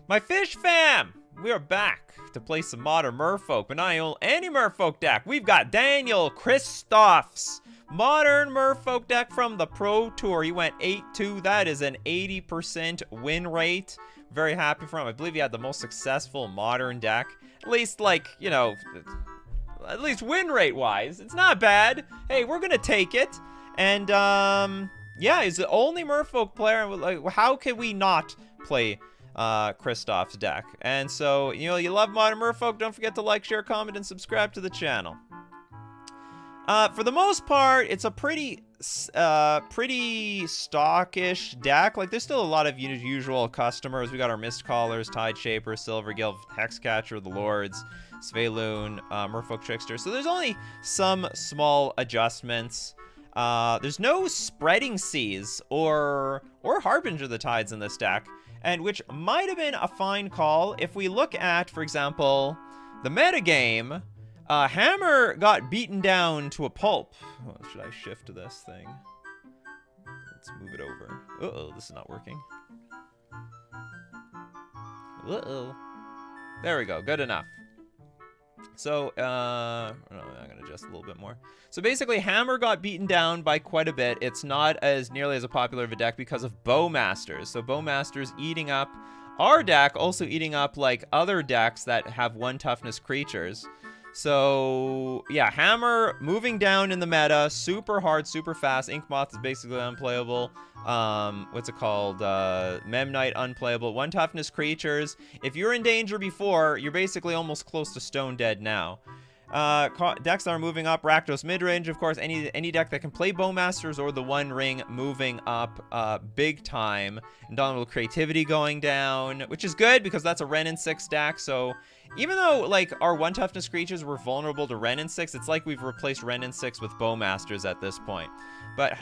My fish fam! We are back to play some modern Merfolk, but not any Merfolk deck. We've got Daniel Christoph's modern Merfolk deck from the Pro Tour. He went 8-2. That is an 80% win rate. Very happy for him. I believe he had the most successful modern deck. At least, like, you know, at least win rate wise. It's not bad. Hey, we're gonna take it. And, yeah, he's the only Merfolk player. Like, how can we not play Christoph's deck? And so, you know, you love modern Merfolk, don't forget to like, share, comment, and subscribe to the channel. For the most part, it's a pretty stockish deck. Like, there's still a lot of usual customers. We got our Mist Callers, Tide Shaper, Silvergill, Hexcatcher, the Lords, Sveiloon, Merfolk Trickster. So there's only some small adjustments. There's no Spreading Seas or Harbinger of the Tides in this deck, and which might have been a fine call. If we look at, for example, the metagame, Hammer got beaten down to a pulp. Oh, should I shift this thing? Let's move it over. Uh-oh, this is not working. Uh-oh. There we go, good enough. So, I'm going to adjust a little bit more. So basically, Hammer got beaten down by quite a bit. It's not as nearly as a popular of a deck because of Bowmasters. So Bowmasters eating up our deck, also eating up, like, other decks that have 1 toughness creatures. So, yeah, Hammer moving down in the meta, super hard, super fast. Inkmoth is basically unplayable. What's it called? Memnite unplayable. 1 toughness creatures. If you're in danger before, you're basically almost close to stone dead now. Decks that are moving up, Rakdos midrange, of course, any deck that can play Bowmasters or the One Ring moving up big time. Indomitable Creativity going down, which is good because that's a Wrenn and 6 deck, so even though, like, our 1 toughness creatures were vulnerable to Wrenn and 6, it's like we've replaced Wrenn and 6 with Bowmasters at this point. But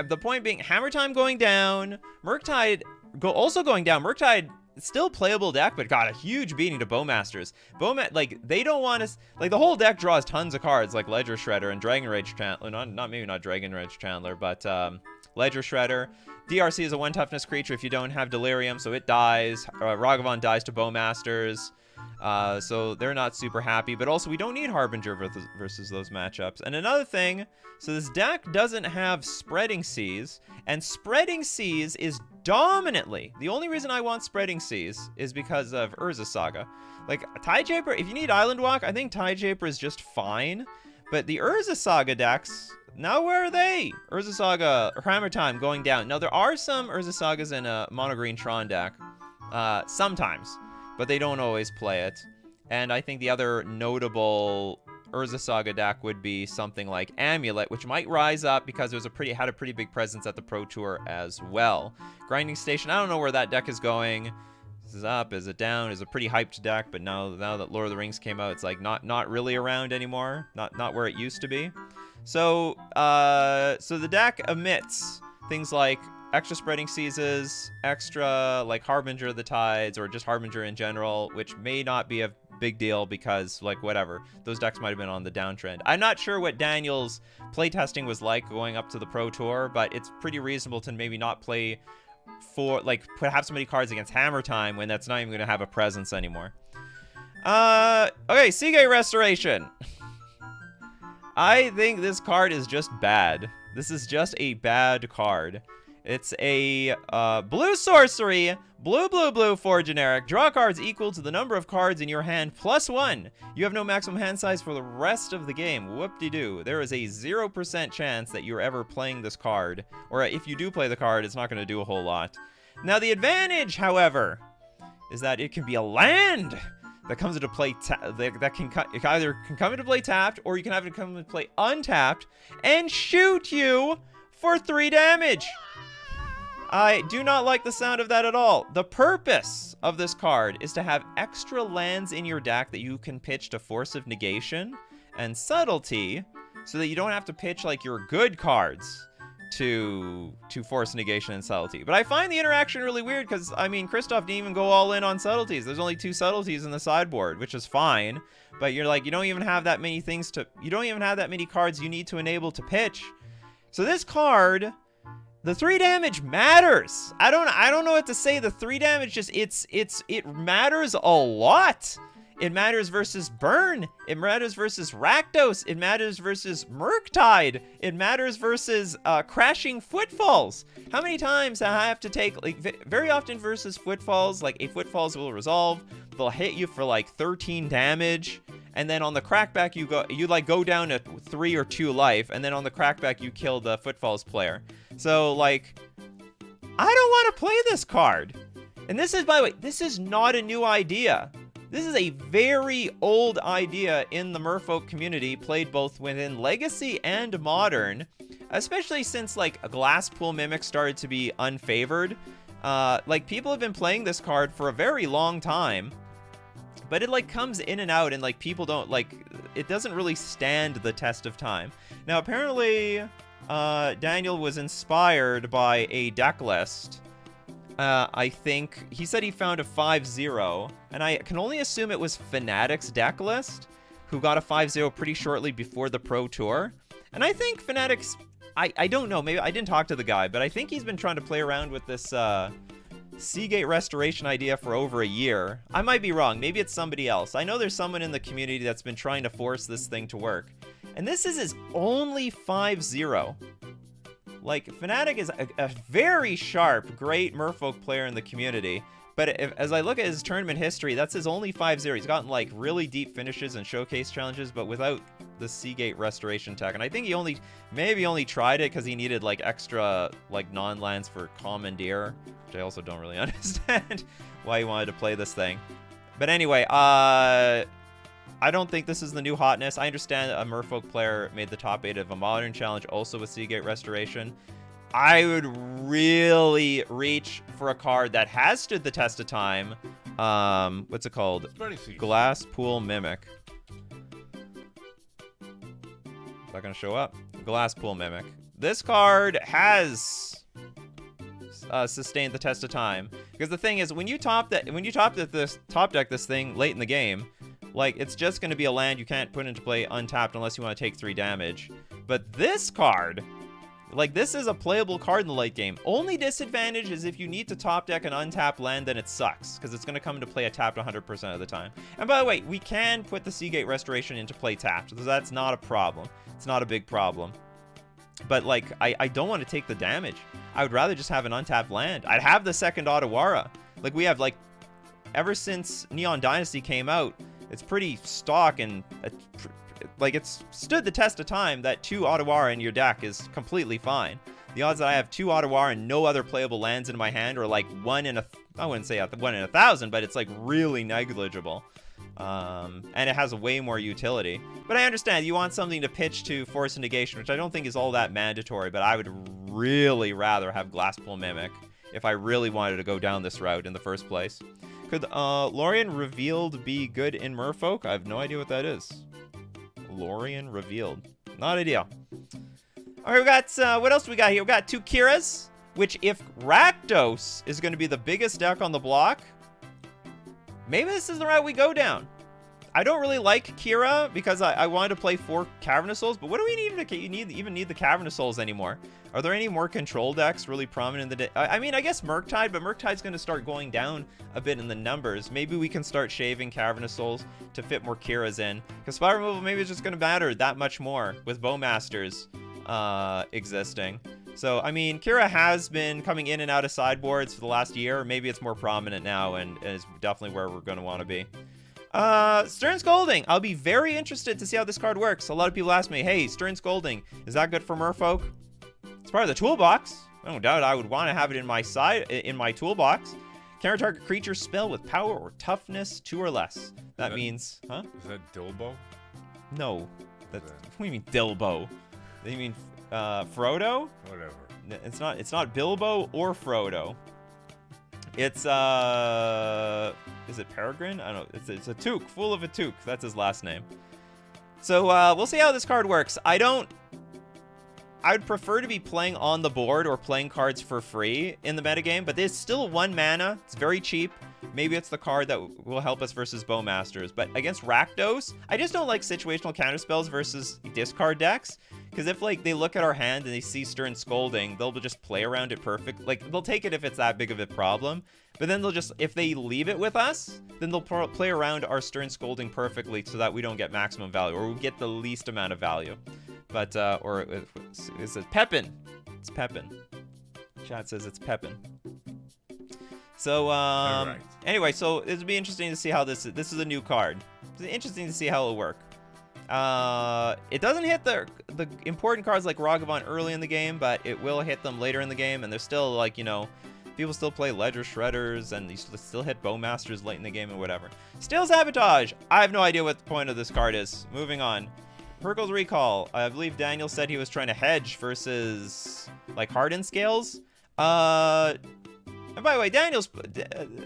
the point being, Hammer Time going down, Murktide also going down. Murktide, still playable deck, but got a huge beating to Bowmasters. Like, they don't want us, like, the whole deck draws tons of cards, like Ledger Shredder and Dragon Rage Chandler. Maybe not Dragon Rage Chandler, but Ledger Shredder. DRC is a 1 toughness creature if you don't have Delirium, so it dies. Ragavan dies to Bowmasters. So they're not super happy, but also we don't need Harbinger versus those matchups. And another thing, so this deck doesn't have Spreading Seas, and Spreading Seas is dominantly, the only reason I want Spreading Seas is because of Urza Saga. Like, Tide Shaper, if you need Island Walk, I think Tide Shaper is just fine, but the Urza Saga decks, now where are they? Urza Saga, Hammer Time going down. Now there are some Urza Sagas in a Mono Green Tron deck, sometimes, but they don't always play it. And I think the other notable Urza Saga deck would be something like Amulet, which might rise up because it was had a pretty big presence at the Pro Tour as well. Grinding Station, I don't know where that deck is going. Is it up? Is it down? It's a pretty hyped deck, but now that Lord of the Rings came out, it's like not really around anymore. Not where it used to be. So so the deck omits things like extra Spreading Seas, extra, like, Harbinger of the Tides, or just Harbinger in general, which may not be a big deal because, like, whatever. Those decks might have been on the downtrend. I'm not sure what Daniel's playtesting was like going up to the Pro Tour, but it's pretty reasonable to maybe not play for, like, have so many cards against Hammer Time when that's not even going to have a presence anymore. Okay, Seagate Restoration. I think this card is just bad. This is just a bad card. It's a blue sorcery, blue for generic. Draw cards equal to the number of cards in your hand plus 1. You have no maximum hand size for the rest of the game. Whoop-de-doo. There is a 0% chance that you're ever playing this card. Or if you do play the card, it's not going to do a whole lot. Now, the advantage, however, is that it can be a land that comes into play, it either can come into play tapped, or you can have it come into play untapped, and shoot you for 3 damage. I do not like the sound of that at all. The purpose of this card is to have extra lands in your deck that you can pitch to Force of Negation and Subtlety, so that you don't have to pitch, like, your good cards to Force Negation and Subtlety. But I find the interaction really weird because, I mean, Christoph didn't even go all in on Subtleties. There's only 2 Subtleties in the sideboard, which is fine. But you're like, you don't even have that many cards you need to enable to pitch. So this card The 3 damage matters. I don't know what to say. The 3 damage just it matters a lot. It matters versus Burn. It matters versus Rakdos. It matters versus Murktide. It matters versus Crashing Footfalls. How many times do I have to take, like, very often versus Footfalls, like, a Footfalls will resolve. They'll hit you for, like, 13 damage. And then on the crackback, you go down to 3 or 2 life. And then on the crackback, you kill the Footfalls player. So, like, I don't want to play this card. And this is, by the way, this is not a new idea. This is a very old idea in the Merfolk community, played both within Legacy and Modern, especially since, like, a Glasspool Mimic started to be unfavored. Like, people have been playing this card for a very long time, but it, like, comes in and out, and, like, people don't, like, it doesn't really stand the test of time. Now, apparently, Daniel was inspired by a Decklist. I think he said he found a 5-0, and I can only assume it was Fnatic's Decklist, who got a 5-0 pretty shortly before the Pro Tour. And I think Fnatic's, I don't know, maybe I didn't talk to the guy, but I think he's been trying to play around with this Seagate Restoration idea for over a year. I might be wrong. Maybe it's somebody else. I know there's someone in the community that's been trying to force this thing to work. And this is his only 5-0. Like, Fnatic is a very sharp, great Merfolk player in the community. But as I look at his tournament history, that's his only 5-0. He's gotten, like, really deep finishes and showcase challenges, but without the Seagate Restoration tech. And I think he maybe only tried it because he needed, like, extra, like, non-lands for Commandeer, which I also don't really understand why he wanted to play this thing. But anyway, I don't think this is the new hotness. I understand a Merfolk player made the top 8 of a Modern challenge also with Seagate Restoration. I would really reach for a card that has stood the test of time. What's it called? Glasspool Mimic. Is that gonna show up? Glasspool Mimic. This card has sustained the test of time, because the thing is, when you top deck this thing late in the game, like, it's just going to be a land you can't put into play untapped unless you want to take 3 damage. But this card, like, this is a playable card in the late game. Only disadvantage is if you need to top deck an untapped land, then it sucks, because it's going to come into play tapped 100% of the time. And by the way, we can put the Seagate Restoration into play tapped, so that's not a problem. It's not a big problem. But, like, I don't want to take the damage. I would rather just have an untapped land. I'd have the second Otawara. Like, we have, like, ever since Neon Dynasty came out, it's pretty stock, and like, it's stood the test of time that 2 Otawara in your deck is completely fine. The odds that I have 2 Otawara and no other playable lands in my hand are like I wouldn't say 1 in 1,000, but it's, like, really negligible. And it has way more utility. But I understand you want something to pitch to Force Negation, which I don't think is all that mandatory, but I would really rather have Glasspool Mimic if I really wanted to go down this route in the first place. Could Lorien Revealed be good in Merfolk? I have no idea what that is. Lorien Revealed. Not idea. Alright, we got, what else do we got here? We got 2 Kiras, which, if Rakdos is going to be the biggest deck on the block, maybe this is the route we go down. I don't really like Kira because I wanted to play 4 Cavernous Souls, but what do we even need the Cavernous Souls anymore? Are there any more control decks really prominent in the I mean, I guess Murktide, but Murktide's going to start going down a bit in the numbers. Maybe we can start shaving Cavernous Souls to fit more Kiras in, because Spell Removal maybe is just going to matter that much more with Bowmasters existing. So, I mean, Kira has been coming in and out of sideboards for the last year. Maybe it's more prominent now and is definitely where we're going to want to be. Stern Scolding. I'll be very interested to see how this card works. A lot of people ask me, hey, Stern Scolding, is that good for Merfolk? It's part of the toolbox. No doubt I would want to have it in my toolbox. Counter target creature spell with power or toughness 2 or less. That means, huh? Is that Dilbo? No. That's, what do you mean Dilbo? You mean Frodo? Whatever. It's not Bilbo or Frodo. It's is it Peregrine? I don't know. It's a Took, Fool of a Took. That's his last name. So we'll see how this card works. I would prefer to be playing on the board or playing cards for free in the metagame, but there's still 1 mana. It's very cheap. Maybe it's the card that will help us versus Bowmasters. But against Rakdos, I just don't like situational counterspells versus discard decks, Because if, like, they look at our hand and they see Stern Scolding, they'll just play around it perfect. Like, they'll take it if it's that big of a problem. But then they'll just, if they leave it with us, then they'll play around our Stern Scolding perfectly so that we don't get maximum value, or we get the least amount of value. But, is it Pepin? It's Pepin. Chat says it's Pepin. So, Alright. anyway, so it'll be interesting to see how this is a new card. It's interesting to see how it'll work. It doesn't hit the important cards like Ragavan early in the game, but it will hit them later in the game, and there's still, like, you know, people still play Ledger Shredders, and you still hit Bowmasters late in the game and whatever. Steel Sabotage! I have no idea what the point of this card is. Moving on. Perkle's Recall. I believe Daniel said he was trying to hedge versus, like, hardened scales. And by the way,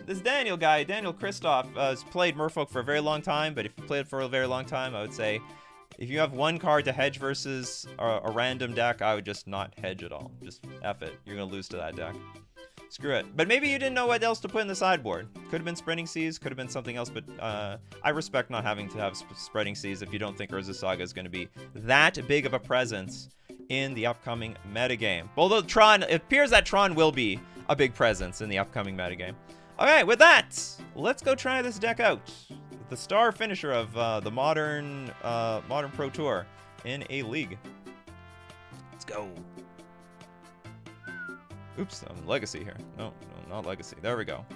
this Daniel guy, Daniel Christoph, has played Merfolk for a very long time, but if you played it for a very long time, I would say if you have one card to hedge versus a random deck, I would just not hedge at all. Just F it. You're going to lose to that deck. Screw it. But maybe you didn't know what else to put in the sideboard. Could have been Spreading Seas, could have been something else, but I respect not having to have Spreading Seas if you don't think Urza Saga is going to be that big of a presence in the upcoming metagame. Although Tron, it appears that Tron will be a big presence in the upcoming metagame. Okay, with that, let's go try this deck out. The star finisher of the modern Pro Tour in a league. Let's go. Oops, I'm Legacy here. No, not Legacy. There we go.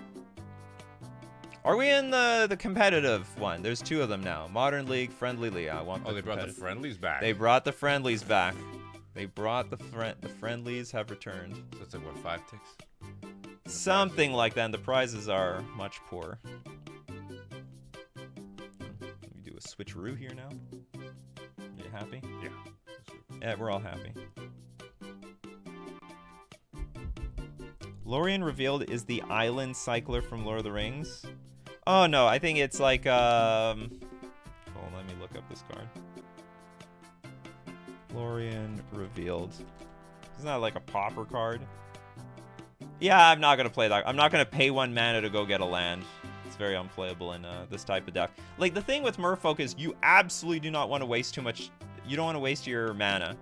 Are we in the competitive one? There's two of them now. Modern League, Friendly League. I want. Oh, they brought the friendlies back. They brought the friendlies back. They brought the friendlies have returned. So it's like what, 5 ticks? Something like that. And the prizes are much poorer. Let me do a switcheroo here now. You happy? Yeah. Yeah, we're all happy. Lorien Revealed is the island cycler from Lord of the Rings. Oh no, I think it's like hold on, let me look up this card. Lorien Revealed. Isn't that like a pauper card? Yeah, I'm not gonna play that. I'm not gonna pay 1 mana to go get a land. It's very unplayable in this type of deck. Like, the thing with Merfolk is you absolutely do not want to waste too much. You don't want to waste your mana.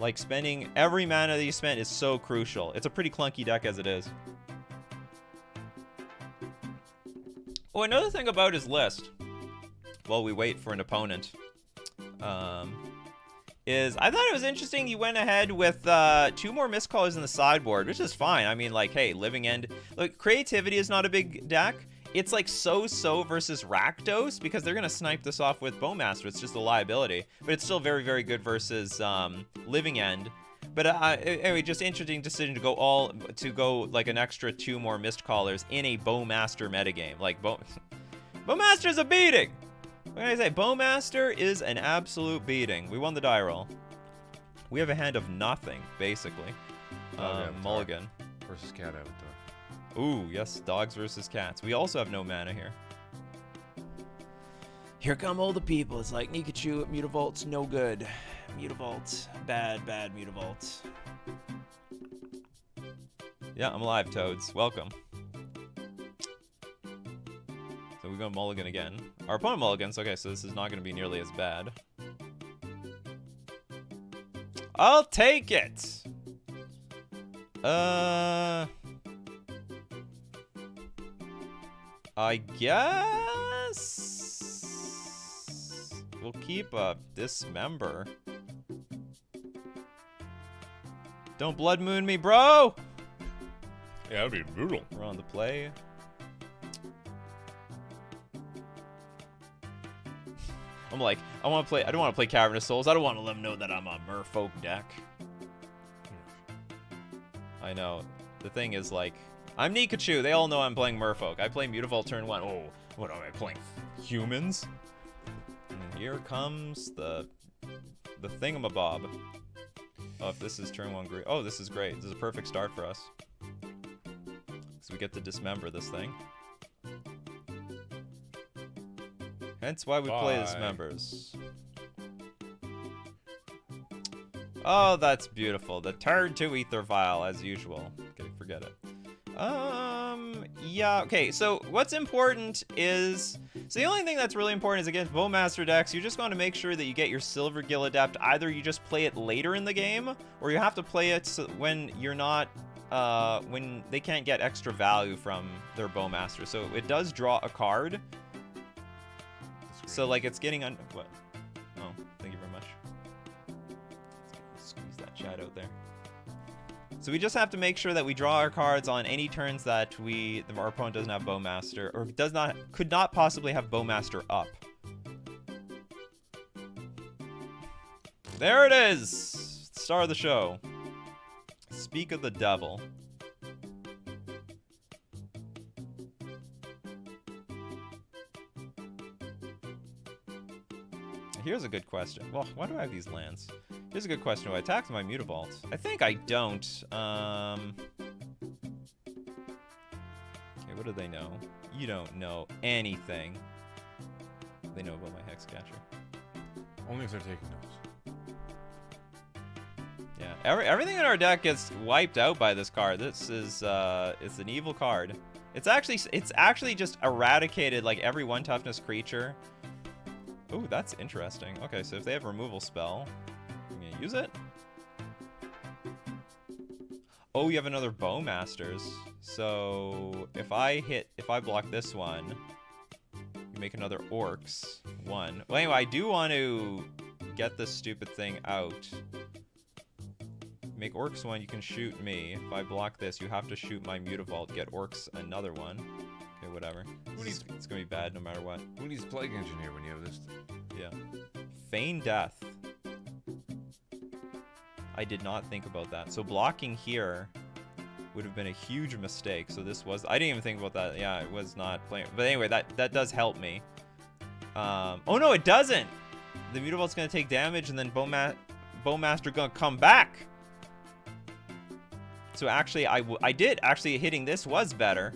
Like, spending every mana that you spent is so crucial. It's a pretty clunky deck as it is. Oh, another thing about his list, while we wait for an opponent, is I thought it was interesting he went ahead with 2 more miscallers in the sideboard, which is fine. I mean, like, hey, Living End. Look, Creativity is not a big deck. It's like So versus Rakdos, because they're going to snipe this off with Bowmaster. It's just a liability. But it's still very, very good versus Living End. But anyway, just interesting decision to go like an extra 2 more Mist Callers in a Bowmaster metagame. Like, Bowmaster's a beating! What can I say? Bowmaster is an absolute beating. We won the die roll. We have a hand of nothing, basically. Mulligan. Versus Cat Avatar. Ooh, yes, dogs versus cats. We also have no mana here. Here come all the people. It's like Nikachu, Mutavault's no good. Mutavault, bad Mutavault. Yeah, I'm alive, Toads. Welcome. So we go mulligan again. Our opponent mulligans. Okay, so this is not going to be nearly as bad. I'll take it. I guess we'll keep a Dismember. Don't Blood Moon me, bro! Yeah, that'd be brutal. We're on the play. I'm like, I don't want to play Cavernous Souls. I don't want to let them know that I'm a Merfolk deck. I know. The thing is, like, I'm Nikachu. They all know I'm playing Merfolk. I play Mutavault turn 1. Oh, what am I playing? Humans? And here comes the thingamabob. Oh, if this is turn 1 green. Oh, this is great. This is a perfect start for us. So we get to Dismember this thing. Hence why we play Dismembers. Oh, that's beautiful. The turn 2 Ether Vial, as usual. Okay, forget it. Yeah, okay, so what's important is... So the only thing that's really important is against Bowmaster decks, you just want to make sure that you get your Silver Gill Adept. Either you just play it later in the game, or you have to play it when you're not... when they can't get extra value from their Bowmaster. So it does draw a card. So, like, it's getting... What? Oh, thank you very much. Let's squeeze that chat out there. So we just have to make sure that we draw our cards on any turns that our opponent doesn't have Bowmaster, or could not possibly have Bowmaster up. There it is! Star of the show. Speak of the devil. Here's a good question. Well, why do I have these lands? Here's a good question. Do I attack my Mutavault? I think I don't. Okay, what do they know? You don't know anything. They know about my Hexcatcher. Only if they're taking notes. Yeah, everything in our deck gets wiped out by this card. This is it's an evil card. It's actually just eradicated like every 1 toughness creature. Ooh, that's interesting. Okay, so if they have removal spell, I'm gonna use it. Oh, you have another Bowmasters. So if I block this one, you make another Orcs 1. Well, anyway, I do want to get this stupid thing out. Make Orcs 1, you can shoot me. If I block this, you have to shoot my Mutavault, get Orcs another 1. Okay, whatever. It's gonna be bad no matter what. Who needs Plague Engineer when you have this? Yeah. Feign Death. I did not think about that. So blocking here would have been a huge mistake. So this was... I didn't even think about that. Yeah, it was not playing... But anyway, that does help me. Oh, no, it doesn't! The Mutavault's gonna take damage, and then Bowmaster gonna come back! So actually, I did... Actually, hitting this was better.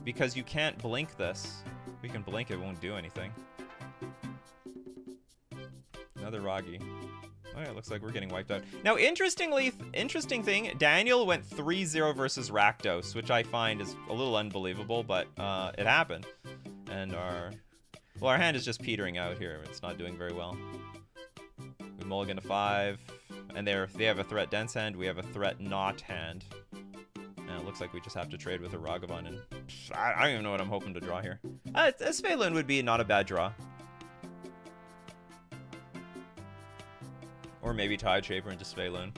Because you can't blink this. If we can blink, it won't do anything. Another Ragi. Oh yeah, looks like we're getting wiped out. Now, interesting thing, Daniel went 3-0 versus Rakdos, which I find is a little unbelievable, but it happened. And our hand is just petering out here. It's not doing very well. We mulligan to 5, and they have a threat dense hand. We have a threat not hand. And it looks like we just have to trade with a Ragavan, and I don't even know what I'm hoping to draw here. A Svelun would be not a bad draw. Or maybe Tide Shaper into Svelun.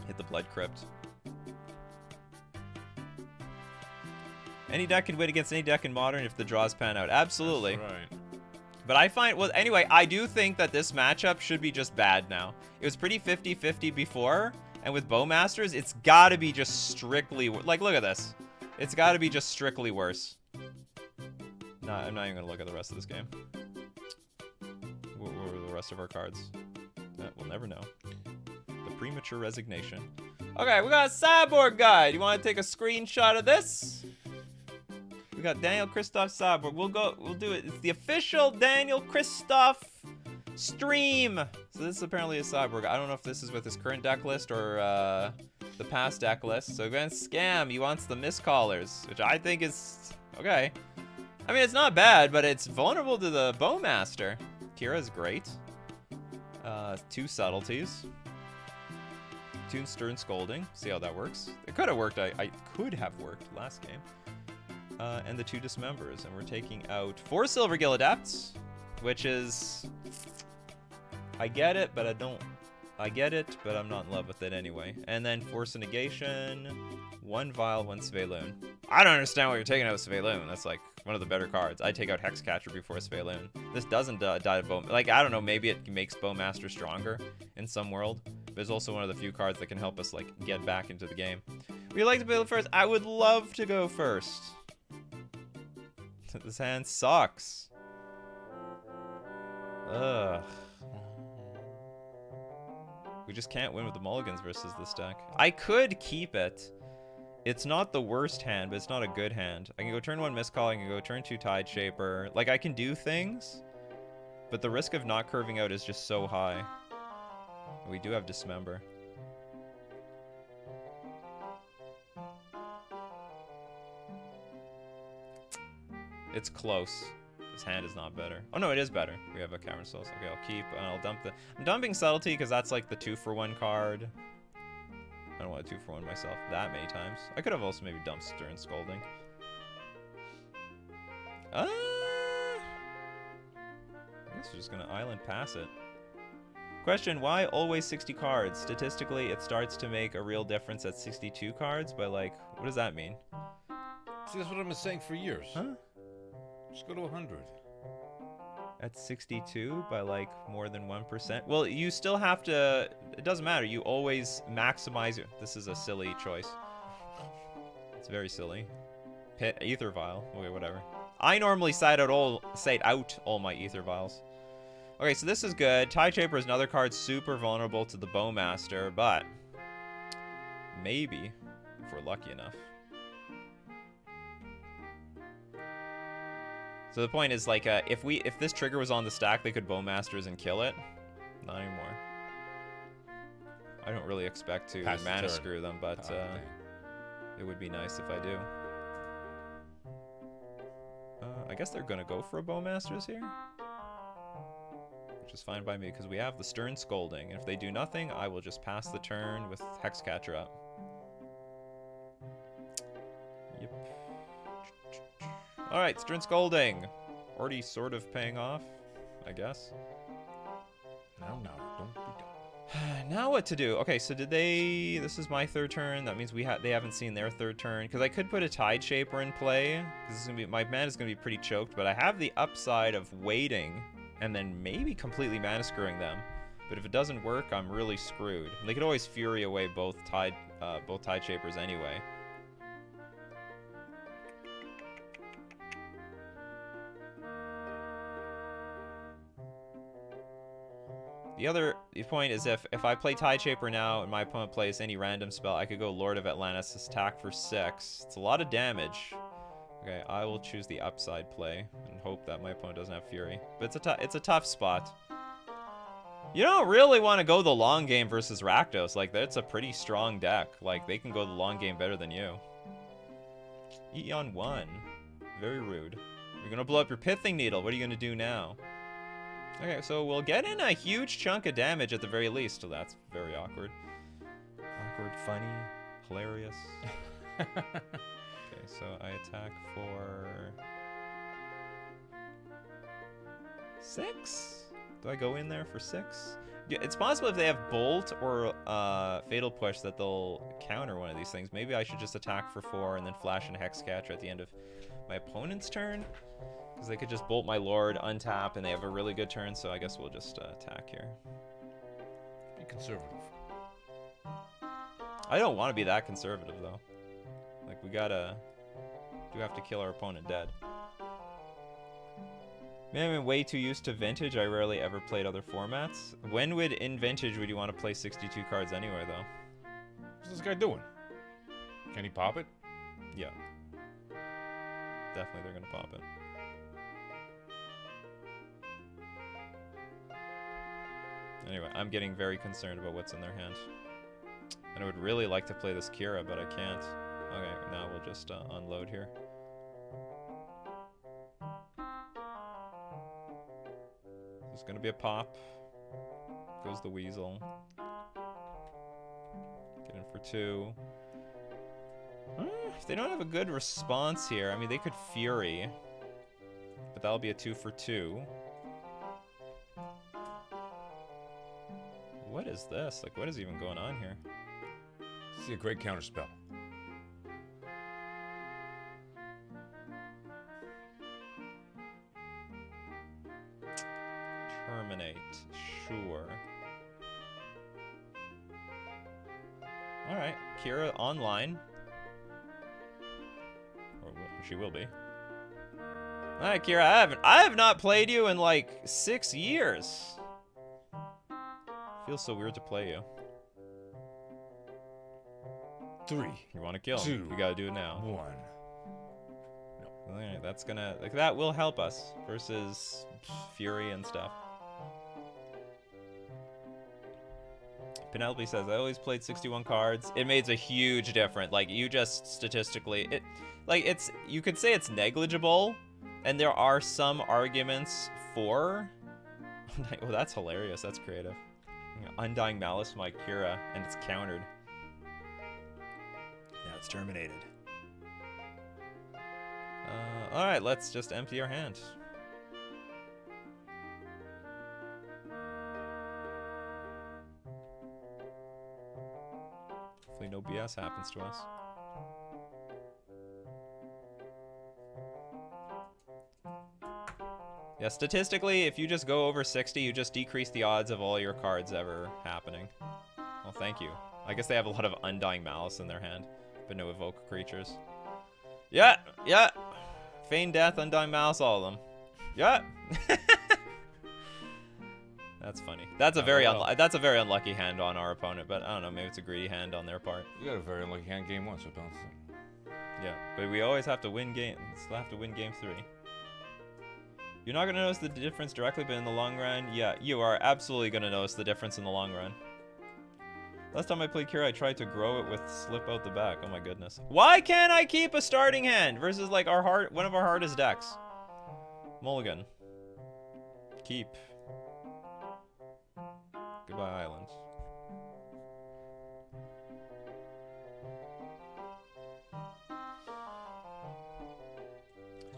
Hit the Blood Crypt. Any deck can win against any deck in Modern if the draws pan out. Absolutely. That's right. But I find... Well, anyway, I do think that this matchup should be just bad now. It was pretty 50-50 before, and with Bowmasters, it's gotta be just strictly... Like, look at this. It's gotta be just strictly worse. No, I'm not even gonna look at the rest of this game. What were the rest of our cards? We'll never know. The premature resignation. Okay, we got a sideboard guide. You want to take a screenshot of this? We got Daniel Kristoff sideboard. We'll do it. It's the official Daniel Kristoff stream. So this is apparently a sideboard. I don't know if this is with his current deck list or the past deck list. So against Scam, he wants the Miscallers, which I think is okay. I mean, it's not bad, but it's vulnerable to the Bowmaster. Kira's great. 2 Subtleties. 2 Stern Scolding. See how that works. It could have worked. I could have worked last game. And the 2 Dismembers. And we're taking out 4 Silver Gill Adepts, which is... I get it, but I don't... I get it, but I'm not in love with it anyway. And then Force of Negation, 1 Vial, 1 Svelun. I don't understand why you're taking out Svelun. That's like one of the better cards. I take out Hexcatcher before Svelun. This doesn't die to Bow... Like, I don't know, maybe it makes Bowmaster stronger in some world. But it's also one of the few cards that can help us, like, get back into the game. Would you like to build first? I would love to go first. This hand sucks. Ugh. We just can't win with the mulligans versus this deck. I could keep it. It's not the worst hand, but it's not a good hand. I can go turn 1 Miscall, I can go turn 2 Tide Shaper. Like, I can do things, but the risk of not curving out is just so high. We do have Dismember. It's close. His hand is not better. Oh no, it is better. We have a cavern souls. Okay, I'll keep. I'll dump the. I'm dumping subtlety because that's like the 2-for-1 card. I don't want a 2-for-1 myself that many times. I could have also maybe dumped Stern Scolding. I guess we're just gonna island pass it. Question, why always 60 cards? Statistically, it starts to make a real difference at 62 cards, but like, what does that mean? See, that's what I've been saying for years. Huh? Just go to 100. At 62 by like more than 1%? Well, you still have to, it doesn't matter. You always maximize your, this is a silly choice. It's very silly. Pit, Ether Vial, okay, whatever. I normally cite out all my Ether Vials. Okay, so this is good. Tide Shaper is another card super vulnerable to the Bowmaster, but maybe, if we're lucky enough. So the point is, like, if this trigger was on the stack, they could Bowmasters and kill it. Not anymore. I don't really expect to mana screw them, but it would be nice if I do. I guess they're gonna go for a Bowmasters here, which is fine by me because we have the Stern Scolding, and if they do nothing, I will just pass the turn with Hexcatcher up. Yep. Alright, Stern Scolding. Already sort of paying off, I guess. No, don't be dumb. Now what to do? Okay, so did they... This is my third turn. That means they haven't seen their third turn. Because I could put a Tide Shaper in play. Because my mana is going to be pretty choked. But I have the upside of waiting and then maybe completely mana screwing them. But if it doesn't work, I'm really screwed. They could always Fury away both Tide Shapers anyway. The other point is if I play Tide Shaper now and my opponent plays any random spell, I could go Lord of Atlantis, attack for 6. It's a lot of damage. Okay, I will choose the upside play and hope that my opponent doesn't have Fury. But it's a tough spot. You don't really want to go the long game versus Rakdos. Like, that's a pretty strong deck. Like, they can go the long game better than you. Eon 1. Very rude. You're going to blow up your Pithing Needle. What are you going to do now? Okay, so we'll get in a huge chunk of damage at the very least. So that's very awkward. Awkward, funny, hilarious. Okay, so I attack for 6? Do I go in there for 6? Yeah, it's possible if they have Bolt or Fatal Push that they'll counter one of these things. Maybe I should just attack for 4 and then flash and Hexcatcher at the end of my opponent's turn. Because they could just Bolt my Lord, untap, and they have a really good turn, so I guess we'll just attack here. Be conservative. I don't want to be that conservative, though. Like, we do have to kill our opponent dead. Man, I'm way too used to Vintage. I rarely ever played other formats. When in Vintage would you want to play 62 cards anyway, though? What's this guy doing? Can he pop it? Yeah. Definitely they're going to pop it. Anyway, I'm getting very concerned about what's in their hand. And I would really like to play this Kira, but I can't. Okay, now we'll just unload here. There's gonna be a pop. Goes the Weasel. Get in for 2. If they don't have a good response here, I mean, they could Fury. But that'll be a 2 for 2. What is this? Like, what is even going on here? See a great counter spell. Terminate. Sure. Alright. Kira online. Or she will be. Alright, Kira, I have not played you in like 6 years. Feels so weird to play you. 3. You want to kill 2. him. We gotta do it now. 1. No. Alright, that's gonna... Like, that will help us versus Fury and stuff. Penelope says, I always played 61 cards. It made a huge difference. Like, you just statistically... You could say it's negligible, And there are some arguments for... Well, that's hilarious. That's creative. Undying Malice my Kira, and it's countered. Now it's terminated. Alright, let's just empty our hand. Hopefully no BS happens to us. Yeah, statistically, if you just go over 60, you just decrease the odds of all your cards ever happening. Well, thank you. I guess they have a lot of Undying Malice in their hand, but no evoke creatures. Yeah, yeah. Feign Death, Undying Malice, all of them. Yeah. That's funny. That's a very unlucky hand on our opponent, but I don't know, maybe it's a greedy hand on their part. You got a very unlucky hand game 1, so it balances it. Yeah, but we always have to win game. Still have to win game 3. You're not gonna notice the difference directly, but in the long run, yeah, you are absolutely gonna notice the difference in the long run. Last time I played Kira, I tried to grow it with Slip Out the Back. Oh my goodness. Why can't I keep a starting hand versus like one of our hardest decks? Mulligan. Keep. Goodbye, Island.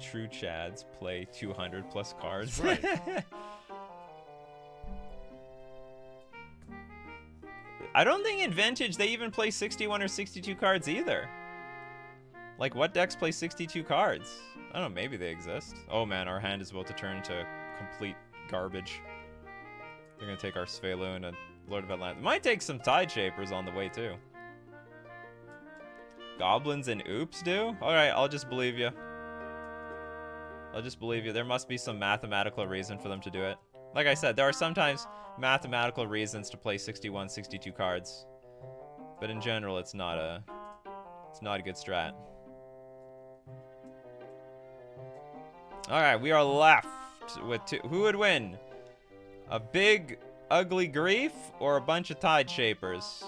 True Chads play 200 plus cards. Right. I don't think in Vintage they even play 61 or 62 cards either. Like, what decks play 62 cards? I don't know, maybe they exist. Oh man, our hand is about to turn to complete garbage. They're gonna take our Svelun and Lord of Atlantis. Might take some Tide Shapers on the way too. Goblins and Oops do? Alright, I'll just believe you. I'll just believe you. There must be some mathematical reason for them to do it. Like I said, there are sometimes mathematical reasons to play 61, 62 cards. But in general, it's not a good strat. Alright, we are left with 2. Who would win? A big, ugly Grief or a bunch of Tide Shapers?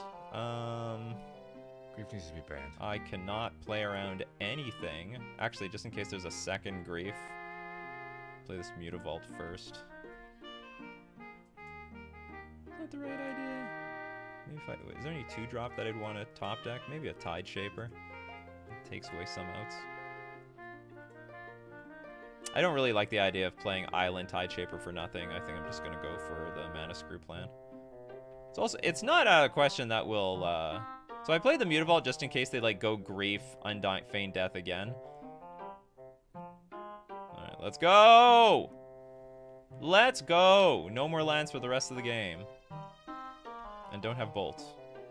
Grief needs to be banned. I cannot play around anything. Actually, just in case there's a second Grief. Play this Mutavault first. Is that the right idea? Maybe if is there any 2-drop that I'd want to top deck? Maybe a Tide Shaper. It takes away some outs. I don't really like the idea of playing Island Tide Shaper for nothing. I think I'm just gonna go for the Mana Screw plan. It's not a question that will so I played the Mutavault just in case they like go Grief, Undying, Feign Death again. Alright, let's go! Let's go! No more lands for the rest of the game. And don't have Bolt.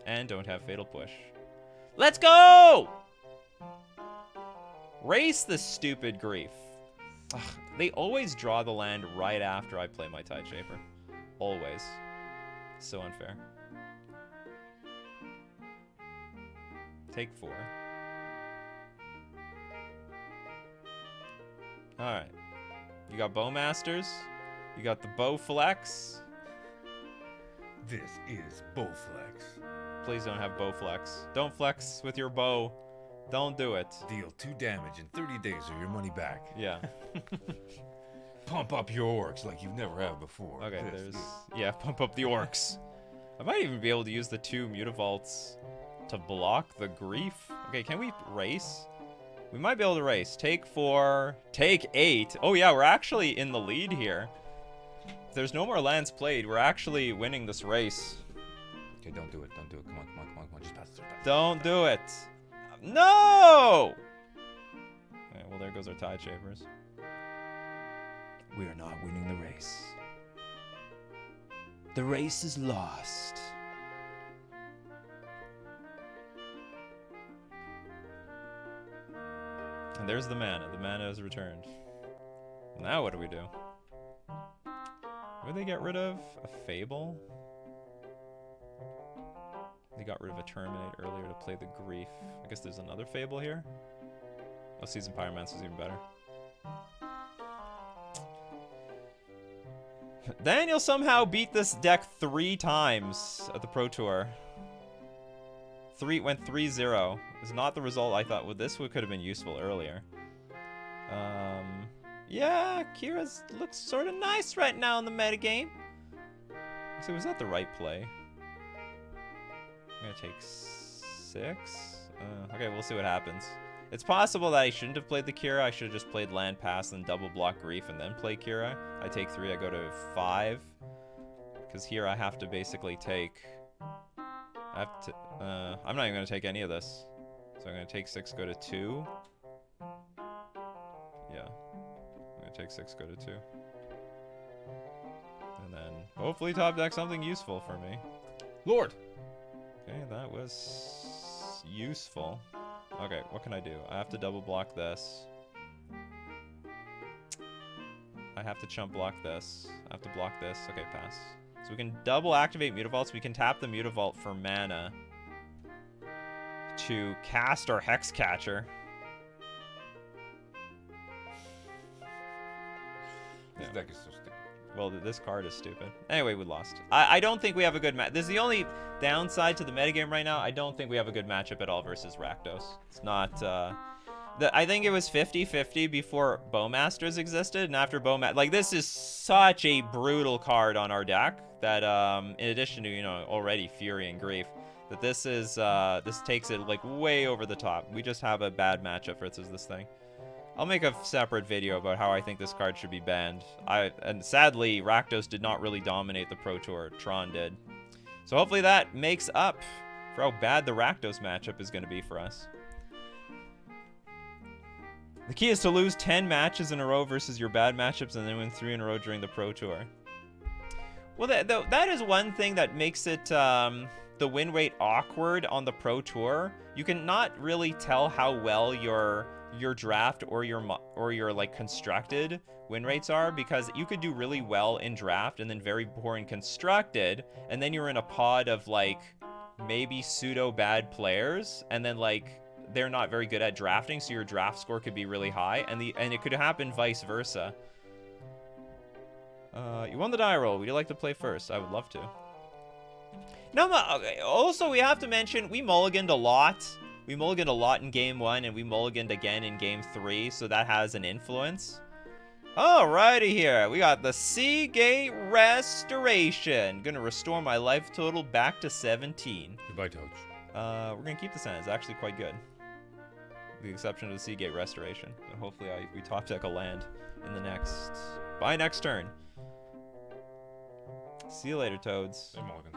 And don't have Fatal Push. Let's go! Race the stupid Grief. Ugh, they always draw the land right after I play my Tide Shaper. Always. So unfair. Take 4. Alright. You got Bowmasters. You got the Bow Flex. This is Bowflex. Please don't have Bow Flex. Don't flex with your bow. Don't do it. Deal 2 damage in 30 days or your money back. Yeah. Pump up your orcs like you've never had before. Okay, yeah, pump up the orcs. I might even be able to use the 2 Mutavaults to block the Grief. Okay, can we race? We might be able to race. Take 4, take 8. Oh yeah, we're actually in the lead here. If there's no more lands played, we're actually winning this race. Okay, don't do it. Don't do it. Come on, come on, come on, come on. Just pass it. Don't do it. No! Okay, well, there goes our Tide Shapers. We are not winning the race. The race is lost. And there's the mana. The mana is returned. Now what do we do? Would they get rid of a Fable? They got rid of a Terminate earlier to play the Grief. I guess there's another Fable here. Oh, Season Pyromancer is even better. Then you'll somehow beat this deck 3 times at the Pro Tour. Went 3-0. It's not the result I thought. Well, this could have been useful earlier. Yeah, Kira's looks sort of nice right now in the metagame. So was that the right play? I'm gonna take 6. Okay, we'll see what happens. It's possible that I shouldn't have played the Kira. I should have just played land pass and double block Grief and then play Kira. I take 3, I go to 5. Because here I have to basically take... I'm not even gonna take any of this. So I'm gonna take 6, go to 2. Yeah. I'm gonna take 6, go to 2. And then hopefully top deck something useful for me. Lord! Okay, that was useful. Okay, what can I do? I have to double block this. I have to chump block this. I have to block this. Okay, pass. So we can double activate Mutavaults. We can tap the Mutavault for mana to cast our Hex Catcher. This deck is so stupid. Well, this card is stupid. Anyway, we lost. I don't think we have a good match. This is the only downside to the metagame right now. I don't think we have a good matchup at all versus Rakdos. It's not... I think it was 50-50 before Bowmasters existed, and after Bowmasters... Like, this is such a brutal card on our deck that, in addition to, you know, already Fury and Grief, that this is, this takes it, like, way over the top. We just have a bad matchup versus this thing. I'll make a separate video about how I think this card should be banned. And sadly, Rakdos did not really dominate the Pro Tour. Tron did. So hopefully that makes up for how bad the Rakdos matchup is going to be for us. The key is to lose 10 matches in a row versus your bad matchups and then win 3 in a row during the Pro Tour. Well, that is one thing that makes it the win rate awkward on the Pro Tour. You can not really tell how well your draft or your like constructed win rates are, because you could do really well in draft and then very poor in constructed, and then you're in a pod of like maybe pseudo bad players, and then like they're not very good at drafting, so your draft score could be really high, and it could happen vice versa. You won the die roll. Would you like to play first? I would love to. No, okay. Also, we have to mention we mulliganed a lot. We mulliganed a lot in game 1, and we mulliganed again in game 3, so that has an influence. Alrighty here. We got the Seagate Restoration. Gonna restore my life total back to 17. Goodbye, Toads. We're gonna keep this in. It's actually quite good. With the exception of the Seagate Restoration. And hopefully we top deck a land in the next turn. See you later, Toads. Hey, Mulligan.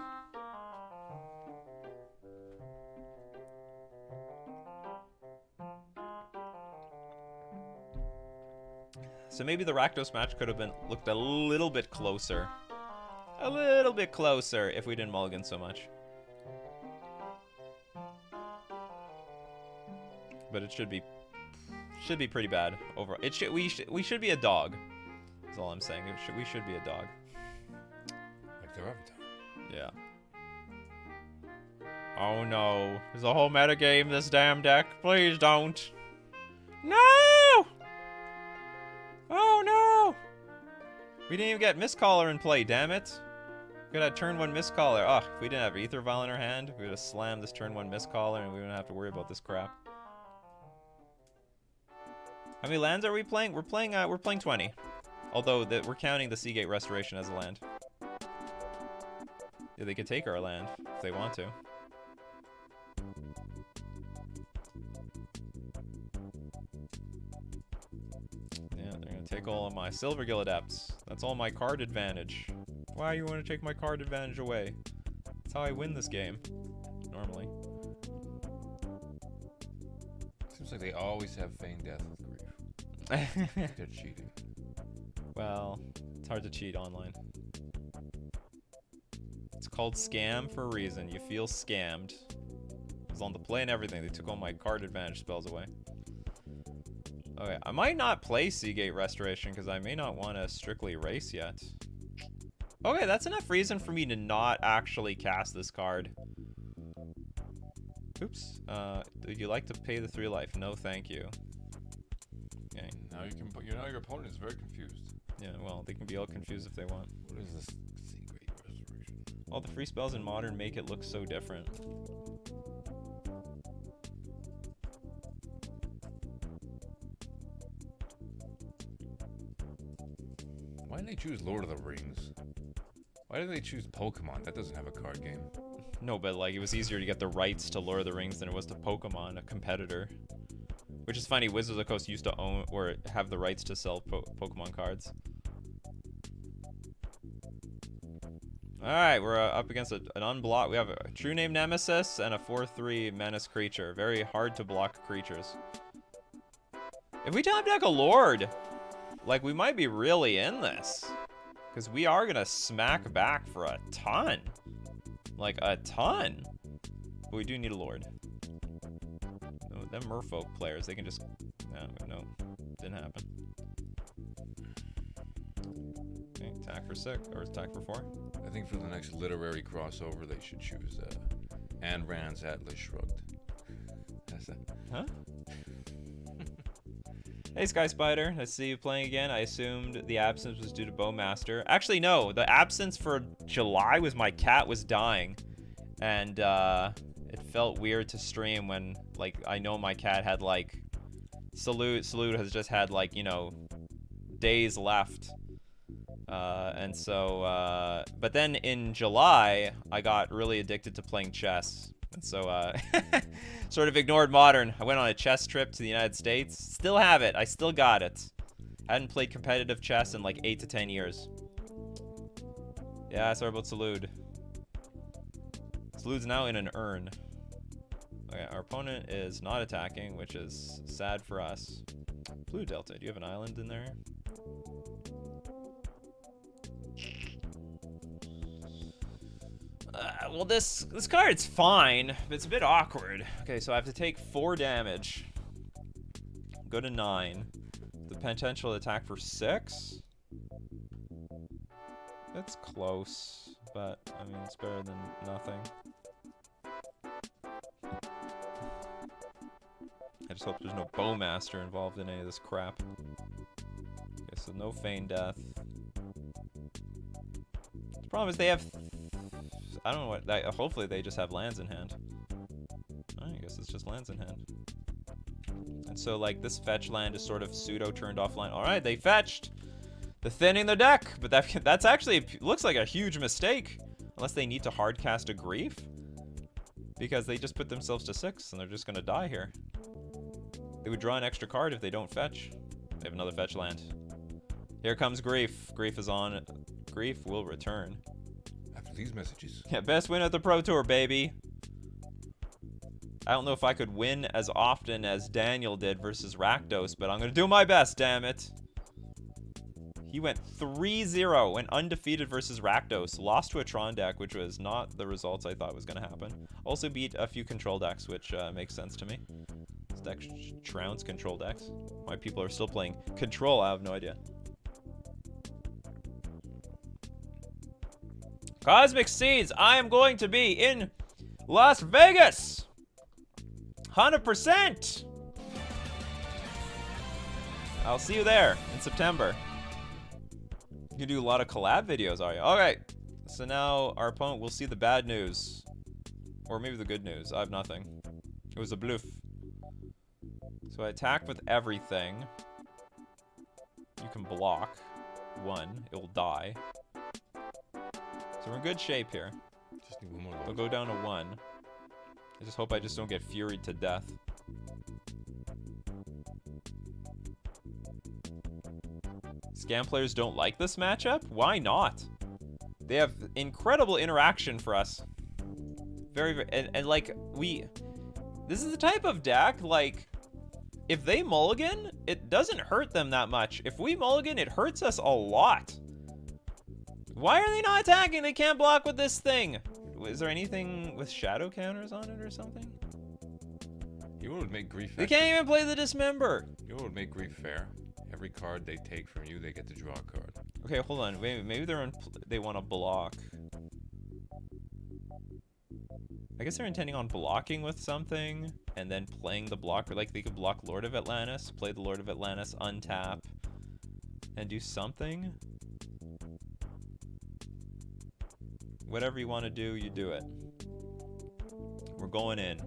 So maybe the Rakdos match could have looked a little bit closer. A little bit closer if we didn't mulligan so much. But it should be pretty bad overall. We should be a dog. That's all I'm saying. We should be a dog. Like they're every time. Yeah. Oh no. There's a whole metagame this damn deck. Please don't. No! Oh no! We didn't even get Mistcaller in play, damn it. We could have turn 1 Mistcaller. Oh, if we didn't have Aether Vial in our hand, we would have slammed this turn 1 Mistcaller and we wouldn't have to worry about this crap. How many lands are we playing? We're playing 20. Although we're counting the Seagate Restoration as a land. Yeah, they could take our land if they want to. Yeah, they're gonna take all of my Silvergill Adepts. That's all my card advantage. Why you want to take my card advantage away? That's how I win this game. Normally. Seems like they always have feigned death with Grief. They're cheating. Well, it's hard to cheat online. It's called scam for a reason. You feel scammed. I was on the play and everything. They took all my card advantage spells away. Okay, I might not play Seagate Restoration because I may not want to strictly race yet. Okay, that's enough reason for me to not actually cast this card. Oops. Would you like to pay the 3 life? No, thank you. Okay. Now you can. Now your opponent is very confused. Yeah, well, they can be all confused if they want. What is this Seagate Restoration? All the free spells in Modern make it look so different. Why did they choose Lord of the Rings? Why did they choose Pokemon? That doesn't have a card game. No, but like it was easier to get the rights to Lord of the Rings than it was to Pokemon, a competitor. Which is funny. Wizards of the Coast used to own or have the rights to sell Pokemon cards. All right, we're up against an unblocked. We have a True Name Nemesis and a 4/3 Menace creature. Very hard to block creatures. If we top deck a Lord, like we might be really in this, because we are gonna smack back for a ton, like a ton. But we do need a Lord. Oh, them Merfolk players, they can just no, didn't happen. Okay, attack for 6 or attack for 4. I think for the next literary crossover, they should choose Ayn Rand's Atlas Shrugged. That's it. Huh? Hey, Sky Spider. I see you playing again. I assumed the absence was due to Bowmaster. Actually, no. The absence for July was my cat was dying. And it felt weird to stream when, like, I know my cat had, like... Salute has just had, like, you know, days left. And so, but then in July, I got really addicted to playing chess. And so, sort of ignored Modern. I went on a chess trip to the United States. Still have it. I still got it. Hadn't played competitive chess in like 8 to 10 years. Yeah, sorry about Salud. Salud's now in an urn. Okay, our opponent is not attacking, which is sad for us. Blue Delta, do you have an island in there? Well, this card's fine, but it's a bit awkward. Okay, so I have to take 4 damage. Go to 9. The potential attack for 6. That's close, but I mean it's better than nothing. I just hope there's no Bowmaster involved in any of this crap. Okay, so no Feign Death. The problem is they have... I don't know what... hopefully they just have lands in hand. I guess it's just lands in hand. And so, like, this fetch land is sort of pseudo-turned offline. Alright, they fetched! They're thinning their deck! But that's actually... looks like a huge mistake. Unless they need to hardcast a Grief. Because they just put themselves to 6, and they're just gonna die here. They would draw an extra card if they don't fetch. They have another fetch land. Here comes Grief. Grief is on. Grief will return. After these messages. Yeah, best win at the Pro Tour, baby. I don't know if I could win as often as Daniel did versus Rakdos, but I'm going to do my best, damn it. He went 3-0, went undefeated versus Rakdos. Lost to a Tron deck, which was not the results I thought was going to happen. Also beat a few control decks, which makes sense to me. This deck trounced control decks. Why people are still playing control, I have no idea. Cosmic Seeds, I am going to be in Las Vegas. 100%. I'll see you there in September. You do a lot of collab videos, are you? Alright. So now our opponent will see the bad news. Or maybe the good news. I have nothing. It was a bluff. So I attack with everything. You can block 1. It will die. So we're in good shape here. Just need one more. We'll go down to 1. I just hope I just don't get furied to death. Scam players don't like this matchup? Why not? They have incredible interaction for us. Very, and like, this is the type of deck, like, if they mulligan, it doesn't hurt them that much. If we mulligan, it hurts us a lot. Why are they not attacking? They can't block with this thing. Is there anything with shadow counters on it or something? You would make Grief. They can't even play the Dismember. You would make Grief fair. Every card they take from you, they get to draw a card. Okay, hold on. Wait, maybe they want to block. I guess they're intending on blocking with something and then playing the blocker. Like they could block Lord of Atlantis, play the Lord of Atlantis, untap, and do something. Whatever you want to do, you do it. We're going in.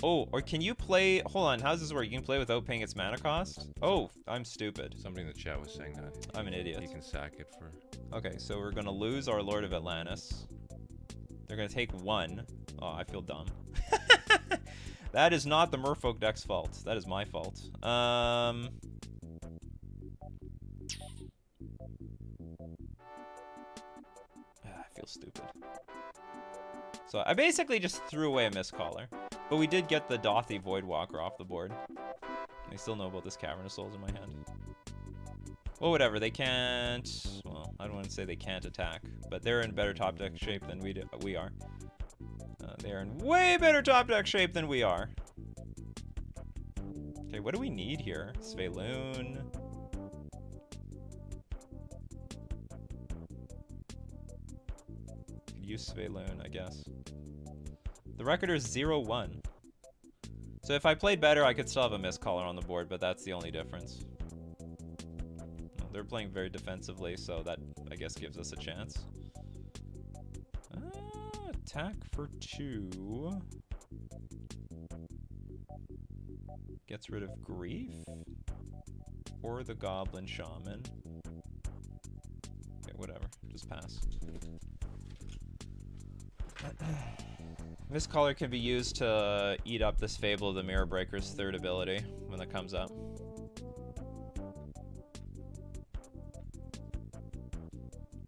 Oh, or can you play... Hold on, how does this work? You can play without paying its mana cost? Oh, I'm stupid. Somebody in the chat was saying that. I'm an idiot. He can sack it for... Okay, so we're gonna lose our Lord of Atlantis. They're gonna take 1. Oh, I feel dumb. That is not the Merfolk deck's fault. That is my fault. I feel stupid. So I basically just threw away a Mistcaller. But we did get the Dothy Voidwalker off the board. I still know about this Cavern of Souls in my hand. Well, whatever. They can't... Well, I don't want to say they can't attack. But they're in better top deck shape than we are. They're in way better top deck shape than we are. Okay, what do we need here? Sveiloon. Could use Sveiloon, I guess. The record is 0-1. So if I played better, I could still have a Mistcaller on the board, but that's the only difference. They're playing very defensively, so that, I guess, gives us a chance. Attack for 2. Gets rid of Grief. Or the Goblin Shaman. Okay, whatever. Just pass. Mistcaller can be used to eat up this Fable of the Mirror Breaker's 3rd ability when that comes up.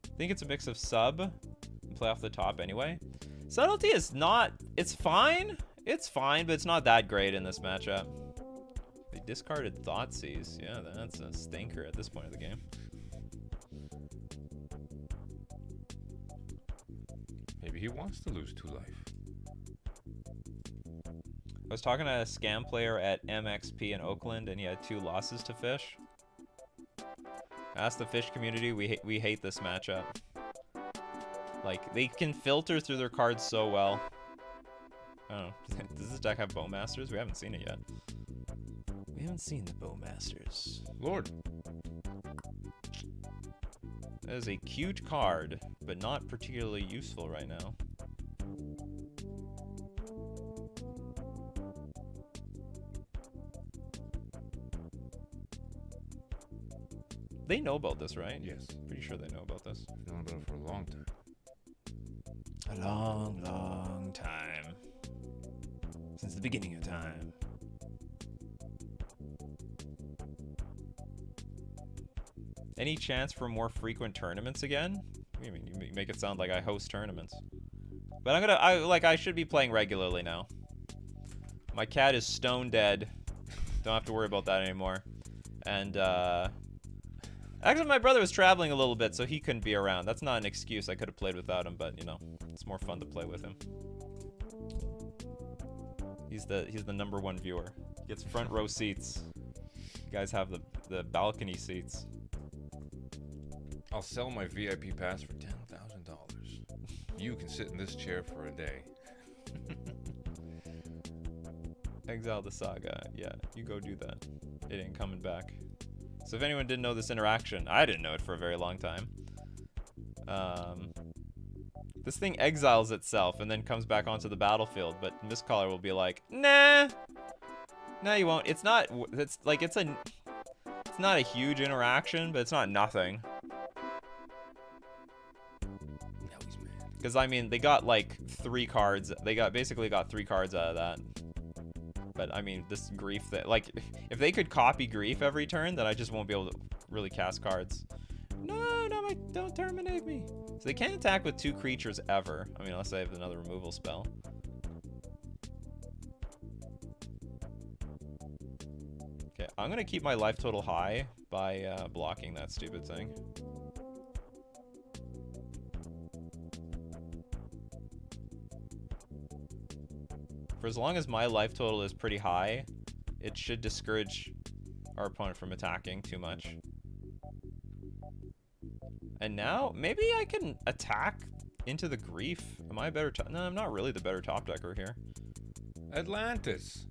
I think it's a mix of sub and play off the top anyway. Subtlety is not... It's fine. It's fine, but it's not that great in this matchup. They discarded Thoughtseize. Yeah, that's a stinker at this point of the game. Maybe he wants to lose 2 life. I was talking to a scam player at MXP in Oakland, and he had 2 losses to Fish. Ask the Fish community, we hate this matchup. Like, they can filter through their cards so well. I don't know. Does this deck have Bowmasters? We haven't seen it yet. We haven't seen the Bowmasters. Lord. That is a cute card, but not particularly useful right now. They know about this, right? Yes. Pretty sure they know about this. I've known about it for a long time. A long, long time. Since the beginning of time. Any chance for more frequent tournaments again? I mean, you make it sound like I host tournaments. But I should be playing regularly now. My cat is stone dead. Don't have to worry about that anymore. And, actually, my brother was traveling a little bit, so he couldn't be around. That's not an excuse. I could have played without him, but, you know, it's more fun to play with him. He's the #1 viewer. He gets front row seats. You guys have the balcony seats. I'll sell my VIP pass for $10,000. You can sit in this chair for a day. Exile the Saga. Yeah, you go do that. It ain't coming back. So if anyone didn't know this interaction, I didn't know it for a very long time. This thing exiles itself and then comes back onto the battlefield, but Mistcaller will be like, nah. No, you won't. It's not, it's not a huge interaction, but it's not nothing. Because, I mean, they got, like, 3 cards. They basically got 3 cards out of that. But, I mean, this Grief, like, if they could copy Grief every turn, then I just won't be able to really cast cards. No, don't terminate me. So they can't attack with 2 creatures ever. I mean, unless I have another removal spell. Okay, I'm going to keep my life total high by blocking that stupid thing. For as long as my life total is pretty high, it should discourage our opponent from attacking too much. And now, maybe I can attack into the Grief. Am I a better No, I'm not really the better top decker here. Atlantis.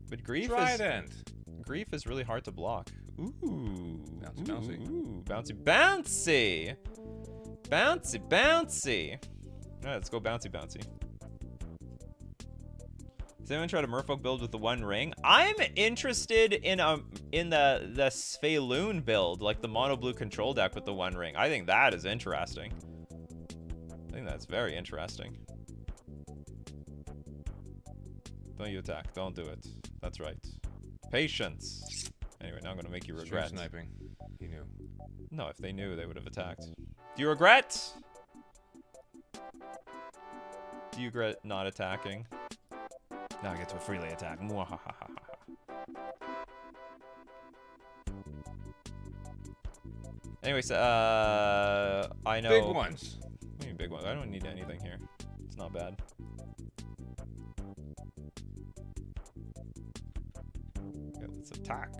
But Grief is really hard to block. Ooh. Bouncy, bouncy. Ooh, bouncy, bouncy. Bouncy, bouncy. All right, let's go bouncy, bouncy. Does anyone try to Merfolk build with the One Ring? I'm interested in the Sphaloon build, like the mono blue control deck with the One Ring. I think that is interesting. I think that's very interesting. Don't you attack. Don't do it. That's right. Patience. Anyway, now I'm going to make you regret. Sniping. He knew. No, if they knew, they would have attacked. Do you regret? Do you regret not attacking? Now I get to freely attack. Anyways, I know. Big ones. What do you mean big ones? I don't need anything here. It's not bad. Okay, let's attack.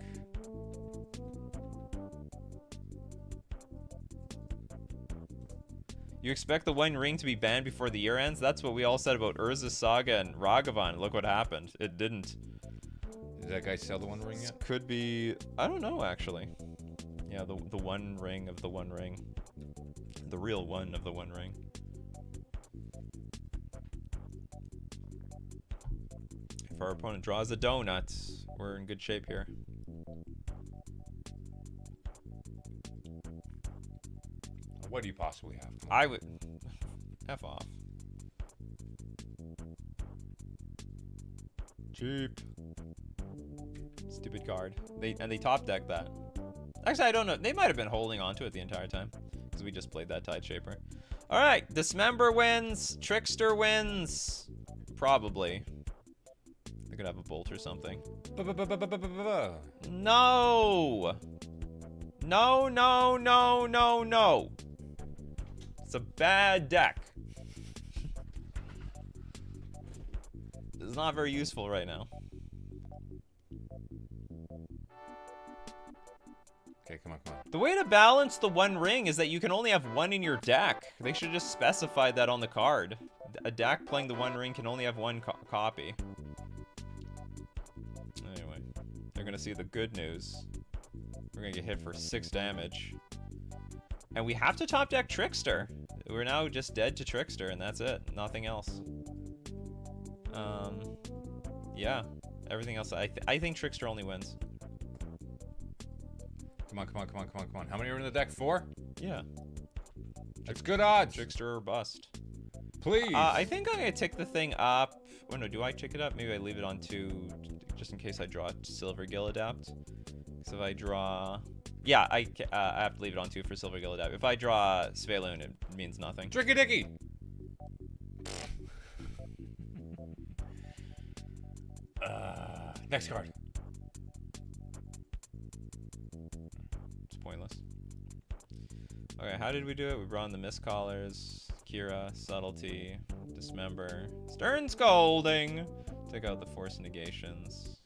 You expect the One Ring to be banned before the year ends? That's what we all said about Urza's Saga and Ragavan. Look what happened. It didn't. Did that guy sell the One Ring yet? Could be... I don't know, actually. Yeah, the One Ring of the One Ring. The real one of the One Ring. If our opponent draws a donut, we're in good shape here. What do you possibly have? I would... F off. Cheap. Stupid card. They top decked that. Actually, I don't know. They might have been holding on to it the entire time. Because we just played that Tide Shaper. Alright, Dismember wins. Trickster wins. Probably. They could have a Bolt or something. No! No, no, no, no, no. It's a bad deck. It's not very useful right now. Okay, come on, come on. The way to balance the One Ring is that you can only have one in your deck. They should just specify that on the card. A deck playing the One Ring can only have one copy. Anyway, they're gonna see the good news. We're gonna get hit for 6 damage. And we have to top deck Trickster. We're now just dead to Trickster, and that's it. Nothing else. Yeah. Everything else, I think Trickster only wins. Come on, come on, come on, come on, come on. How many are in the deck? 4? Yeah. That's good odds. Trickster or bust. Please. I think I'm gonna tick the thing up. Oh no, do I tick it up? Maybe I leave it on 2, just in case I draw Silver Gill Adapt. So if I draw... Yeah, I have to leave it on 2 for Silver Gill Adapt. If I draw Sphaloon, it means nothing. Tricky Dicky. Next card. It's pointless. Okay, how did we do it? We brought in the Mistcallers, Kira, Subtlety, Dismember, Stern Scolding. Take out the Force Negations.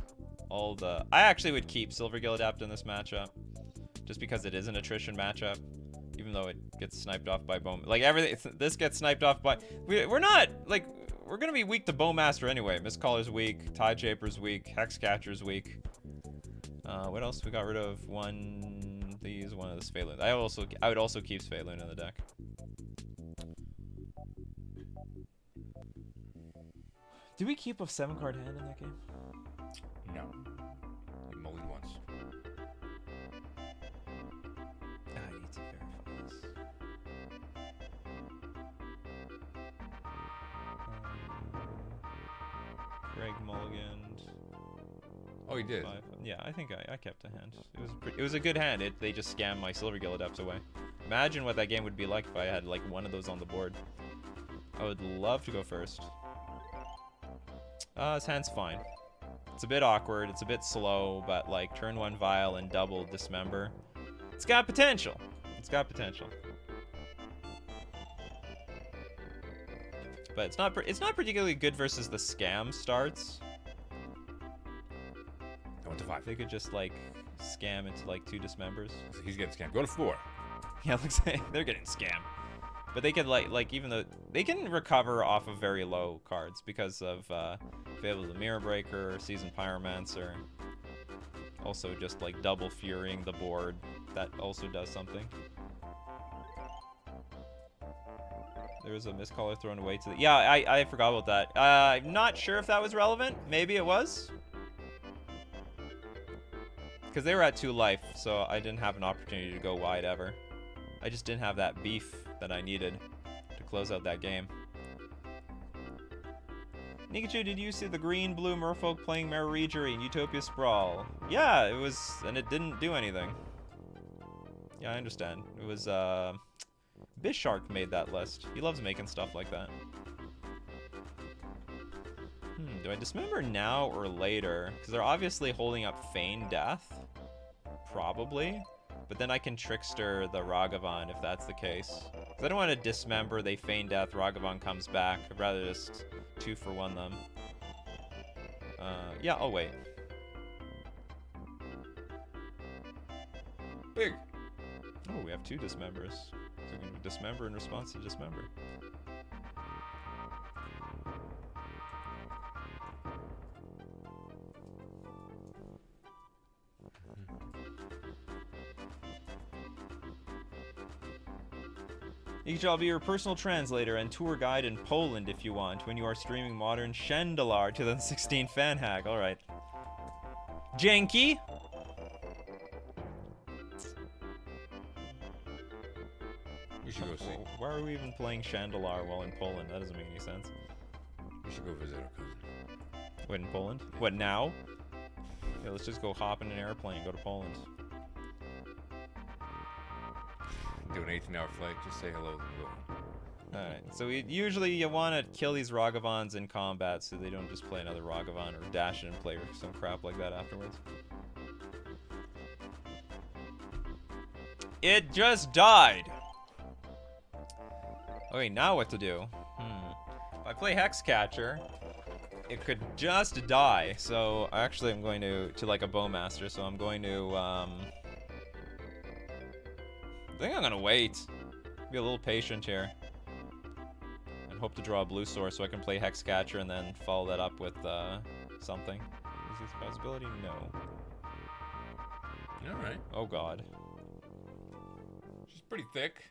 All the... I actually would keep Silver Gill Adapt in this matchup. Just because it is an attrition matchup. Even though it gets sniped off by Bowman. Like, everything... This gets sniped off by... We're not... Like, we're gonna be weak to Bowmaster anyway. Mistcaller's weak. Tide Shaper's weak. Hexcatcher's weak. What else? We got rid of one of these, one of the Sphaloon. I would also keep Sphaloon in the deck. Did we keep a 7-card hand in that game? No. You mulled once. I need to verify this. Craig mulliganed. Oh, he did. 5. Yeah, I think I kept a hand. It was a good hand. They just scammed my Silver Gill Adepts away. Imagine what that game would be like if I had like one of those on the board. I would love to go first. His hand's fine. It's a bit awkward. It's a bit slow, but like turn 1 Vial and double Dismember. It's got potential. It's got potential. But it's not particularly good versus the scam starts. I went to 5. They could just like scam into like 2 Dismembers. He's getting scammed. Go to 4. Yeah, looks like they're getting scammed. But they could like even though they can recover off of very low cards because of Fable of the Mirror Breaker, Seasoned Pyromancer. Also just like double furying the board. That also does something. There was a missed caller thrown away to the... Yeah, I forgot about that. I'm not sure if that was relevant. Maybe it was. Because they were at 2 life, so I didn't have an opportunity to go wide ever. I just didn't have that beef that I needed to close out that game. Nikachu, did you see the green-blue Merfolk playing Mariegery in Utopia Sprawl? Yeah, it was... and it didn't do anything. Yeah, I understand. It was, Bishark made that list. He loves making stuff like that. Do I dismember now or later? Because they're obviously holding up Feign Death. Probably. But then I can Trickster the Ragavan if that's the case. Because I don't want to dismember, they Feign Death, Ragavan comes back. I'd rather just 2-for-1 them. Yeah, I'll wait. Big. Oh, we have 2 dismembers. So we're going to dismember in response to dismember. I'll be your personal translator and tour guide in Poland if you want, when you are streaming modern Shandalar 2016 fan hack. Alright. Janky! We should go see. Why are we even playing Shandalar while in Poland? That doesn't make any sense. We should go visit our cousin. What, in Poland? What, now? Yeah, let's just go hop in an airplane and go to Poland. Do an 18-hour flight, just say hello and go. Alright, so usually you want to kill these Ragavans in combat so they don't just play another Ragavan or dash in and play some crap like that afterwards. It just died! Okay, now what to do? If I play Hexcatcher, it could just die. So actually I'm going to like a Bowmaster, so I'm going to I think I'm gonna wait. Be a little patient here. And hope to draw a blue source so I can play Hexcatcher and then follow that up with something. Is this a possibility? No. Alright. Oh god. She's pretty thick.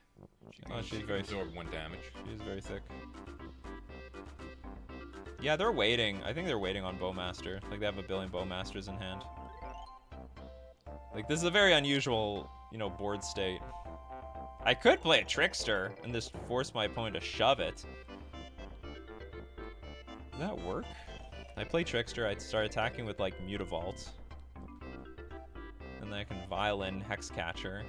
She can very absorb 1 damage. She is very thick. Yeah, they're waiting. I think they're waiting on Bowmaster. Like, they have a billion Bowmasters in hand. Like, this is a very unusual, you know, board state. I could play a Trickster and just force my opponent to shove it. Does that work? I play Trickster, I start attacking with, like, Mutavault. And then I can Violin Hexcatcher.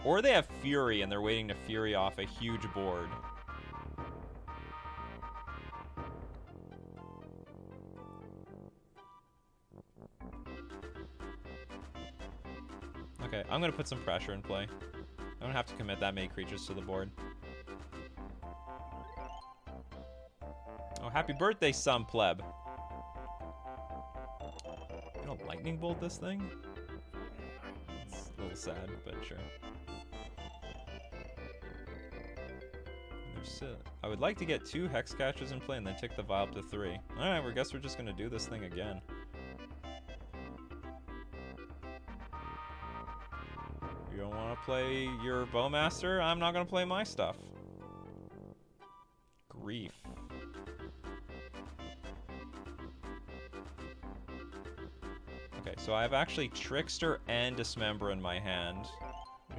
Or they have Fury and they're waiting to Fury off a huge board. Okay, I'm gonna put some pressure in play. I don't have to commit that many creatures to the board. Oh, happy birthday, some pleb. You don't lightning bolt this thing? It's a little sad, but sure. I would like to get 2 Hexcatchers in play and then tick the vial up to 3. Alright, I guess we're just gonna do this thing again. You don't want to play your Bowmaster? I'm not gonna play my stuff. Grief. Okay, so I have actually Trickster and Dismember in my hand.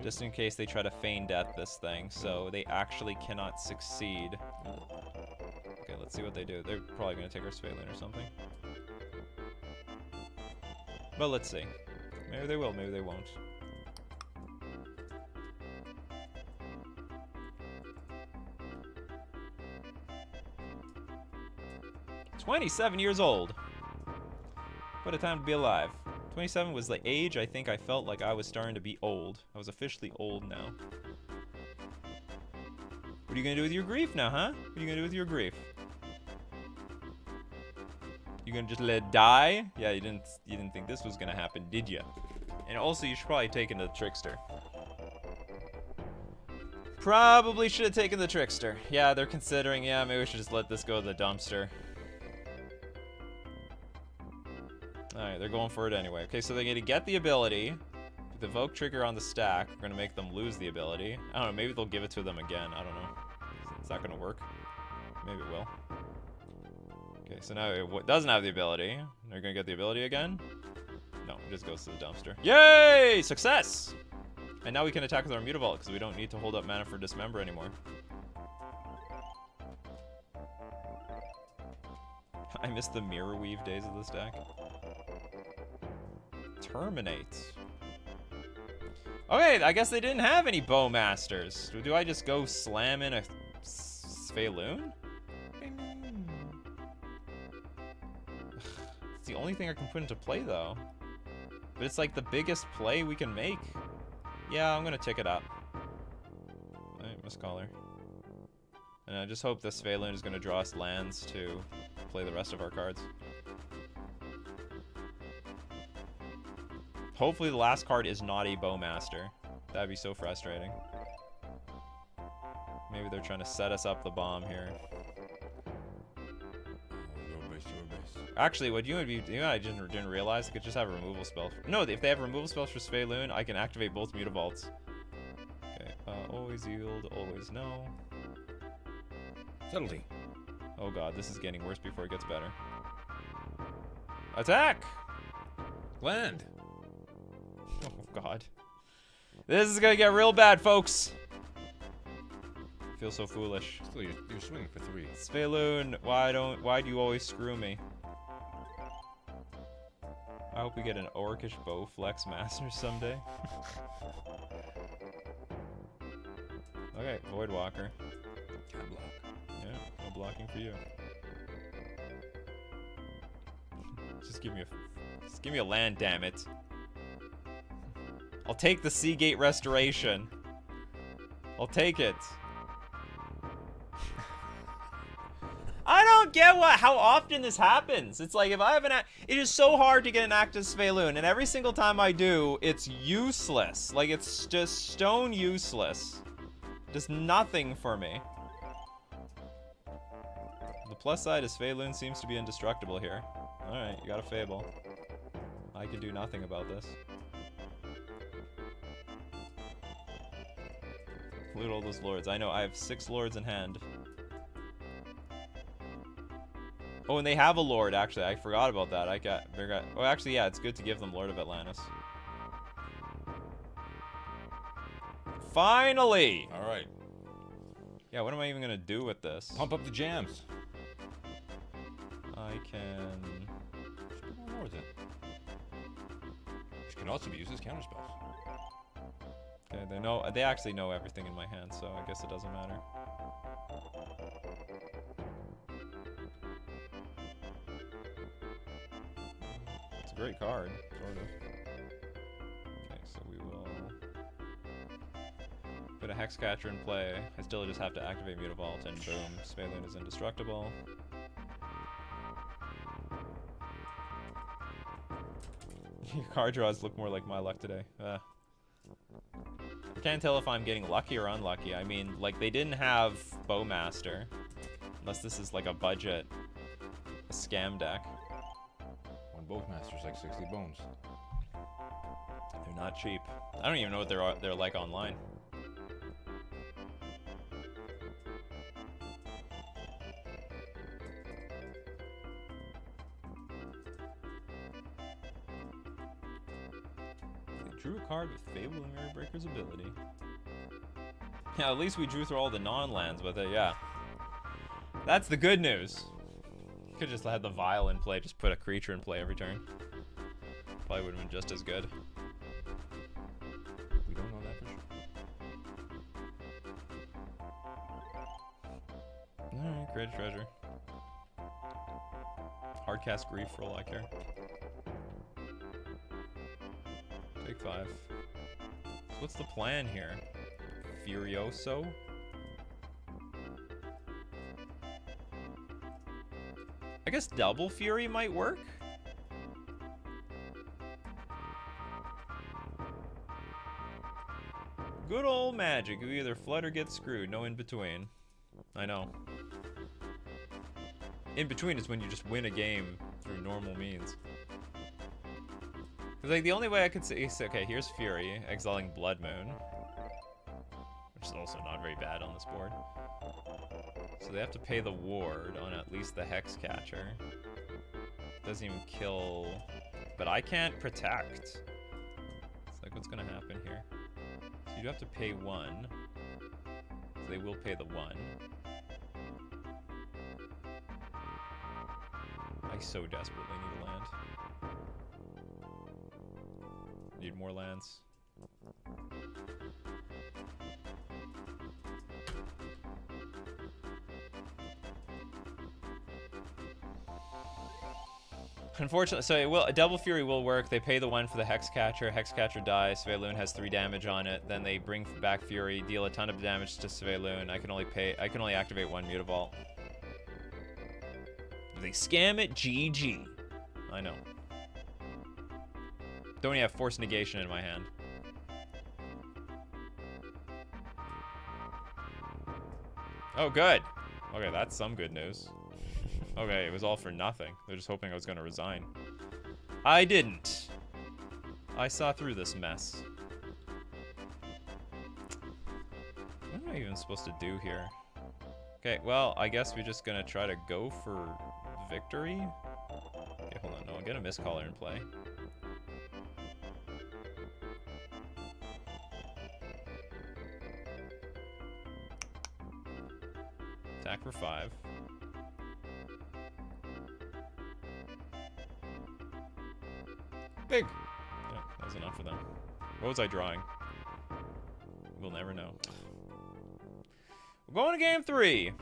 Just in case they try to Feign Death this thing, so they actually cannot succeed. Okay, let's see what they do. They're probably going to take our Sphaelin or something. But let's see. Maybe they will, maybe they won't. "27 years old. What a time to be alive. 27 was the age I think I felt like I was starting to be old. I was officially old now. What are you gonna do with your grief now, huh? What are you gonna do with your grief? You gonna just let it die? Yeah, you didn't think this was gonna happen, did you? And also, you should probably take in the Trickster. Probably should have taken the Trickster. Yeah, they're considering, yeah, maybe we should just let this go to the dumpster. Alright, they're going for it anyway. Okay, so they're going to get the ability. the evoke trigger on the stack, we're gonna make them lose the ability. I don't know, maybe they'll give it to them again. I don't know. Is that gonna work? Maybe it will. Okay, so now it doesn't have the ability. They're gonna get the ability again? No, it just goes to the dumpster. Yay! Success! And now we can attack with our Mutavault because we don't need to hold up mana for Dismember anymore. I miss the Mirror Weave days of this deck. Terminate. Okay, I guess they didn't have any Bowmasters. Do I just go slam in a Sphaloon? It's the only thing I can put into play, though. But it's like the biggest play we can make. Yeah, I'm gonna tick it up. Alright, Mistcaller. And I just hope this Sphaloon is gonna draw us lands to play the rest of our cards. Hopefully the last card is not a Bowmaster. That'd be so frustrating. Maybe they're trying to set us up the bomb here. Your base. Actually, what you would be doing, I didn't realize, they could just have a removal spell. No, if they have removal spells for Sphaloon, I can activate both Mutavaults. Okay, always yield, always no. Subtlety. Oh god, this is getting worse before it gets better. Attack! Land. Oh god. This is gonna get real bad, folks! I feel so foolish. Still, you're swinging for 3. Sphaloon, why do you always screw me? I hope we get an Orcish Bowflex Master someday. Okay, Voidwalker. Can't block. Yeah, no blocking for you. Just give me a land, damn it. I'll take the Seagate Restoration. I'll take it. I don't get how often this happens. It's like if I have it is so hard to get an active Sphaloon, and every single time I do, it's useless. Like it's just stone useless. Just nothing for me. The plus side is Sphaloon seems to be indestructible here. Alright, you got a Fable. I can do nothing about this. Loot at all those lords. I know, I have 6 lords in hand. Oh, and they have a lord, actually. I forgot about that. Oh, actually, yeah, it's good to give them Lord of Atlantis. Finally! Alright. Yeah, what am I even gonna do with this? Pump up the jams. I can... Just put more lords in. Which can also be used as counterspells. Okay, they actually know everything in my hand, so I guess it doesn't matter. It's a great card, sort of. Okay, so we will put a Hexcatcher in play. I still just have to activate Mutavault, and boom, Sphaloon is indestructible. Your card draws look more like my luck today. I can't tell if I'm getting lucky or unlucky. I mean, like, they didn't have Bowmaster. Unless this is like a budget, a scam deck. One Bowmaster's like 60 bones. They're not cheap. I don't even know what they're like online. Drew a card with Fable and Mirror Breaker's ability. Yeah, at least we drew through all the non-lands with it, yeah. That's the good news. Could just had the Vial in play, just put a creature in play every turn. Probably would have been just as good. We don't know that for sure. Alright, create a treasure. Hardcast Grief for all I care. Take 5. So what's the plan here? Furioso? I guess double Fury might work? Good old Magic. You either flood or get screwed. No in between. I know. In between is when you just win a game through normal means. Like, the only way I could see... Okay, here's Fury, exiling Blood Moon. Which is also not very bad on this board. So they have to pay the ward on at least the Hex Catcher. Doesn't even kill... But I can't protect. It's like, what's gonna happen here? So you do have to pay 1. So they will pay the 1. I so desperately need a land. Need more lands. Unfortunately, so it will, a Double Fury will work. They pay the 1 for the Hex Catcher. Hex Catcher dies. Svelune has 3 damage on it. Then they bring back Fury, deal a ton of damage to Svelune. I can only activate 1 Mutavault. If they scam it, GG. I know. Don't even have Force Negation in my hand. Oh, good. Okay, that's some good news. Okay, it was all for nothing. They're just hoping I was gonna resign. I didn't. I saw through this mess. What am I even supposed to do here? Okay, well, I guess we're just gonna try to go for victory. Okay, hold on. No, I'll get a Mistcaller in play. Attack for 5. Big! Yeah, that was enough for them. What was I drawing? We'll never know. We're going to game 3!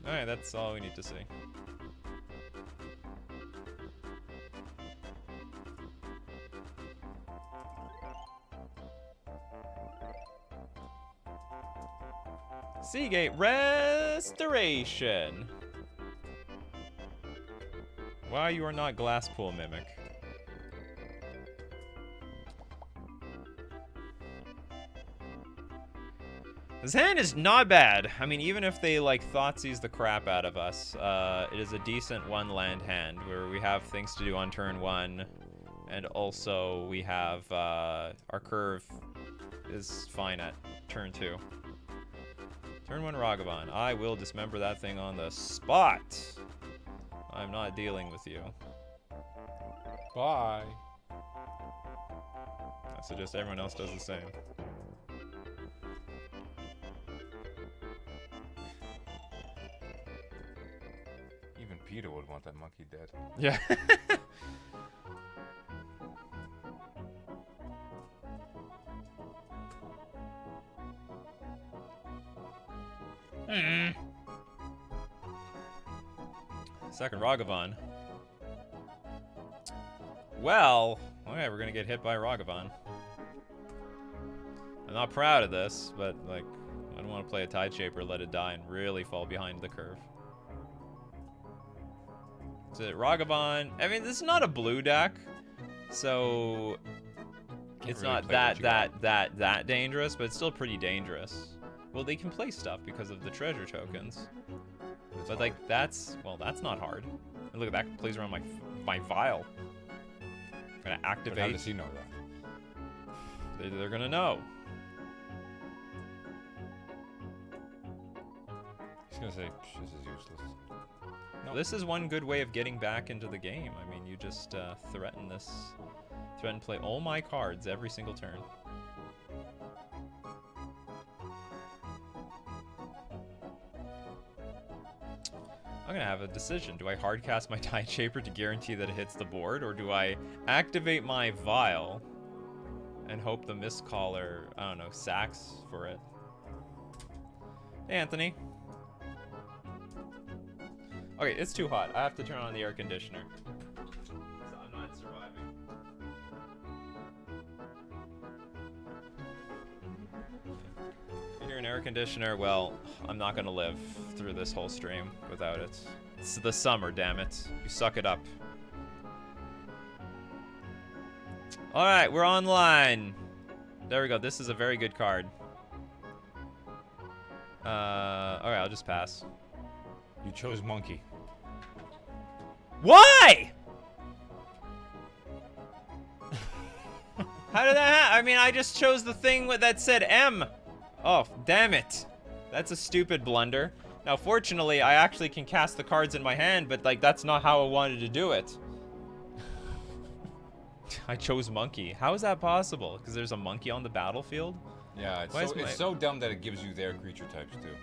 Alright, that's all we need to see. Seagate Restoration! Why you are not Glasspool Mimic? This hand is not bad. I mean, even if they, like, Thoughtseize the crap out of us, it is a decent 1-land hand where we have things to do on turn 1, and also we have, our curve is fine at turn 2. Turn 1 Ragavan. I will dismember that thing on the spot. I'm not dealing with you. Bye. I suggest everyone else does the same. Even Peter would want that monkey dead. Yeah. Second Ragavan. Well, okay, we're gonna get hit by Ragavan. I'm not proud of this, but, like, I don't want to play a Tide Shaper, let it die, and really fall behind the curve. Is it Ragavan? I mean, this is not a blue deck, so it's really not that dangerous, but it's still pretty dangerous. Well, they can play stuff because of the treasure tokens. But, like, that's not hard. And look at that, plays around my vial. I'm gonna activate. But how does he know that? They're gonna know. He's gonna say, this is useless. No. This is one good way of getting back into the game. I mean, you just threaten play all my cards every single turn. I'm gonna have a decision. Do I hardcast my Tide Shaper to guarantee that it hits the board, or do I activate my Vial and hope the Mistcaller, I don't know, sacks for it? Hey, Anthony. Okay, it's too hot. I have to turn on the air conditioner. So I'm not surviving. You hear an air conditioner? Well, I'm not gonna live through this whole stream without it. It's the summer, damn it. You suck it up. Alright, we're online. There we go. This is a very good card. Alright, I'll just pass. You chose monkey. Why? How did that happen? I mean, I just chose the thing that said M. Oh, damn it. That's a stupid blunder. Now, fortunately, I actually can cast the cards in my hand, but, like, that's not how I wanted to do it. I chose monkey. How is that possible? Because there's a monkey on the battlefield? Yeah, it's so dumb that it gives you their creature types, too.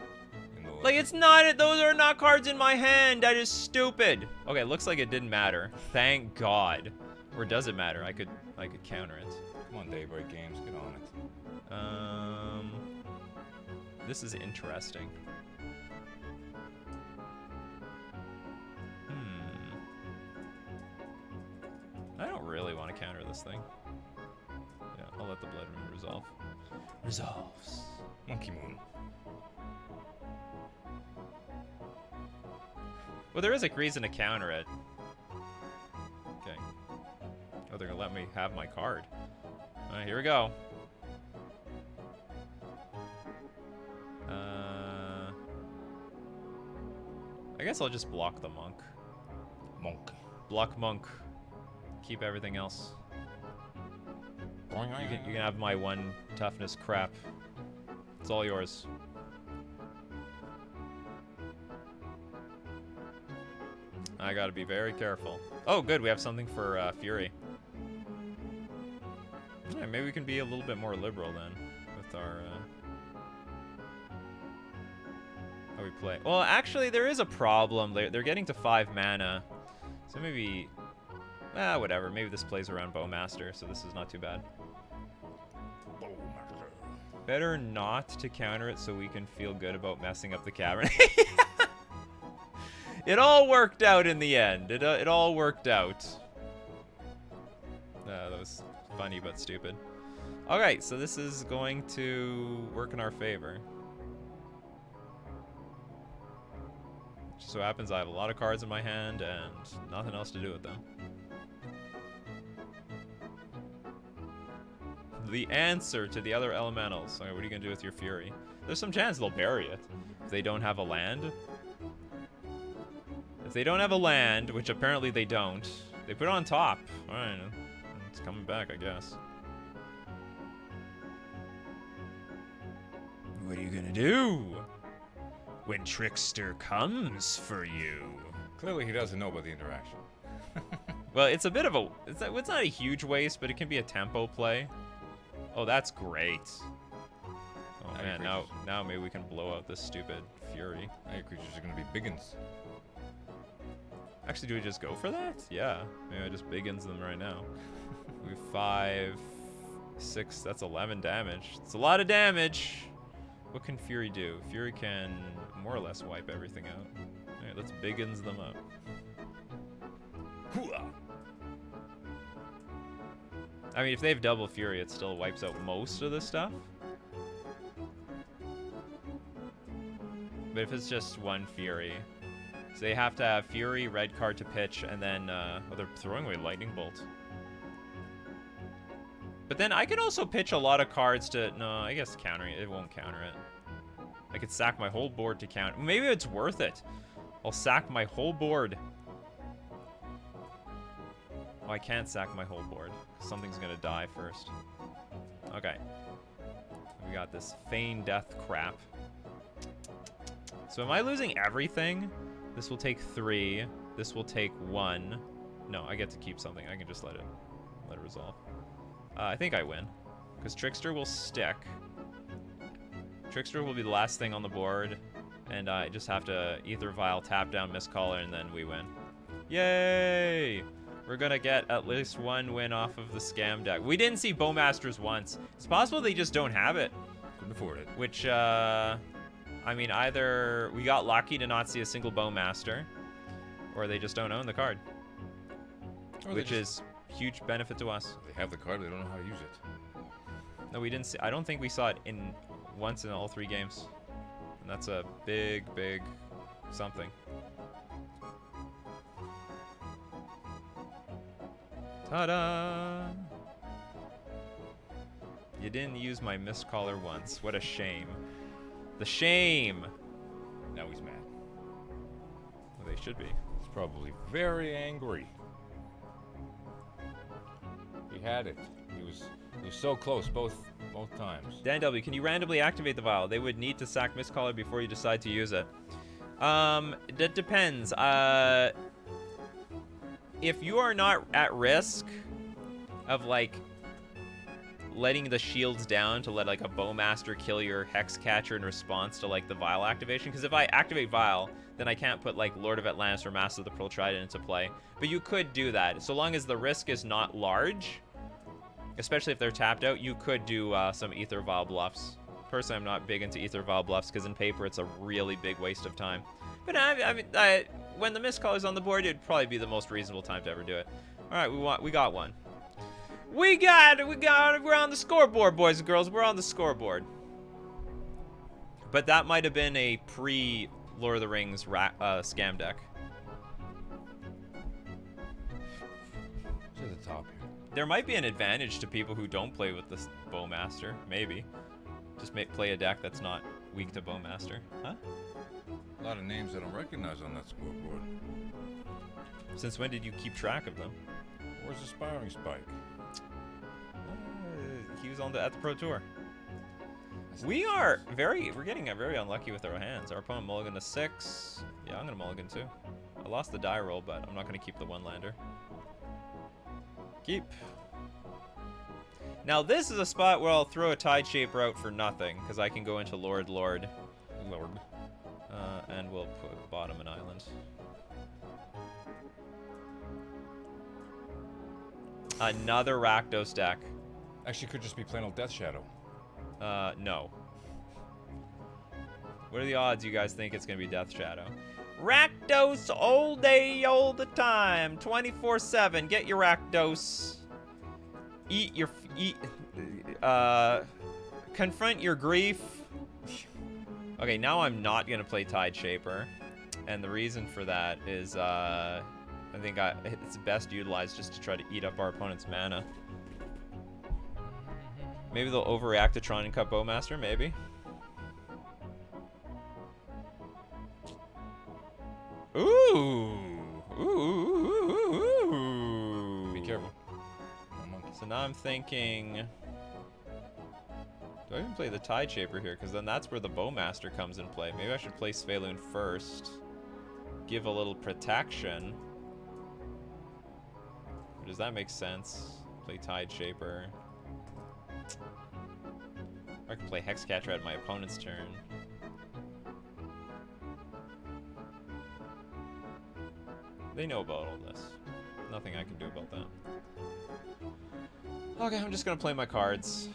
Like, it's not, those are not cards in my hand. That is stupid. Okay, looks like it didn't matter. Thank God. Or does it matter? I could counter it. Come on, Daybreak Games, get on it. This is interesting. I don't really want to counter this thing. Yeah, I'll let the Blood Moon resolve. Resolves. Monkey Moon. Well, there is a reason to counter it. Okay. Oh, they're gonna let me have my card. Alright, here we go. I guess I'll just block the monk. Monk. Block monk. Keep everything else. You can have my 1 toughness crap. It's all yours. I gotta be very careful. Oh, good, we have something for Fury. Yeah, maybe we can be a little bit more liberal then with our how we play. Well, actually, there is a problem. They're getting to 5 mana, so maybe, whatever. Maybe this plays around Bowmaster, so this is not too bad. Better not to counter it so we can feel good about messing up the cavern. It all worked out in the end. It all worked out. That was funny but stupid. Okay, so this is going to work in our favor. Just so happens I have a lot of cards in my hand and nothing else to do with them. The answer to the other elementals. Okay, what are you gonna do with your Fury? There's some chance they'll bury it if they don't have a land. If they don't have a land, which apparently they don't, they put it on top. Alright, it's coming back, I guess. What are you gonna do when Trickster comes for you? Clearly he doesn't know about the interaction. Well, it's a bit of a, it's not a huge waste, but it can be a tempo play. Oh, that's great. Oh man, now maybe we can blow out this stupid Fury. Now your creatures are gonna be biggins. Actually, do we just go for that? Yeah, maybe I just biggins them right now. We have 5, 6, that's 11 damage. It's a lot of damage. What can Fury do? Fury can more or less wipe everything out. Alright, let's biggins them up. I mean, if they have double Fury, it still wipes out most of the stuff. But if it's just 1 Fury, so they have to have Fury, red card to pitch, and then, oh, they're throwing away Lightning Bolt. But then I could also pitch a lot of cards to, no, I guess countering it won't counter it. I could sack my whole board to counter. Maybe it's worth it. I'll sack my whole board. Oh, I can't sack my whole board. Something's gonna die first. Okay. We got this feign death crap. So am I losing everything? This will take 3. This will take 1. No, I get to keep something. I can just let it resolve. I think I win, because Trickster will stick. Trickster will be the last thing on the board, and I just have to Ether Vial, tap down, Mistcaller, and then we win. Yay! We're gonna get at least 1 win off of the scam deck. We didn't see Bowmasters once. It's possible they just don't have it. Couldn't afford it. Which, I mean, either we got lucky to not see a single Bowmaster, or they just don't own the card. Which is huge benefit to us. They have the card, they don't know how to use it. No, we didn't see, I don't think we saw it once in all 3 games. And that's a big, big something. Ta-da! You didn't use my Mistcaller once. What a shame. The shame! Now he's mad. Well, they should be. He's probably very angry. He had it. It was so close both times. Dan W, can you randomly activate the vial? They would need to sack Mistcaller before you decide to use it. That depends. If you are not at risk of, like, letting the shields down to let, like, a Bowmaster kill your Hex Catcher in response to, like, the Vial activation, because if I activate Vial, then I can't put, like, Lord of Atlantis or Master of the Pearl Trident into play. But you could do that. So long as the risk is not large, especially if they're tapped out, you could do some Ether Vial bluffs. Personally, I'm not big into Ether Vial bluffs, because in paper, it's a really big waste of time. But I mean, when the Mistcaller's on the board, it'd probably be the most reasonable time to ever do it. All right, we got one. We're on the scoreboard, boys and girls. We're on the scoreboard. But that might have been a pre-Lord of the Rings scam deck. To the top here. There might be an advantage to people who don't play with the Bowmaster, maybe. Just play a deck that's not weak to Bowmaster. Huh? A lot of names I don't recognize on that scoreboard. Since when did you keep track of them? Where's the Sparring Spike? He was at the Pro Tour. We're getting very unlucky with our hands. Our opponent mulliganed to 6. Yeah, I'm gonna mulligan too. I lost the die roll, but I'm not gonna keep the one-lander. Keep. Now this is a spot where I'll throw a Tide Shaper out for nothing, because I can go into Lord. And we'll put bottom an island. Another Rakdos deck. Actually, could just be plain old Death Shadow. No. What are the odds you guys think it's gonna be Death Shadow? Rakdos all day, all the time, 24/7. Get your Rakdos. Confront your grief. Okay, now I'm not gonna play Tide Shaper, and the reason for that is I think it's best utilized just to try to eat up our opponent's mana. Maybe they'll overreact to Tron and cut Bowmaster, maybe. Ooh. Be careful. So now I'm thinking, do I even play the Tide Shaper here? Because then that's where the Bowmaster comes in play. Maybe I should play Sveiloon first. Give a little protection. Or does that make sense? Play Tide Shaper. Or I can play Hexcatcher at my opponent's turn. They know about all this. Nothing I can do about that. Okay, I'm just gonna play my cards.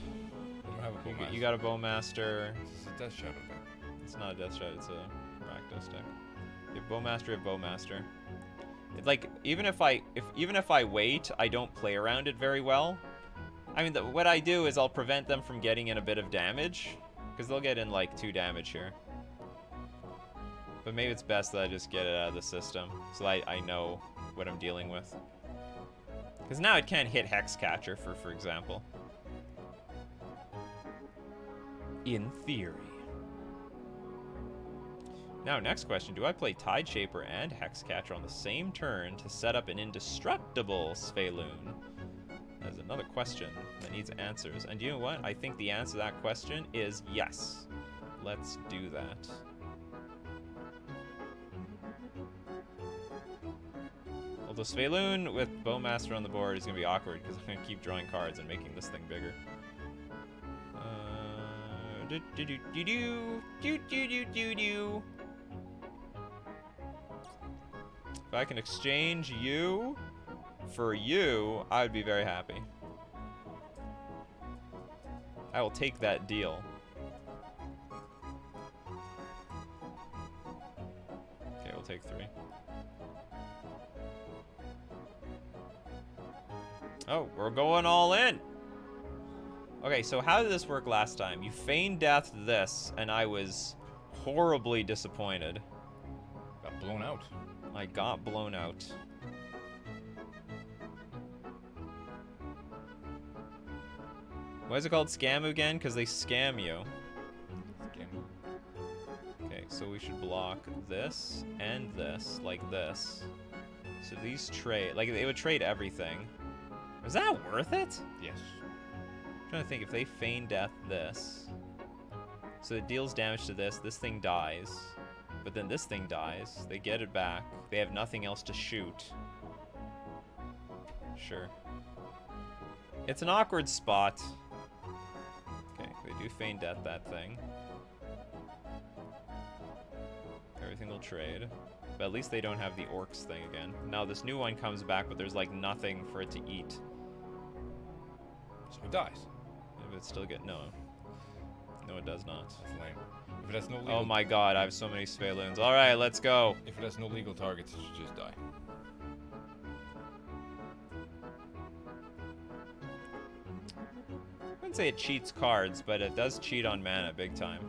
You don't have a Bowmaster. You got a Bowmaster. This is a Death Shadow deck. It's not a Death Shadow, it's a Rakdos deck. You have Bowmaster, you have Bowmaster. It's like, even if I wait, I don't play around it very well. I mean, what I do is I'll prevent them from getting in a bit of damage, because they'll get in like 2 damage here. But maybe it's best that I just get it out of the system, so I know what I'm dealing with. Because now it can't hit Hexcatcher, for example. In theory. Now, next question. Do I play Tide Shaper and Hexcatcher on the same turn to set up an indestructible Sveiloon? That is another question that needs answers. And you know what? I think the answer to that question is yes. Let's do that. Although Sveiloon with Bowmaster on the board is going to be awkward because I'm going to keep drawing cards and making this thing bigger. If I can exchange you for you, I would be very happy. I will take that deal. Okay, we'll take 3. Oh, we're going all in. Okay, so how did this work last time? You feigned death this, and I was horribly disappointed. Got blown out. I got blown out. Why is it called scam again? Because they scam you. Scam. Okay, so we should block this and this, like this. So these trade, like they would trade everything. Is that worth it? Yes. trying to think if they feign death this. So it deals damage to this. This thing dies. But then this thing dies. They get it back. They have nothing else to shoot. Sure. It's an awkward spot. Okay, they do feign death that thing. Everything will trade. But at least they don't have the orcs thing again. Now this new one comes back, but there's like nothing for it to eat. So it dies. If it still get... No. No, it does not. That's lame. If it has no legal... Oh my god, I have so many Sphaloons. Alright, let's go. If it has no legal targets, it should just die. I wouldn't say it cheats cards, but it does cheat on mana big time.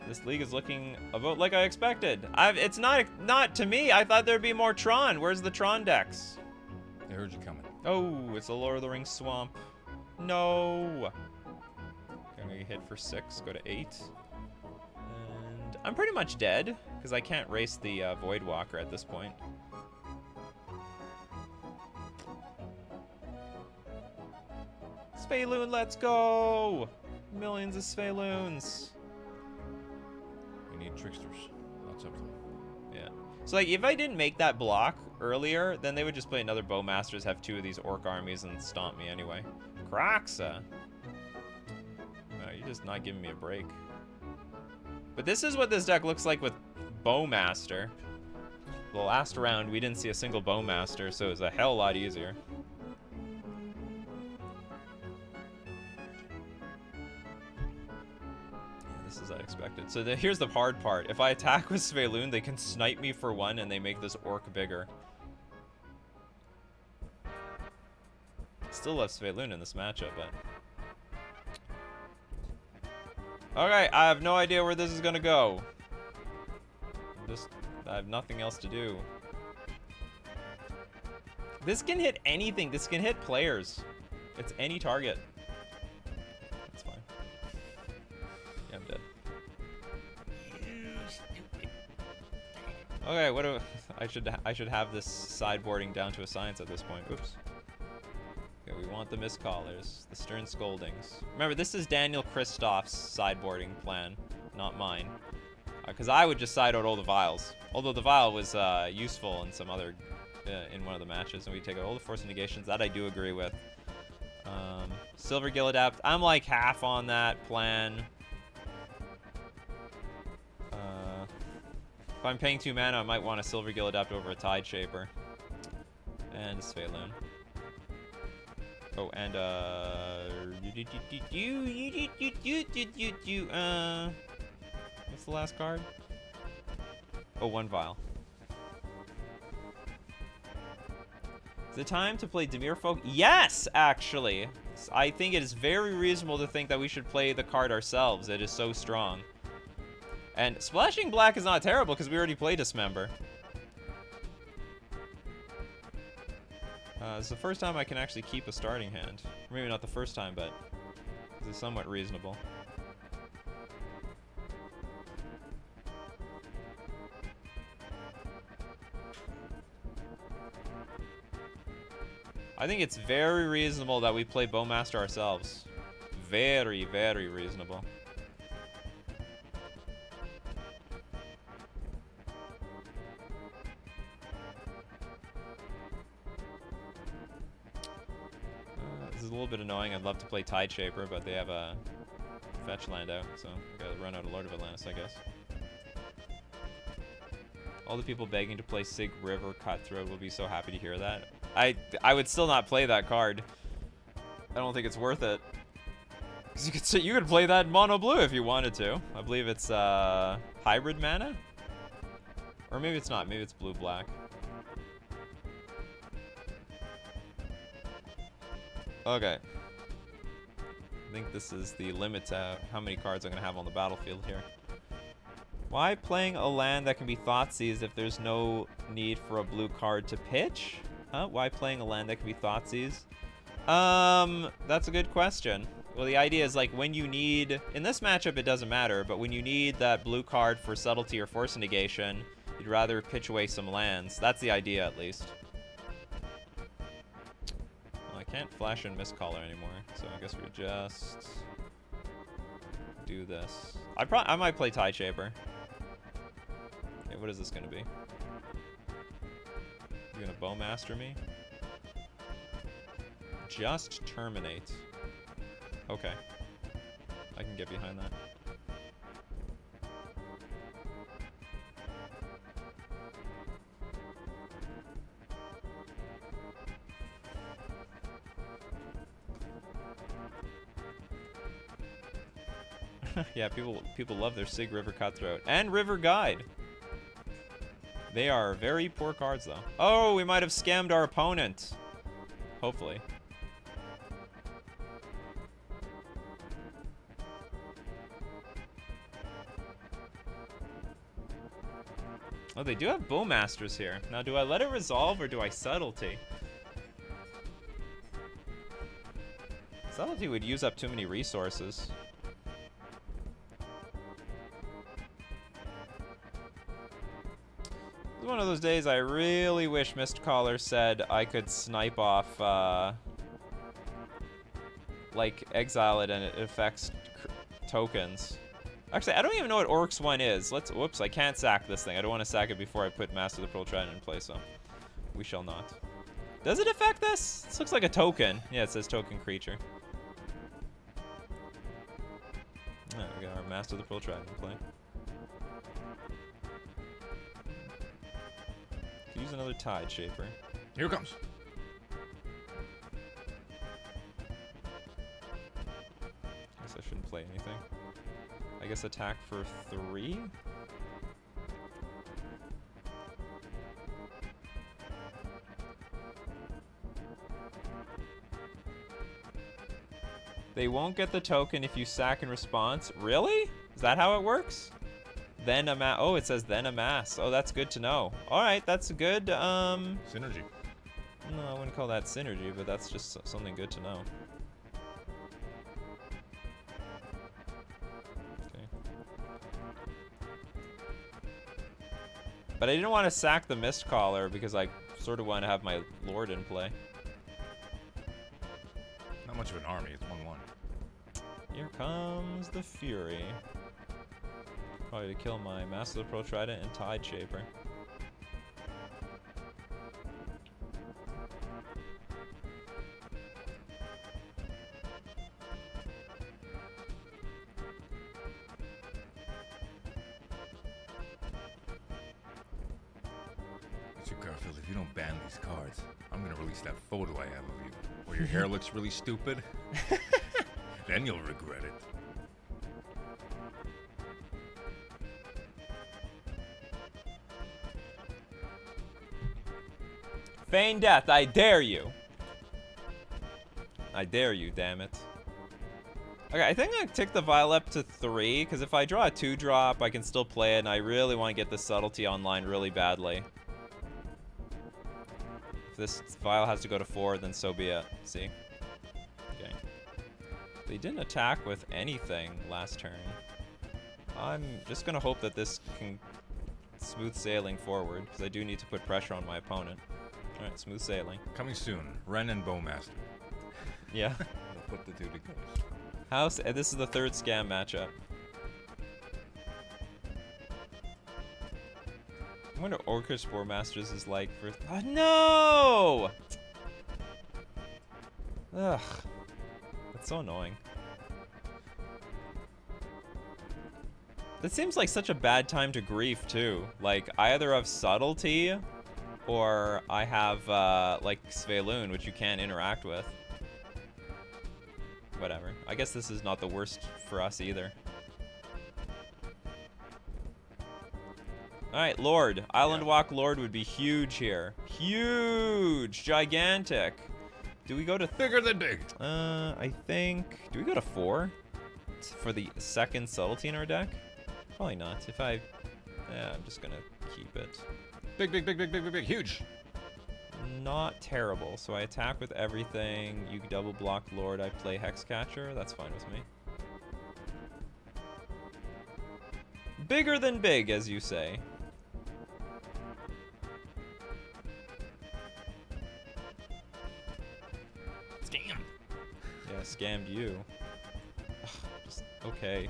This league is looking about like I expected. It's not to me. I thought there'd be more Tron. Where's the Tron decks? I heard you coming. Oh, it's a Lord of the Rings swamp. No. Gonna hit for 6, go to 8. And I'm pretty much dead, because I can't race the Voidwalker at this point. Sphaloon, let's go! Millions of Sphaloons. We need tricksters. Lots of them. Yeah. So, like, if I didn't make that block earlier, then they would just play another Bowmasters, have 2 of these Orc armies, and stomp me anyway. Kraxa. No, you're just not giving me a break. But this is what this deck looks like with Bowmaster. The last round, we didn't see a single Bowmaster, so it was a hell lot easier. This is unexpected. So here's the hard part. If I attack with Sphaloon, they can snipe me for 1 and they make this orc bigger. Still love Sphaloon in this matchup, but... Okay, I have no idea where this is gonna go. I have nothing else to do. This can hit anything. This can hit players. It's any target. That's fine. Yeah, I'm dead. Okay, what do I should have this sideboarding down to a science at this point. Oops. Okay, we want the miscallers, the stern scoldings. Remember, this is Daniel Kristoff's sideboarding plan, not mine. Because I would just side out all the vials. Although the vial was useful in some other, in one of the matches, and we take out all the force negations. That I do agree with. Silver Gill Adapt. I'm like half on that plan. If I'm paying 2 mana, I might want a Silver Gill Adapt over a Tide Shaper. And a Sphaloon. Oh, and what's the last card? Oh, 1 vial. Is it time to play Merfolk? Yes, actually. I think it is very reasonable to think that we should play the card ourselves. It is so strong. And Splashing Black is not terrible because we already played Dismember. It's the first time I can actually keep a starting hand. Or maybe not the first time, but this is somewhat reasonable. I think it's very reasonable that we play Bowmaster ourselves. Very, very reasonable. This is a little bit annoying. I'd love to play Tide Shaper, but they have a fetch land out, so I gotta run out of Lord of Atlantis, I guess. All the people begging to play Sig River Cutthroat will be so happy to hear that. I would still not play that card. I don't think it's worth it. Because you could play that in mono blue if you wanted to. I believe it's hybrid mana? Or maybe it's not. Maybe it's blue black. Okay. I think this is the limit to how many cards I'm going to have on the battlefield here. Why playing a land that can be Thoughtseize if there's no need for a blue card to pitch? Huh? Why playing a land that can be Thoughtseize? That's a good question. Well, the idea is like when you need... In this matchup, it doesn't matter, but when you need that blue card for Subtlety or Force Negation, you'd rather pitch away some lands. That's the idea, at least. Well, I Can't flash in Mistcaller anymore, so I guess we just do this. I might play Tide Shaper. Okay, what is this gonna be? You gonna Bowmaster me? Just terminate. Okay. I can get behind that. Yeah, people love their Sig River Cutthroat and River Guide. They are very poor cards, though. Oh, we might have scammed our opponent. Hopefully. Oh, they do have Bowmasters here. Now, do I let it resolve or do I Subtlety? Subtlety would use up too many resources. It's one of those days I really wish Mistcaller said I could snipe off, like, exile it and it affects tokens. Actually, I don't even know what Orcs 1 is. Whoops, I can't sack this thing. I don't want to sack it before I put Master of the Pearl Trident in play, so we shall not. Does it affect this? This looks like a token. Yeah, it says token creature. Alright, we got our Master of the Pearl Trident in play. Could use another Tide Shaper. Here it comes. Guess I shouldn't play anything. I guess attack for 3? They won't get the token if you sack in response. Really? Is that how it works? Then amass. Oh, it says then amass. Oh, that's good to know. All right, that's good. Synergy. No, I wouldn't call that synergy, but that's just something good to know. Okay. But I didn't want to sack the Mistcaller because I sort of want to have my Lord in play. Not much of an army. It's 1/1. Here comes the Fury. Probably to kill my Master of the Pearl Trident and Tide Shaper. Mr. Garfield, if you don't ban these cards, I'm gonna release that photo I have of you, where your hair looks really stupid. Then you'll regret it. Feign death, I dare you. I dare you, damn it. Okay, I think I tick the Vial up to 3, because if I draw a 2-drop, I can still play it, and I really want to get the Subtlety online really badly. If this Vial has to go to 4, then so be it. See? Okay. They didn't attack with anything last turn. I'm just going to hope that this can smooth sailing forward, because I do need to put pressure on my opponent. Alright, smooth sailing. Coming soon, Ren and Bowmaster. Yeah. They'll put the two together. This is the 3rd scam matchup. I wonder what Orcish Spore Masters is like for... Oh, no! Ugh. That's so annoying. That seems like such a bad time to grief, too. Like, I either have Subtlety, or I have, like, Svelun, which you can't interact with. Whatever. I guess this is not the worst for us either. Alright, Lord. Island Walk Lord would be huge here. Huge! Gigantic! Do we go to... Bigger than big! I think... Do we go to 4? For the 2nd Subtlety in our deck? Probably not. If I... Yeah, I'm just gonna keep it. Big, big, big, big, big, big, big. Huge! Not terrible. So I attack with everything. You double block Lord. I play Hexcatcher. That's fine with me. Bigger than big, as you say. I scammed you. Ugh, just, okay.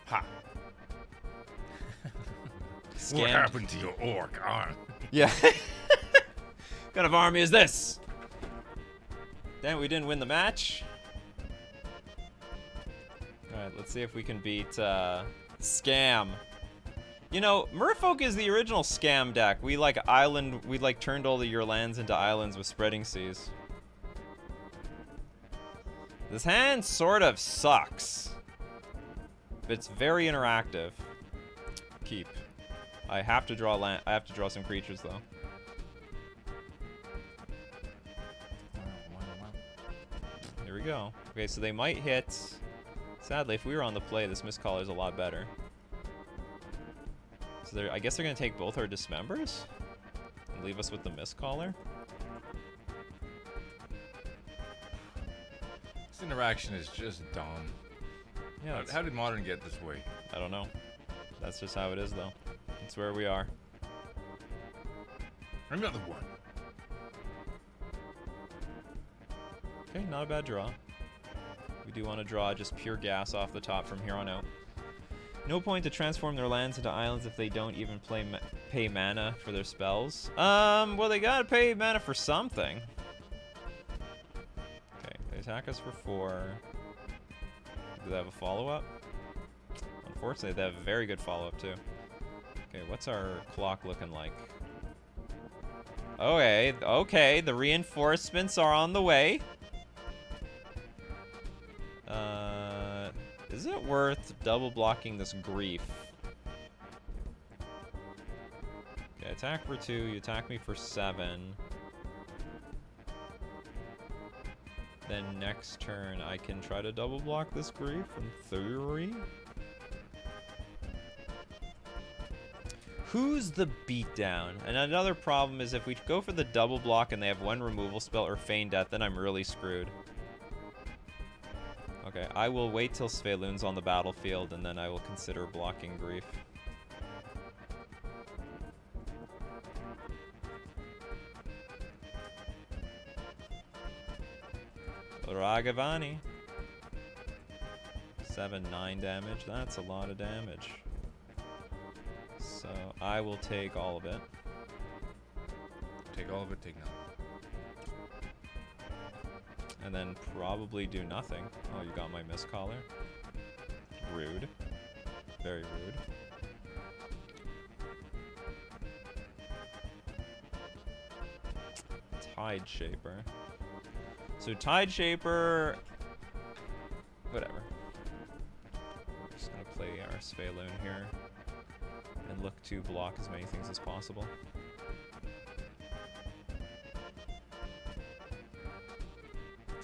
Ha! Scammed. What happened to your orc arm? Yeah. What kind of army is this? Damn, we didn't win the match. Alright, let's see if we can beat Scam. You know, Merfolk is the original Scam deck. We like turned all of your lands into islands with spreading seas. This hand sort of sucks. But it's very interactive. Keep. I have to draw land. I have to draw some creatures though. Here we go. Okay, so they might hit. Sadly, if we were on the play, this Mistcaller is a lot better. So I guess they're gonna take both our Dismembers and leave us with the Mistcaller. This interaction is just dumb. Yeah. How did Modern get this way? I don't know. That's just how it is, though. It's where we are. Another one. Okay, not a bad draw. We do want to draw just pure gas off the top from here on out. No point to transform their lands into islands if they don't even pay mana for their spells. Well, they gotta pay mana for something. Okay, they attack us for 4. Do they have a follow-up? Unfortunately, they have a very good follow-up, too. Okay, what's our clock looking like? Okay, the reinforcements are on the way. Is it worth double blocking this grief? Okay, attack for 2, you attack me for 7. Then next turn I can try to double block this grief in theory. Who's the beatdown? And another problem is if we go for the double block and they have 1 removal spell or feign death, then I'm really screwed. Okay, I will wait till Svelun's on the battlefield and then I will consider blocking grief. Ragavani. 7-9 damage. That's a lot of damage. So I will take all of it. Take all of it, take none. And then probably do nothing. Oh, you got my Mistcaller. Rude. Very rude. Tide Shaper. So Tide Shaper... Whatever. We're just gonna play our Svelun here. And look to block as many things as possible.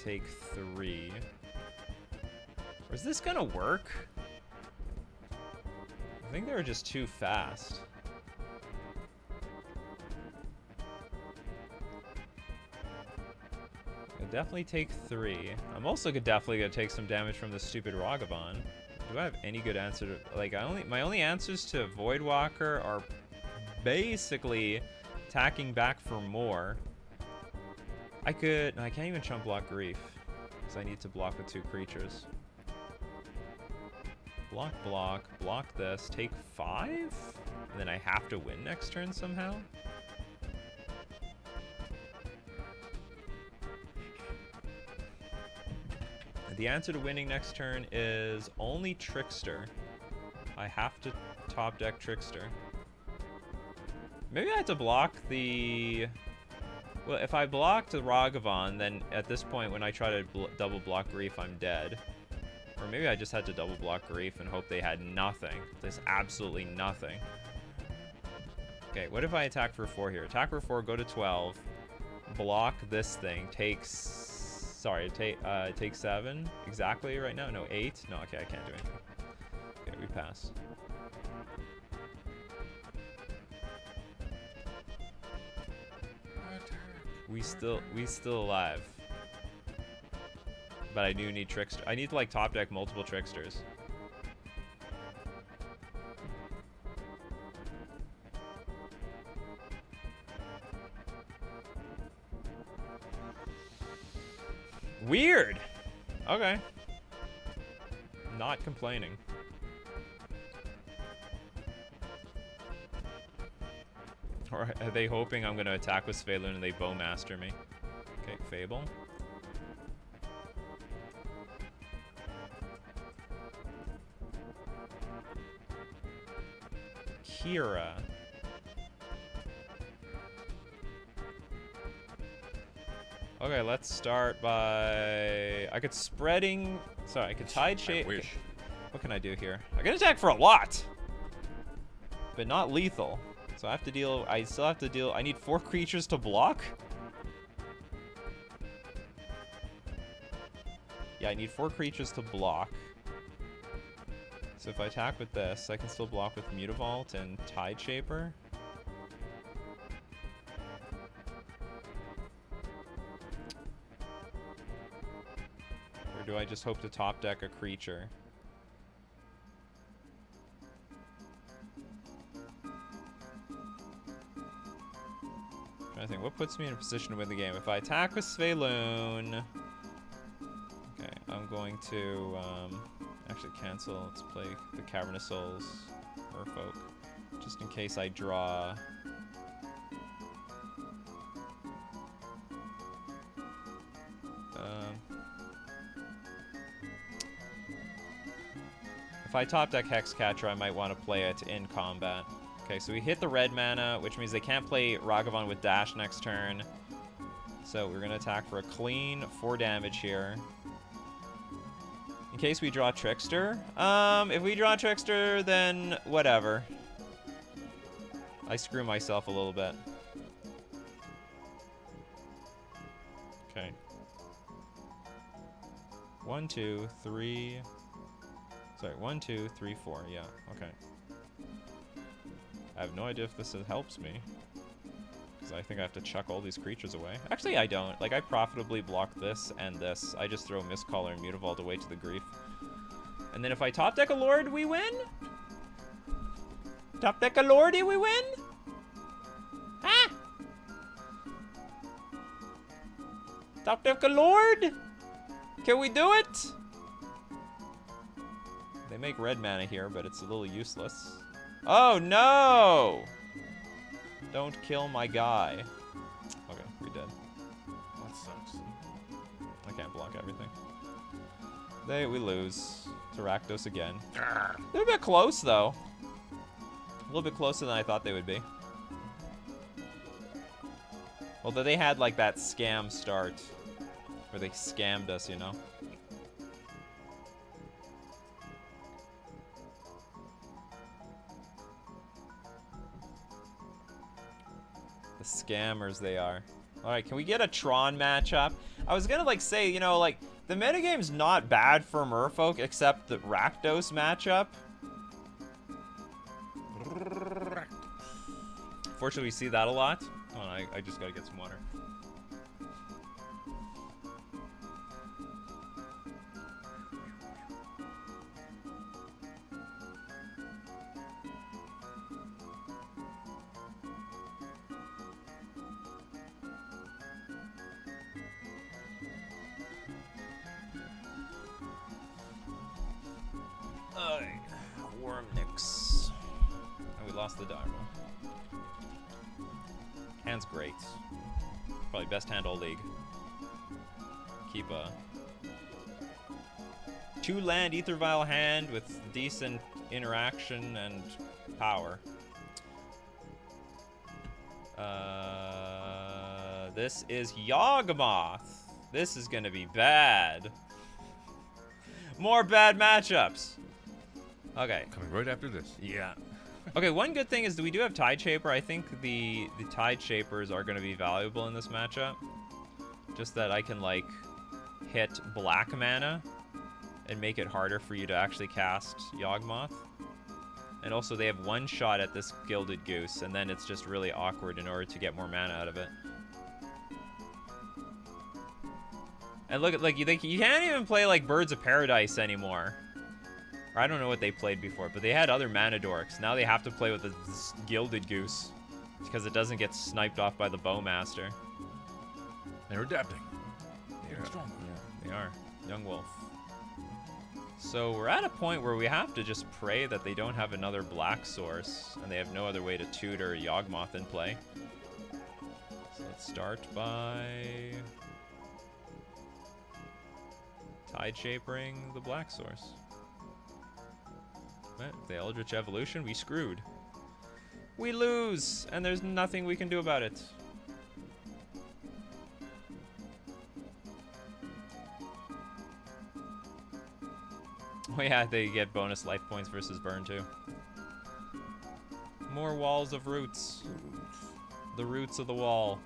Take 3. Or is this gonna work? I think they were just too fast. I'll definitely take 3. I'm also definitely gonna take some damage from the stupid Ragavan. Do I have any good answer to, like, my only answers to Voidwalker are basically attacking back for more. I can't even chump block grief because I need to block with 2 creatures. Block this, take 5? And then I have to win next turn somehow? The answer to winning next turn is only Trickster. I have to top deck Trickster. Maybe I have to block the... Well, if I block the Ragavan, then at this point when I try to double block Grief, I'm dead. Or maybe I just had to double block Grief and hope they had nothing. There's absolutely nothing. Okay, what if I attack for 4 here? Attack for 4, go to 12. Block this thing. Takes... Sorry, take 7 exactly right now? No, 8? No, okay, I can't do anything. Okay, we pass. We still alive. But I do need Trickster. I need to like top deck multiple Tricksters. Weird. Okay. Not complaining. Or are they hoping I'm going to attack with Svalun and they Bowmaster me? Okay, Fable. Kira. Okay, let's start by... I could spreading... Sorry, I could tide shape... wish. What can I do here? I can attack for a lot! But not lethal. So I have to deal... I still have to deal... I need 4 creatures to block? Yeah, I need 4 creatures to block. So if I attack with this, I can still block with Mutavault and Tide Shaper. Or do I just hope to top deck a creature? I think what puts me in a position to win the game? If I attack with Svalun, okay, I'm going to actually cancel. Let's play the Cavern of Souls, Merfolk, just in case I draw. If I top deck Hexcatcher, I might want to play it in combat. Okay, so we hit the red mana, which means they can't play Ragavan with dash next turn. So we're going to attack for a clean 4 damage here. In case we draw Trickster. If we draw Trickster, then whatever. I screw myself a little bit. Okay. 1, 2, 3... Sorry, 1, 2, 3, 4. Yeah, okay. I have no idea if this helps me. Because I think I have to chuck all these creatures away. Actually, I don't. Like, I profitably block this and this. I just throw Mistcaller and Mutavault away to the grief. And then if I top deck a Lord, we win? Top deck a Lordy, we win? Ah! Top deck a Lord? Can we do it? They make red mana here, but it's a little useless. Oh, no! Don't kill my guy. Okay, we're dead. That sucks. I can't block everything. We lose to Rakdos again. They're a bit close, though. A little bit closer than I thought they would be. Although they had, like, that scam start. Where they scammed us, you know? Scammers they are. Alright, can we get a Tron matchup? I was gonna like say, you know, like the metagame's not bad for Merfolk except the Rakdos matchup. Fortunately, we see that a lot. Oh, I just gotta get some water. Wormnix. Oh, we lost the Dharma. Hand's great. Probably best hand all league. Keep a 2-land Ether Vial hand with decent interaction and power. This is Yawgmoth. This is gonna be bad. More bad matchups. Okay. Coming right after this. Yeah. Okay, one good thing is that we do have Tide Shaper. I think the Tide Shapers are going to be valuable in this matchup. Just that I can, like, hit black mana and make it harder for you to actually cast Yawgmoth. And also they have one shot at this Gilded Goose, and then it's just really awkward in order to get more mana out of it. And look at, like, you can't even play, like, Birds of Paradise anymore. Or I don't know what they played before, but they had other mana dorks. Now they have to play with this Gilded Goose because it doesn't get sniped off by the Bowmaster. They're adapting. Getting stronger. They are. Young wolf. So we're at a point where we have to just pray that they don't have another black source, and they have no other way to tutor Yawgmoth in play. So let's start by Tide Shapering the black source. If they Eldritch Evolution, we screwed. We lose, and there's nothing we can do about it. Oh yeah, they get bonus life points versus burn too. More walls of roots. The roots of the wall.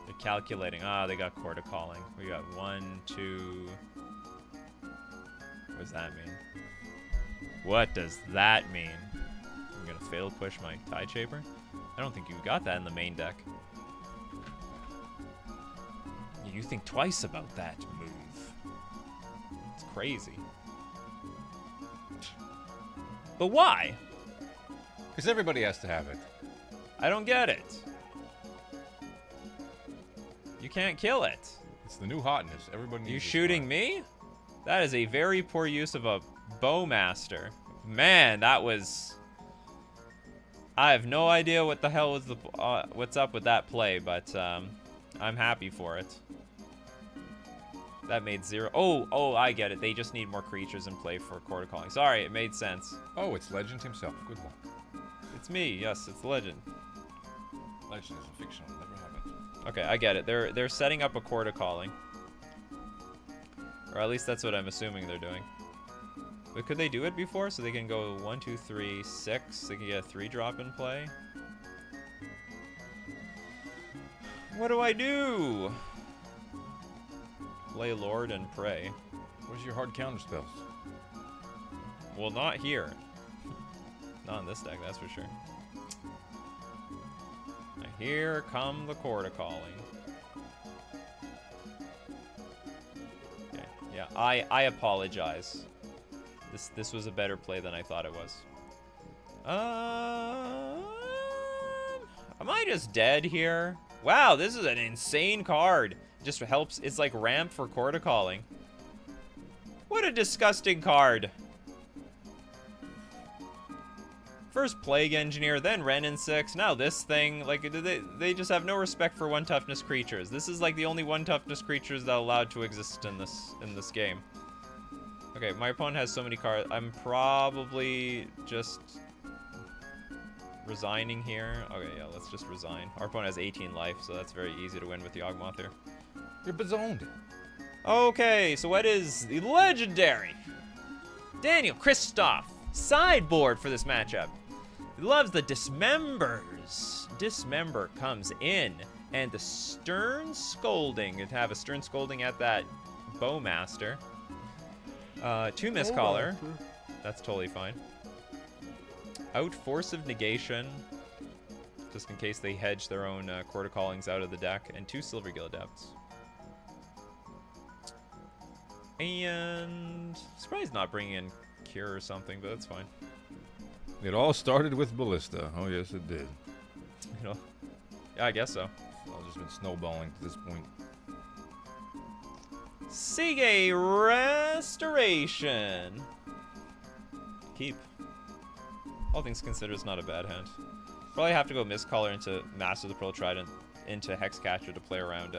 They're calculating. Ah, they got Chord of Calling. We got 1, 2. What does that mean? What does that mean? I'm gonna fatal push my Tide Shaper? I don't think you got that in the main deck. You think twice about that move. It's crazy. But why? Because everybody has to have it. I don't get it. You can't kill it. It's the new hotness. Everybody needs You this shooting card. me? That is a very poor use of a Bowmaster. Man, that was... I have no idea what the hell was the what's up with that play, but I'm happy for it. That made 0. Oh, I get it. They just need more creatures in play for Chord of Calling. Sorry, it made sense. Oh, it's Legend himself. Good luck. It's me. Yes, it's Legend. Legend is a fictional. Never have it. Okay, I get it. They're setting up a Chord of Calling. Or at least that's what I'm assuming they're doing. But could they do it before? So they can go 1, 2, 3, 6. They can get a 3-drop in play. What do I do? Play Lord and pray. Where's your hard counter spells? Well, not here. Not in this deck, that's for sure. Now here come the Chord of Calling. Okay, yeah, I apologize. This was a better play than I thought it was. Am I just dead here? Wow, this is an insane card. Just helps. It's like ramp for Chord of Calling. What a disgusting card. First Plague Engineer, then Ren in 6. Now this thing. Like, they just have no respect for 1 toughness creatures. This is like the only 1 toughness creatures that are allowed to exist in this game. Okay, my opponent has so many cards. I'm probably just resigning here. Okay, yeah, let's just resign. Our opponent has 18 life, so that's very easy to win with the Yawgmoth here. You're bazoned. Okay, so what is the legendary Daniel Kristoff sideboard for this matchup? He loves the Dismembers. Dismember comes in, and the Stern Scolding. To have a Stern Scolding at that Bowmaster. 2 Mistcaller. That's totally fine. Out Force of Negation, just in case they hedge their own Chord of Callings out of the deck, and 2 Silvergill Adepts. And surprised not bringing in Cure or something, but that's fine. It all started with Ballista. Oh, yes, it did. You know, yeah, I guess so. It's all just been snowballing to this point. Sige Restoration. Keep. All things considered, it's not a bad hand. Probably have to go Mistcaller into Master of the Pearl Trident into Hexcatcher to play around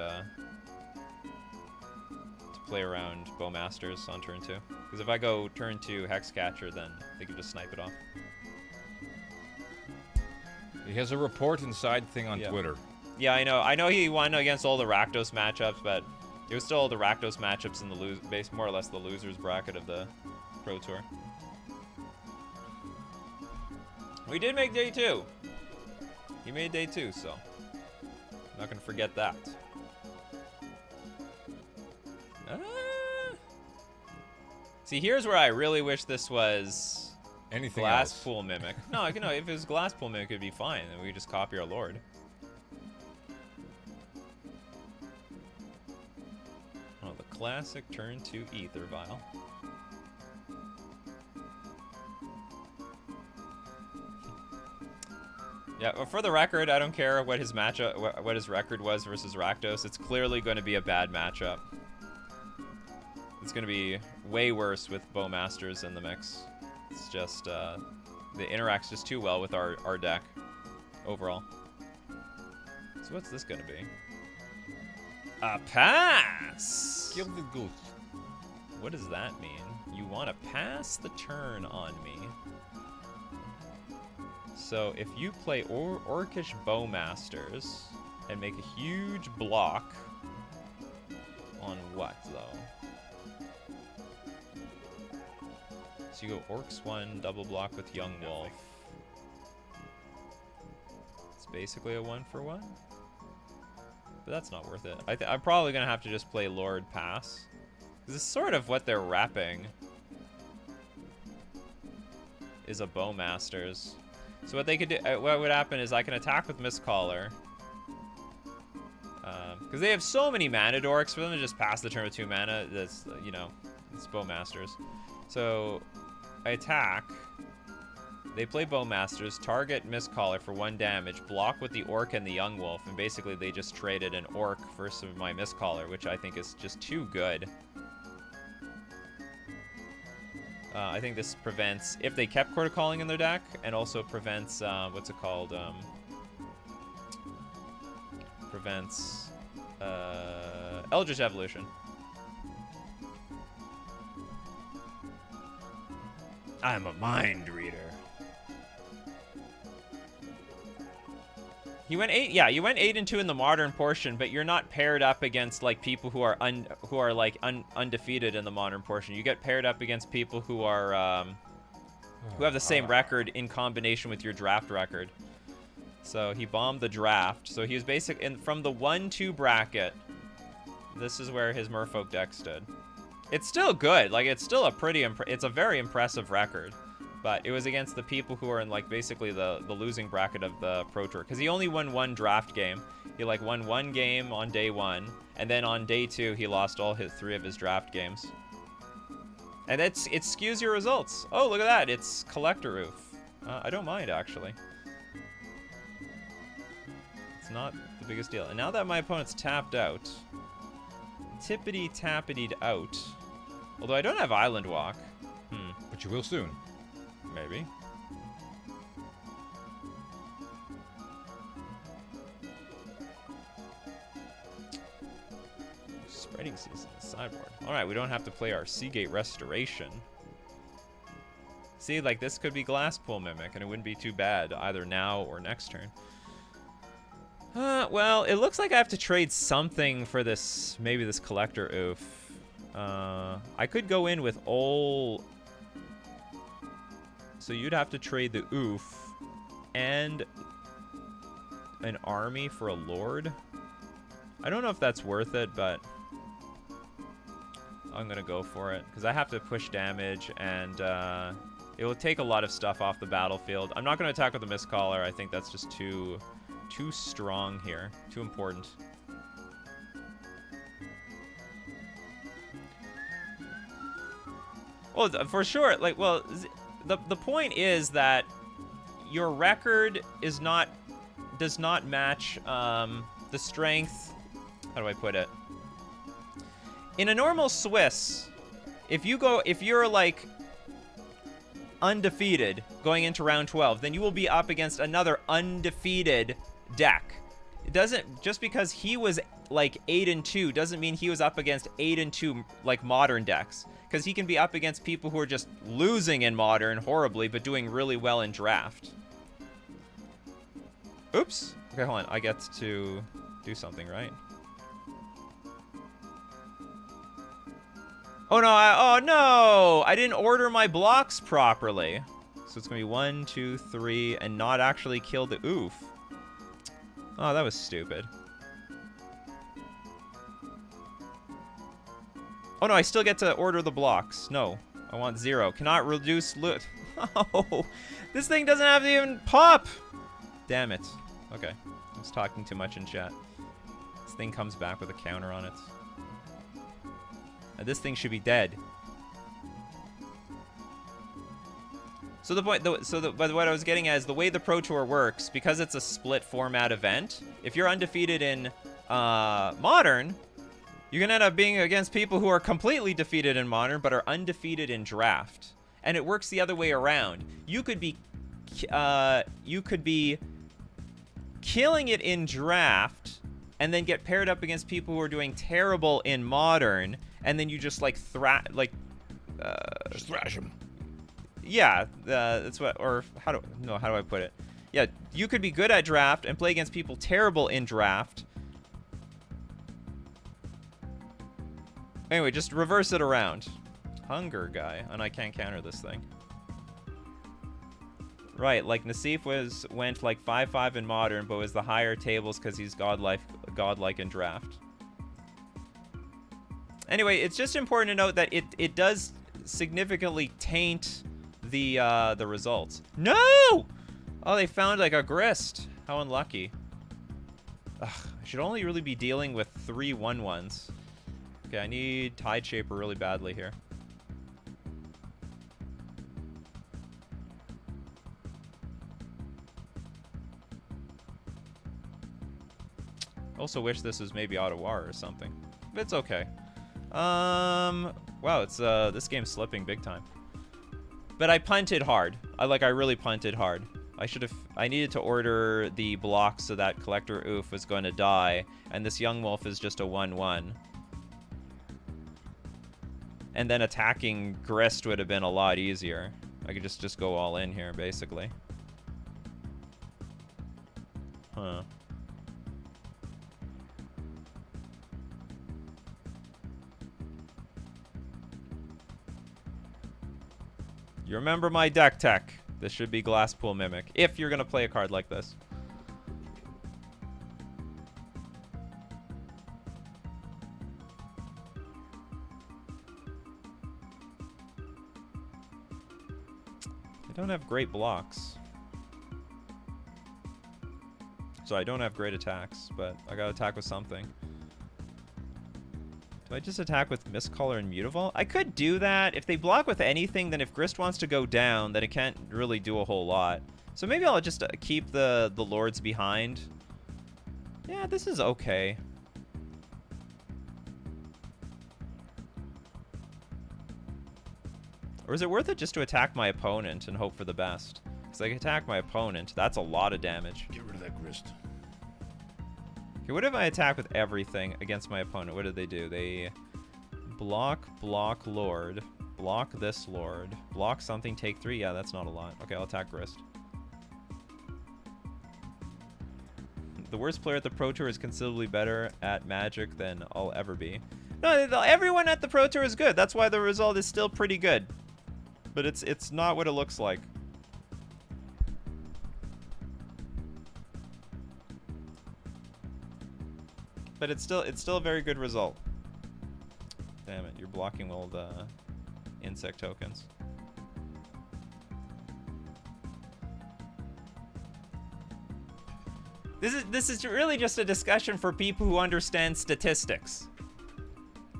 Bowmasters on turn 2. Because if I go turn 2 Hexcatcher, then they can just snipe it off. He has a report inside thing on Twitter. Yeah, I know. I know he won against all the Rakdos matchups, but it was still all the Rakdos matchups in the more or less the losers bracket of the Pro Tour. We did make day 2. He made day 2, so I'm not gonna forget that. See, here's where I really wish this was Anything Glass else? Pool Mimic. No, if it was Glass Pool Mimic, it'd be fine. Then we could just copy our Lord. Oh, the classic turn 2 Ether Vial. Yeah, well, for the record, I don't care what his matchup, what his record was versus Rakdos. It's clearly going to be a bad matchup. It's going to be way worse with Bowmasters in the mix. It's just, it interacts just too well with our deck overall. So what's this going to be? A pass! Kill the goose. What does that mean? You want to pass the turn on me. So if you play Orcish Bowmasters and make a huge block on what, though? So you go Orcs 1, double block with Young Wolf. It's basically a 1-for-1. But that's not worth it. I'm probably going to have to just play Lord Pass. This is sort of what they're wrapping. Is a Bowmasters. So what they could do, what would happen is I can attack with Mistcaller. Because they have so many mana dorks, for them to just pass the turn with 2 mana, that's, you know, it's Bowmasters. So I attack. They play Bowmasters, target Mistcaller for 1 damage, block with the Orc and the Young Wolf, and basically they just traded an Orc for some of my Mistcaller, which I think is just too good. I think this prevents, if they kept Court of Calling in their deck, and also prevents, what's it called? Prevents Eldritch Evolution. I'm a mind reader. You went 8, yeah, you went 8 and 2 in the modern portion, but you're not paired up against like people who are undefeated in the modern portion. You get paired up against people who are who have the same record in combination with your draft record. So he bombed the draft. So he was from the 1-2 bracket. This is where his Merfolk deck stood. It's still good. Like, it's still a pretty it's a very impressive record. But it was against the people who are in, like, basically the losing bracket of the Pro Tour. Because he only won 1 draft game. He, like, won 1 game on day 1. And then on day 2, he lost all 3 of his draft games. And it skews your results. Oh, look at that. It's Collector Roof. I don't mind, actually. It's not the biggest deal. And now that my opponent's tapped out, tippity-tappitied out. Although I don't have Island Walk. But you will soon. Maybe. Spreading Season sideboard. Alright, we don't have to play our Seagate Restoration. See, like, this could be Glasspool Mimic, and it wouldn't be too bad either now or next turn. Well, it looks like I have to trade something for this, maybe this Collector Oof. I could go in with all... So you'd have to trade the Oof and an army for a Lord. I don't know if that's worth it, but I'm going to go for it. Because I have to push damage, and it will take a lot of stuff off the battlefield. I'm not going to attack with the Mistcaller. I think that's just too strong here. Too important. Well, for sure. Like, well... The point is that your record does not match the strength. How do I put it? In a normal Swiss, if you're like undefeated going into round 12, then you will be up against another undefeated deck. It doesn't, just because he was like 8 and 2 doesn't mean he was up against 8 and 2 like modern decks. Because he can be up against people who are just losing in Modern horribly, but doing really well in Draft. Oops. Okay, hold on. I get to do something, right? Oh, no. Oh, no. I didn't order my blocks properly. So it's going to be 1, 2, 3, and not actually kill the Oof. Oh, that was stupid. Oh, no, I still get to order the blocks. No, I want 0. Cannot reduce loot. Oh, this thing doesn't have to even pop. Damn it. Okay, I was talking too much in chat. This thing comes back with a counter on it. And this thing should be dead. So but what I was getting at is the way the Pro Tour works, because it's a split format event. If you're undefeated in Modern, you can end up being against people who are completely defeated in Modern but are undefeated in Draft. And it works the other way around. You could be killing it in Draft and then get paired up against people who are doing terrible in Modern, and then you just like just thrash them. Yeah, that's what, or how do I put it? Yeah, you could be good at Draft and play against people terrible in Draft. Anyway, just reverse it around. Hunger guy, and I can't counter this thing. Right, like Nassif went like 5-5 in Modern, but was the higher tables because he's godlike in Draft. Anyway, it's just important to note that it does significantly taint the results. No! Oh, they found like a grist. How unlucky. Ugh, I should only really be dealing with 3 1-1s. Okay, I need Tide Shaper really badly here. Also wish this was maybe Ottawa or something. But it's okay. Wow, it's this game's slipping big time. But I punted hard. I really punted hard. I needed to order the blocks so that Collector Oof was going to die, and this Young Wolf is just a 1-1. And then attacking Grist would have been a lot easier. I could just go all in here, basically. Huh. You remember my deck tech. This should be Glasspool Mimic, if you're going to play a card like this. I don't have great blocks. So I don't have great attacks, but I gotta attack with something. Do I just attack with Mistcaller and Mutavault? I could do that. If they block with anything, then if Grist wants to go down, then it can't really do a whole lot. So maybe I'll just keep the Lords behind. Yeah, this is okay. Or is it worth it just to attack my opponent and hope for the best? Because I can attack my opponent. That's a lot of damage. Get rid of that Grist. Okay, what if I attack with everything against my opponent? What did they do? They block Lord, block this Lord, block something, take 3. Yeah, that's not a lot. Okay, I'll attack Grist. The worst player at the Pro Tour is considerably better at Magic than I'll ever be. No, everyone at the Pro Tour is good. That's why the result is still pretty good. But it's not what it looks like. But it's still a very good result. Damn it, you're blocking all the insect tokens. This is really just a discussion for people who understand statistics.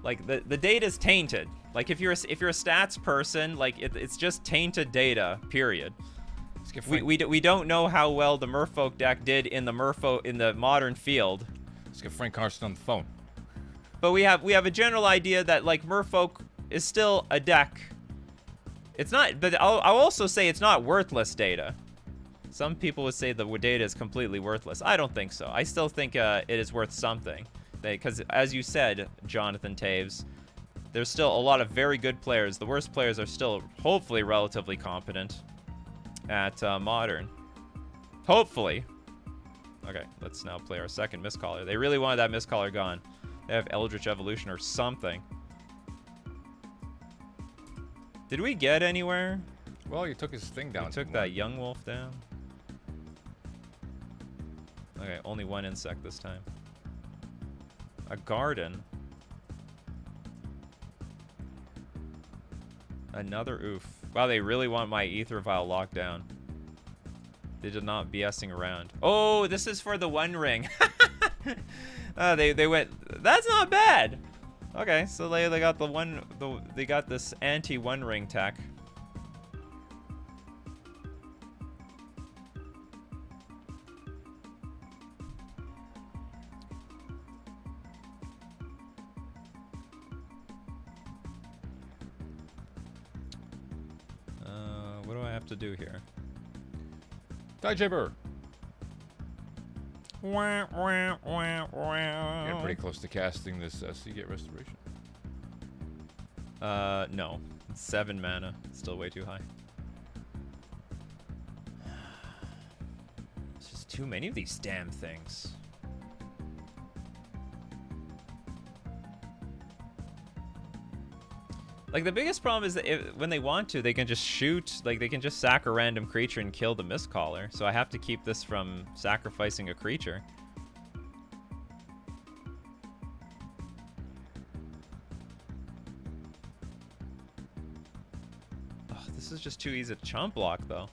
Like the data's tainted. Like if you're a stats person, like it's just tainted data. Period. We don't know how well the Merfolk deck did in the modern field. Let's get Frank Carson on the phone. But we have a general idea that like Merfolk is still a deck. It's not, but I'll also say it's not worthless data. Some people would say the data is completely worthless. I don't think so. I still think it is worth something. Because as you said, Jonathan Taves, there's still a lot of very good players. The worst players are still hopefully relatively competent at Modern. Hopefully. Okay, let's now play our second Mistcaller. They really wanted that Mistcaller gone. They have Eldritch Evolution or something. Did we get anywhere? Well, you took his thing down. We took that Young Wolf down. Okay, only one insect this time. A garden. Another oof. Wow, they really want my Ether Vial locked down. They did not BSing around. Oh, this is for the One Ring. They went. That's not bad. Okay, so they got they got this anti One Ring tech. have to do here? Dijabber. Wah, wah, wah, wah. You're pretty close to casting this Seagate Restoration. No. It's 7 mana. It's still way too high. It's just too many of these damn things. Like, the biggest problem is that when they want to, they can just shoot, like, they can just sack a random creature and kill the Mistcaller. So I have to keep this from sacrificing a creature. Oh, this is just too easy to chump block, though.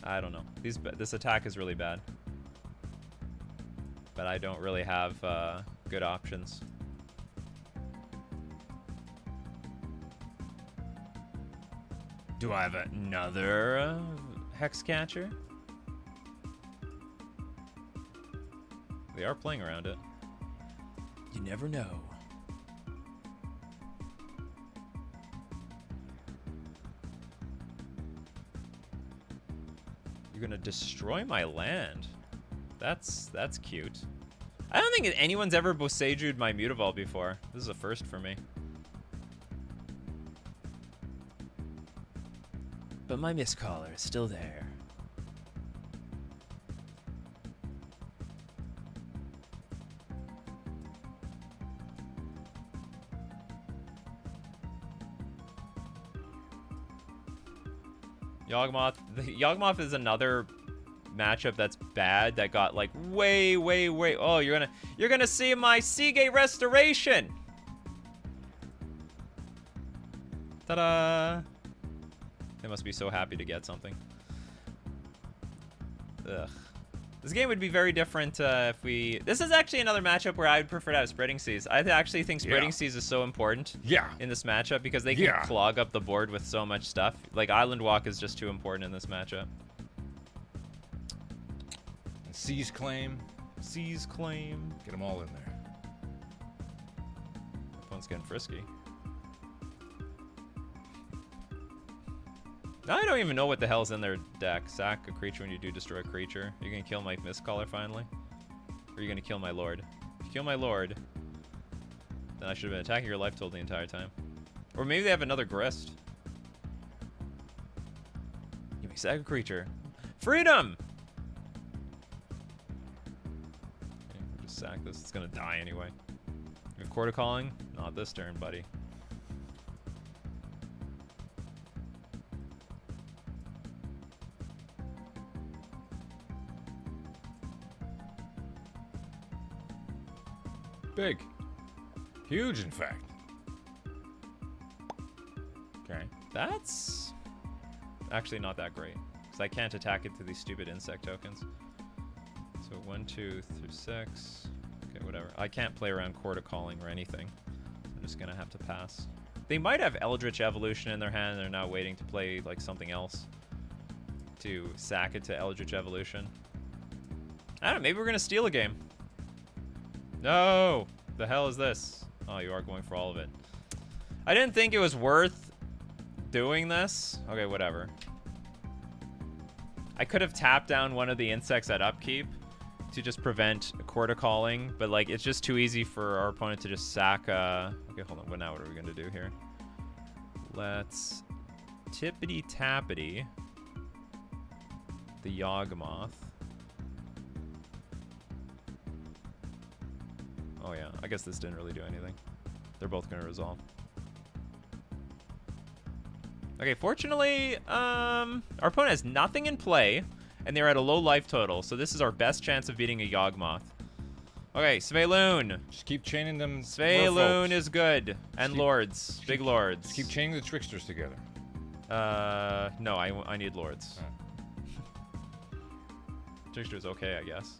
I don't know. This attack is really bad. But I don't really have good options. Do I have another Hex Catcher? They are playing around it. You never know. You're gonna destroy my land. That's cute. I don't think anyone's ever Boseju'd my Mutavault before. This is a first for me. But my Mistcaller is still there. Yawgmoth. The Yawgmoth is another matchup that's bad that got like way. Oh, you're gonna see my Seagate Restoration. Ta-da! They must be so happy to get something. Ugh. This game would be very different if we... This is actually another matchup where I would prefer to have Spreading Seas. I actually think Spreading Seas is so important in this matchup because they can clog up the board with so much stuff. Like, Island Walk is just too important in this matchup. And Seize Claim. Seize Claim. Get them all in there. Opponent's getting frisky. I don't even know what the hell's in their deck. Sack a creature when you do destroy a creature. Are you gonna kill my Mistcaller finally? Or are you gonna kill my Lord? If you kill my Lord, then I should have been attacking your life total the entire time. Or maybe they have another Grist. You may sack a creature. Freedom! Okay, we'll just sack this. It's gonna die anyway. You have Quarter Calling? Not this turn, buddy. Big. Huge, in fact. Okay. That's actually not that great. Because I can't attack it through these stupid insect tokens. So 1, 2, 3, 6. Okay, whatever. I can't play around Quarter Calling or anything. I'm just going to have to pass. They might have Eldritch Evolution in their hand. And they're now waiting to play like something else to sack it to Eldritch Evolution. I don't know. Maybe we're going to steal a game. No! The hell is this? Oh, you are going for all of it. I didn't think it was worth doing this. Okay, whatever. I could have tapped down one of the insects at upkeep to just prevent Quarter Calling, but like it's just too easy for our opponent to just sack. Okay, hold on. What now? What are we gonna do here? Let's tippity tappity the Yawgmoth. Oh yeah, I guess this didn't really do anything. They're both gonna resolve. Okay, fortunately, our opponent has nothing in play, and they're at a low life total, so this is our best chance of beating a Yawgmoth. Okay, Sveiloon. Just keep chaining them. Sveiloon is good. And Lords. Big Lords. Just keep chaining the Tricksters together. No, I need Lords. Trickster's okay, I guess.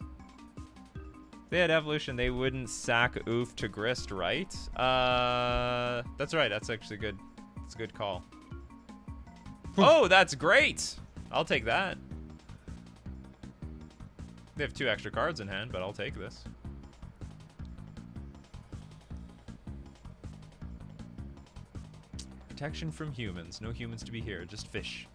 If they had Evolution, they wouldn't sack Oof to Grist, right? That's right. That's actually good. It's a good call. Oh, that's great. I'll take that. They have 2 extra cards in hand, but I'll take this. Protection from humans. No humans to be here, just fish.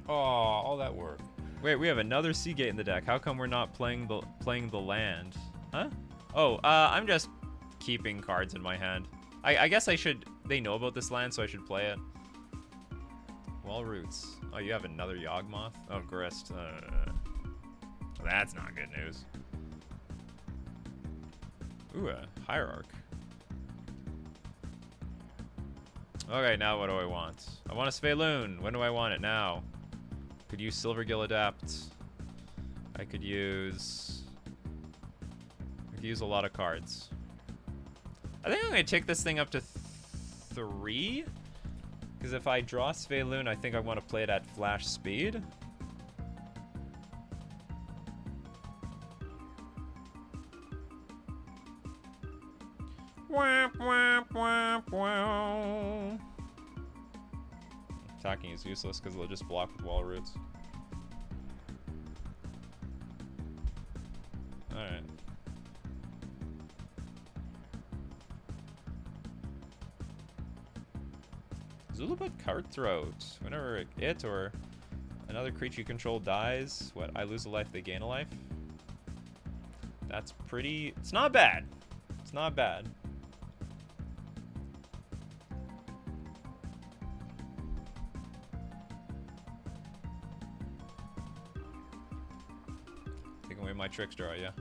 Oh, all that work. Wait, we have another sea gate in the deck. How come we're not playing the land? Huh? Oh, I'm just keeping cards in my hand. I guess I should. They know about this land, so I should play it. Wall roots. Oh, you have another Yawgmoth? Oh, Grist. That's not good news. Ooh, a Hierarch. Okay, now what do I want? I want a Sphaloon. When do I want it? Now. Could use Silvergill Adapt. I could use a lot of cards. I think I'm gonna take this thing up to 3. Because if I draw Sphaloon, I think I want to play it at flash speed. Womp, womp, womp, womp. Attacking is useless because it'll just block with wall roots. Alright. Zulaput Cutthroat. Whenever it or another creature you control dies, what? I lose a life, they gain a life? That's pretty... It's not bad. It's not bad. Taking away my tricks draw, yeah.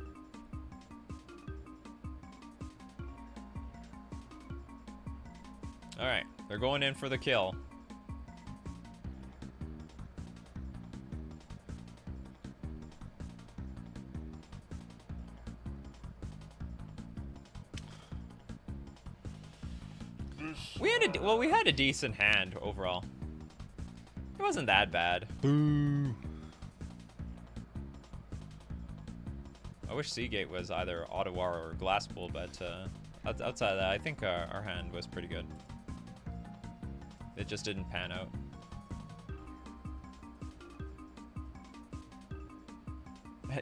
Alright, they're going in for the kill. We had a decent hand overall. It wasn't that bad. Boo. I wish Seagate was either Ottawa or Glasspool, but outside of that, I think our hand was pretty good. It just didn't pan out.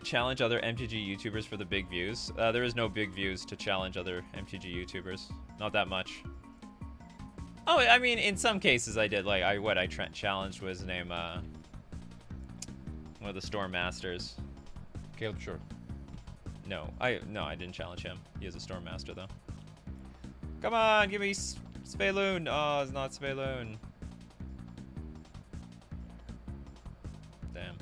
Challenge other MTG YouTubers for the big views. There is no big views to challenge other MTG YouTubers. Not that much. Oh, I mean, in some cases I did. Like, I challenged was name, one of the Storm Masters. Caleb Short. No, I didn't challenge him. He is a Storm Master, though. Come on, give me Sphaloon. Oh, it's not Sphaloon. Damn.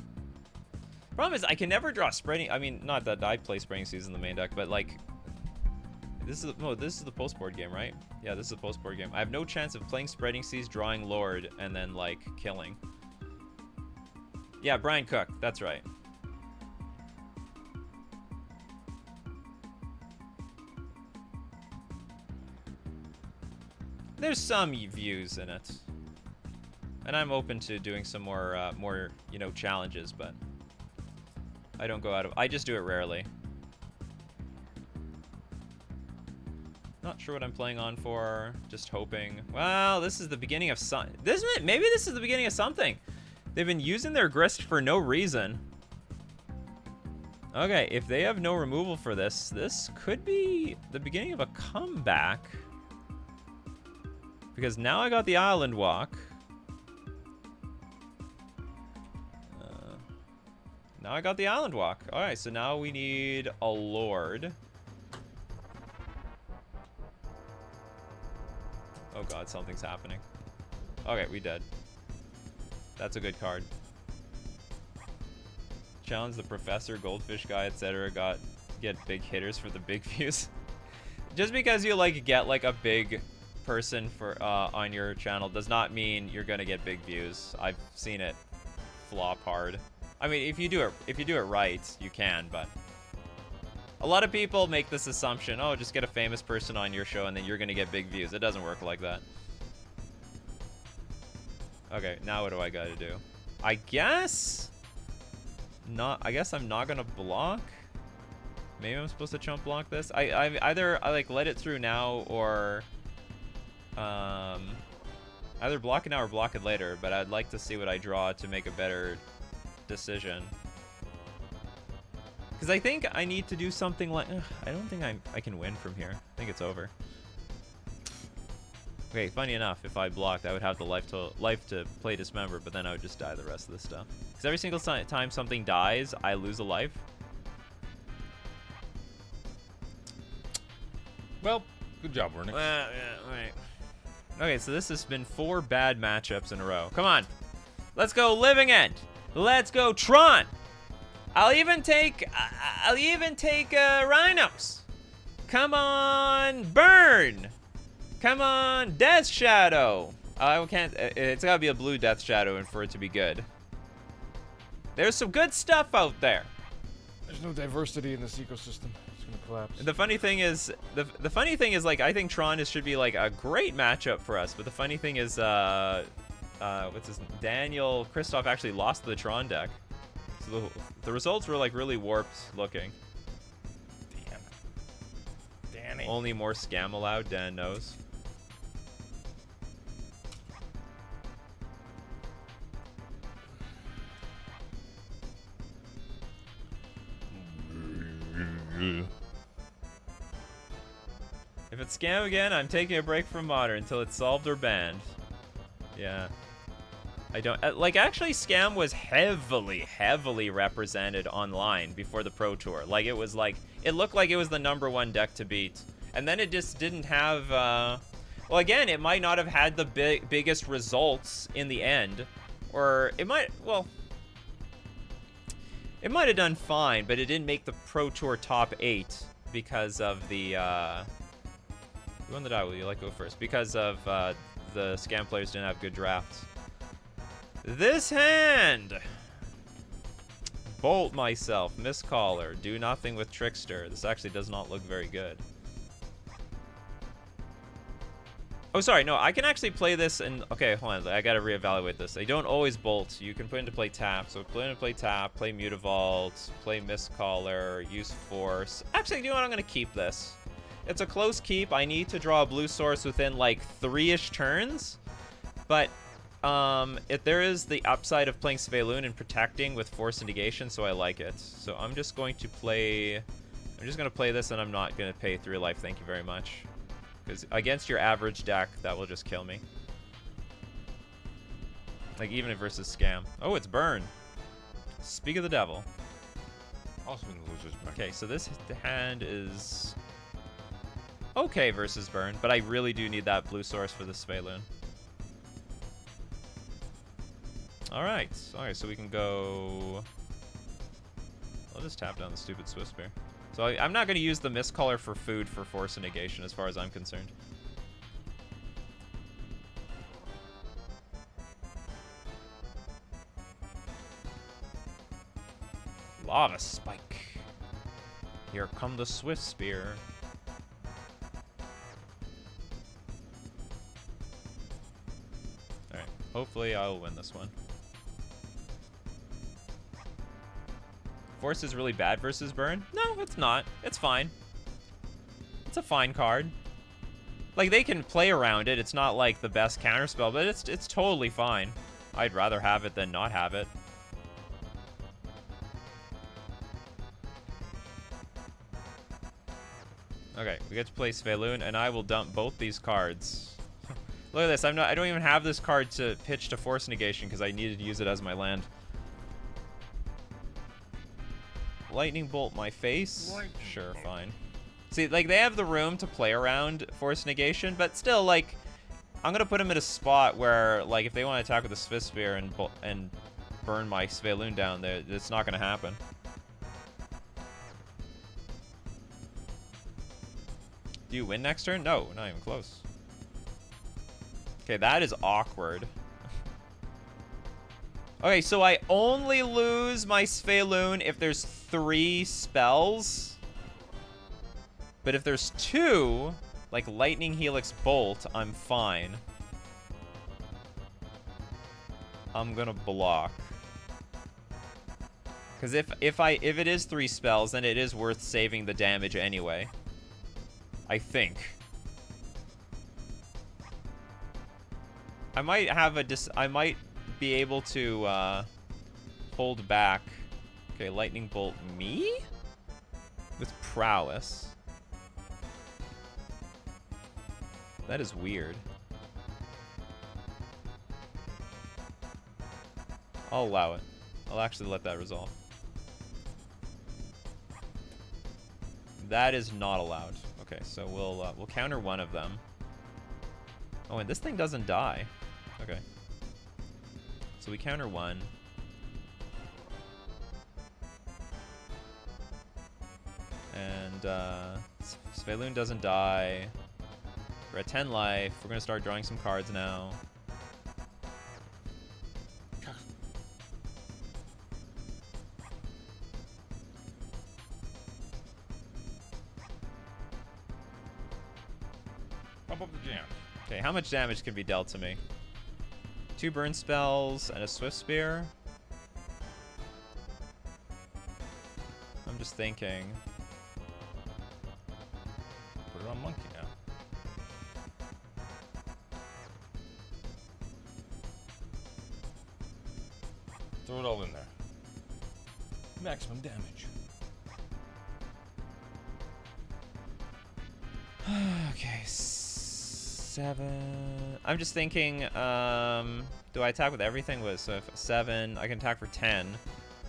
Problem is, I can never draw Spreading. I mean, not that I play Spreading Seas in the main deck, but like, this is the post-board game, right? Yeah, this is a post-board game. I have no chance of playing Spreading Seas, drawing Lord, and then like killing. Yeah, Brian Cook. That's right. There's some views in it, and I'm open to doing some more, you know, challenges, but I don't go out of. I just do it rarely. Not sure what I'm playing on for. Just hoping. Well, this is the beginning of some. Maybe this is the beginning of something. They've been using their grist for no reason. Okay, if they have no removal for this, this could be the beginning of a comeback. Because now I got the Island Walk. Now I got the Island Walk. Alright, so now we need a Lord. Oh god, something's happening. Okay, we dead. That's a good card. Challenge the Professor, Goldfish Guy, etc. Get big hitters for the big views. Just because you like get like a big person for on your channel does not mean you're gonna get big views. I've seen it flop hard. I mean, if you do it right, you can, but a lot of people make this assumption, oh, just get a famous person on your show and then you're gonna get big views. It doesn't work like that. Okay, now what do I gotta do? I guess I'm not gonna block. Maybe I'm supposed to chump block this. I either like let it through now or either block it now or block it later, but I'd like to see what I draw to make a better decision. Because I think I need to do something like... I don't think I can win from here. I think it's over. Okay, funny enough, if I blocked, I would have the life to play Dismember, but then I would just die the rest of the stuff. Because every single time something dies, I lose a life. Well, good job, Wernix. Yeah, right. Okay, so this has been 4 bad matchups in a row. Come on. Let's go Living End. Let's go Tron. I'll even take Rhinos. Come on, Burn. Come on, Death Shadow. I can't. It's gotta be a blue Death Shadow and for it to be good. There's some good stuff out there. There's no diversity in this ecosystem. It's gonna collapse. The funny thing is, the funny thing is, like, I think Tron should be like a great matchup for us. But the funny thing is, what's his Daniel Kristoff actually lost the Tron deck. So the results were like really warped looking. Damn. Danny. Only more scam allowed, Dan knows. If it's scam again, I'm taking a break from Modern until it's solved or banned. Yeah. I don't... like, actually, scam was heavily represented online before the Pro Tour. Like, it was like... It looked like it was the #1 deck to beat. And then it just didn't have... well, again, it might not have had the biggest results in the end. Or it might... Well... It might have done fine, but it didn't make the Pro Tour top 8 because of the... You won the die, will you like go first? Because of the scam players didn't have good drafts. This hand! Bolt myself, Mistcaller, do nothing with Trickster. This actually does not look very good. Oh, sorry, no, I can actually play this and... Okay, hold on, I gotta reevaluate this. They don't always bolt. You can put into play tap. So put into play tap, play Mutavault, play Mistcaller, use Force. Actually, you know what? I'm gonna keep this. It's a close keep. I need to draw a blue source within like 3-ish turns. But if there is the upside of playing Svelun and protecting with Force and Negation, so I like it. So I'm just going to play... I'm just going to play this and I'm not going to pay 3 life. Thank you very much. Because against your average deck, that will just kill me. Like even if versus Scam. Oh, it's Burn. Speak of the devil. Also in the loser's bracket. Okay, so this hand is... okay versus Burn, but I really do need that blue source for the Svelun. Alright, so we can go... I'll just tap down the stupid Swift Spear. So I'm not going to use the Mistcaller for food for Force and Negation as far as I'm concerned. Lava Spike. Here come the Swift Spear. Alright, hopefully I'll win this one. Force is really bad versus Burn? No, it's not. It's fine. It's a fine card. Like, they can play around it. It's not like the best counterspell, but it's totally fine. I'd rather have it than not have it. Okay, we get to play Svelun, and I will dump both these cards. Look at this. I don't even have this card to pitch to Force Negation because I needed to use it as my land. Lightning Bolt my face? Sure, fine. See, like, they have the room to play around Force Negation, but still, like, I'm going to put them in a spot where, like, if they want to attack with the Swift Spear and burn my Svelun down there, it's not going to happen. Do you win next turn? No, not even close. Okay, that is awkward. Okay, so I only lose my Svelun if there's 3 spells. But if there's 2, like Lightning Helix Bolt, I'm fine. I'm gonna block. Because if it is 3 spells, then it is worth saving the damage anyway. I think. I might have I might be able to hold back. Okay, Lightning Bolt me? with prowess. That is weird. I'll allow it. I'll actually let that resolve. That is not allowed. Okay, so we'll counter one of them. Oh, and this thing doesn't die. Okay. So we counter one. And Sveloon doesn't die. We're at 10 life. We're gonna start drawing some cards now. Pump up the jam. Okay, how much damage can be dealt to me? 2 burn spells and a swift spear. I'm just thinking. Put it on monkey now. Throw it all in there. Maximum damage. Okay, 7. I'm just thinking, do I attack with everything? So if 7, I can attack for 10.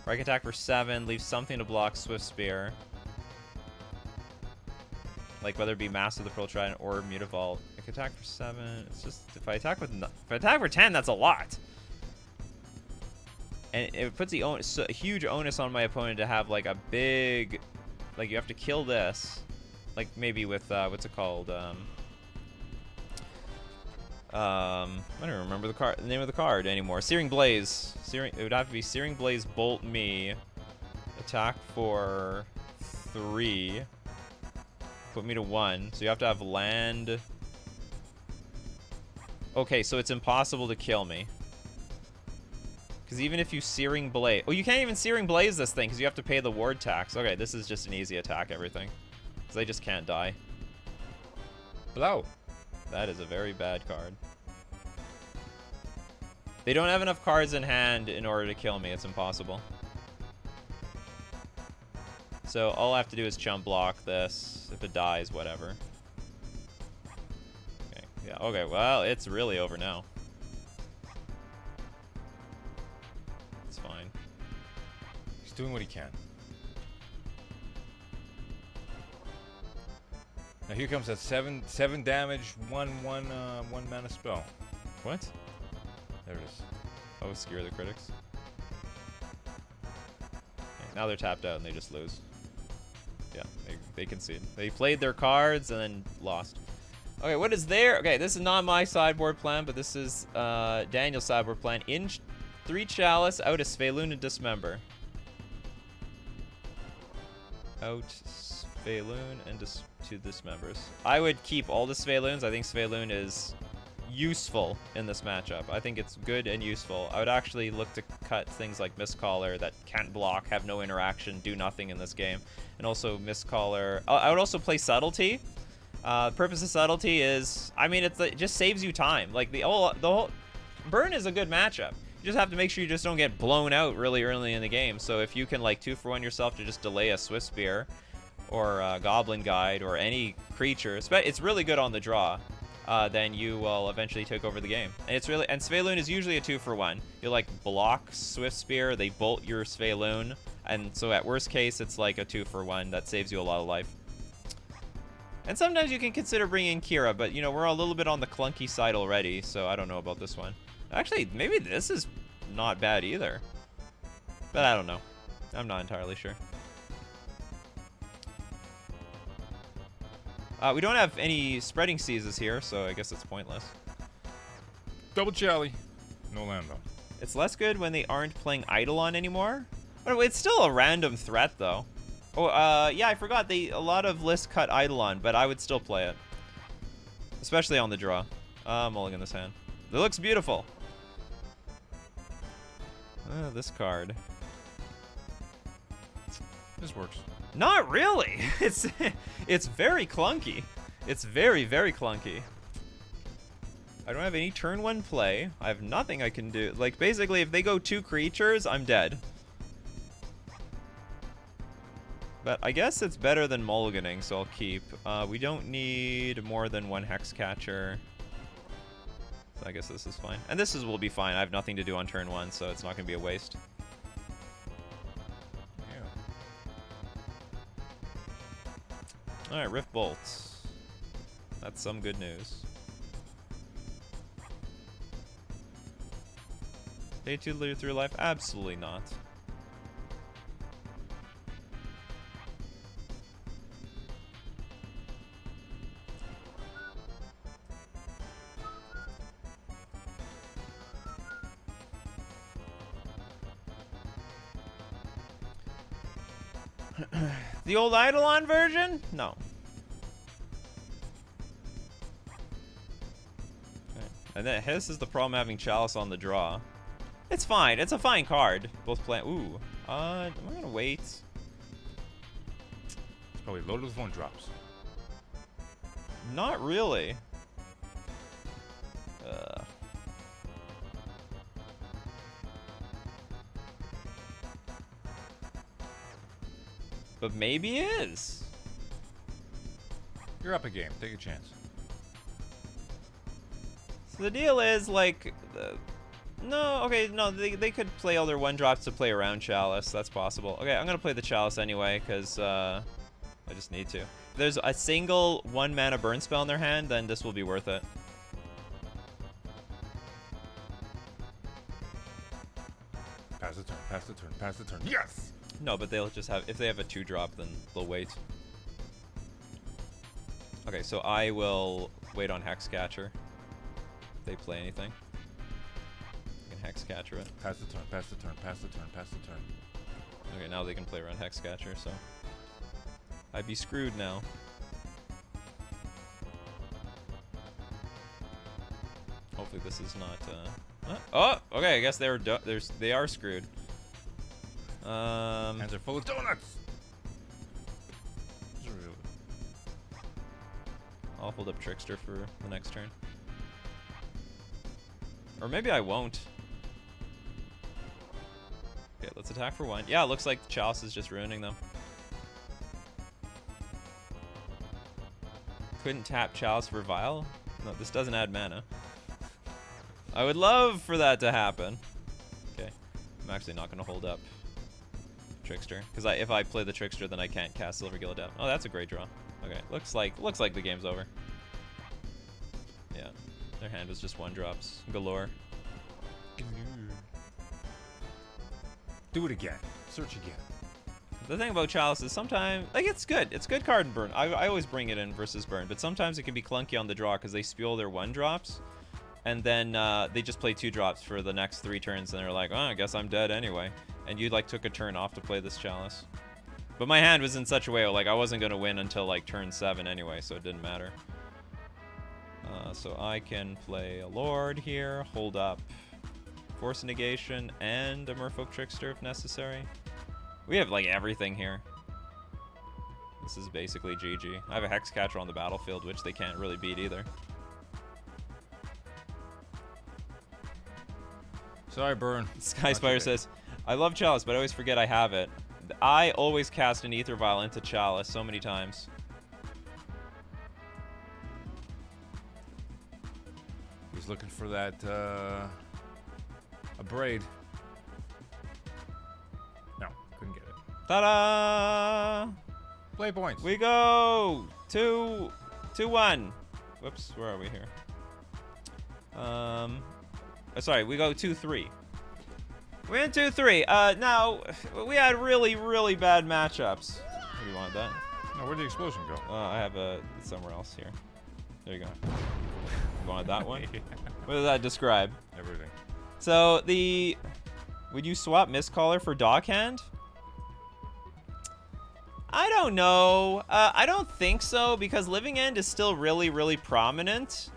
Or I can attack for 7, leave something to block Swift Spear. Like whether it be Master of the Pearl Trident or Mutavault. I can attack for 7. It's just, if I attack for 10, that's a lot. And it puts a huge onus on my opponent to have like a big, like you have to kill this. Like maybe with what's it called? I don't even remember the name of the card anymore. Searing Blaze. It would have to be Searing Blaze, bolt me, attack for 3, put me to 1. So you have to have land. Okay, so it's impossible to kill me. Because even if you Searing Blaze, oh, you can't even Searing Blaze this thing because you have to pay the ward tax. Okay, this is just an easy attack. Everything. Because they just can't die. Blow. That is a very bad card. They don't have enough cards in hand in order to kill me. It's impossible. So all I have to do is chump block this. If it dies, whatever. Okay. Yeah. Okay. Well, it's really over now. It's fine. He's doing what he can. Now here comes that 7 damage, one mana spell. What? There it is. Oh, Scare the Critics. Okay, now they're tapped out and they just lose. Yeah, they concede. They played their cards and then lost. Okay, what is there? Okay, this is not my sideboard plan, but this is Daniel's sideboard plan. In 3 Chalice, out a Sveloon and Dismember. Out Sveloon and to Dismembers. I would keep all the Sveloons. I think Sveloon is useful in this matchup. I think it's good and useful. I would actually look to cut things like Mistcaller that can't block, have no interaction, do nothing in this game. And also Mistcaller. I would also play Subtlety. The purpose of Subtlety is, I mean, it just saves you time. Like the whole Burn is a good matchup. You just have to make sure you just don't get blown out really early in the game. So if you can like 2-for-1 yourself to just delay a Swift Spear or Goblin Guide or any creature, it's really good on the draw. Then you will eventually take over the game. And it's really, and Sveloon is usually a 2-for-1. You like block Swift Spear, they bolt your Sveloon, and so at worst case it's like a 2-for-1 that saves you a lot of life. And sometimes you can consider bringing Kira, but you know we're a little bit on the clunky side already, so I don't know about this one. Actually, maybe this is not bad either, but I don't know. I'm not entirely sure. We don't have any Spreading Seizes here, so I guess it's pointless. Double Chally. No land though. It's less good when they aren't playing Eidolon anymore. But it's still a random threat, though. Oh, yeah, I forgot. A lot of lists cut Eidolon, but I would still play it. Especially on the draw. Mulligan this hand. It looks beautiful. This card. This works. Not really. It's very clunky. It's very, very clunky. I don't have any turn 1 play. I have nothing I can do. Like, basically, if they go 2 creatures, I'm dead. But I guess it's better than mulliganing, so I'll keep. We don't need more than one hex catcher. So I guess this is fine. And will be fine. I have nothing to do on turn 1, so it's not going to be a waste. Yeah. Alright, Rift Bolts. That's some good news. Day 2 live through life? Absolutely not. The old Eidolon version? No. Okay. And then his is the problem having Chalice on the draw. It's fine. It's a fine card. Both play. Ooh. Am I gonna wait? It's probably loaded with 1-drops. Not really. But maybe it is. You're up a game. Take a chance. So the deal is, like, no, okay, no, they could play all their 1-drops to play around Chalice. That's possible. Okay, I'm gonna play the Chalice anyway, because I just need to. If there's a single 1-mana burn spell in their hand, then this will be worth it. Pass the turn. Pass the turn. Pass the turn. Yes! No, but they'll just have, if they have a 2-drop, then they'll wait. Okay, so I will wait on Hexcatcher. If they play anything. I can Hexcatcher it. Pass the turn. Pass the turn. Pass the turn. Pass the turn. Okay, now they can play around Hexcatcher, so I'd be screwed now. Hopefully this is not, oh, okay, I guess they are screwed. Hands are full of donuts! I'll hold up Trickster for the next turn. Or maybe I won't. Okay, let's attack for 1. Yeah, it looks like Chalice is just ruining them. Couldn't tap Chalice for Vial? No, this doesn't add mana. I would love for that to happen. Okay, I'm actually not going to hold up Trickster, because if I play the Trickster, then I can't cast Silver Gilded Depth. Oh, that's a great draw. Okay, looks like the game's over. Yeah, their hand was just 1-drops galore. Do it again. Search again. The thing about Chalice is sometimes, like, it's good. It's good card in Burn. I always bring it in versus Burn, but sometimes it can be clunky on the draw because they spew their 1-drops, and then they just play 2-drops for the next 3 turns, and they're like, oh, I guess I'm dead anyway. And you, like, took a turn off to play this Chalice. But my hand was in such a way, like, I wasn't going to win until, like, turn 7 anyway, so it didn't matter. So I can play a Lord here, hold up Force Negation, and a Merfolk Trickster if necessary. We have, like, everything here. This is basically GG. I have a Hexcatcher on the battlefield, which they can't really beat either. Sorry, Burn. Sky Spire says, I love Chalice, but I always forget I have it. I always cast an Ether Vial into Chalice so many times. He's looking for that, a braid. No, couldn't get it. Ta-da! Play points. We go 2-1. Whoops, where are we here? Sorry, we go 2-3. We went 2-3. Now, we had really, really bad matchups. What do you want that? No, where'd the explosion go? I have it somewhere else here. There you go. You wanted that one? What does that describe? Everything. So, would you swap Mistcaller for Dockhand? I don't know. I don't think so, because Living End is still really, really prominent.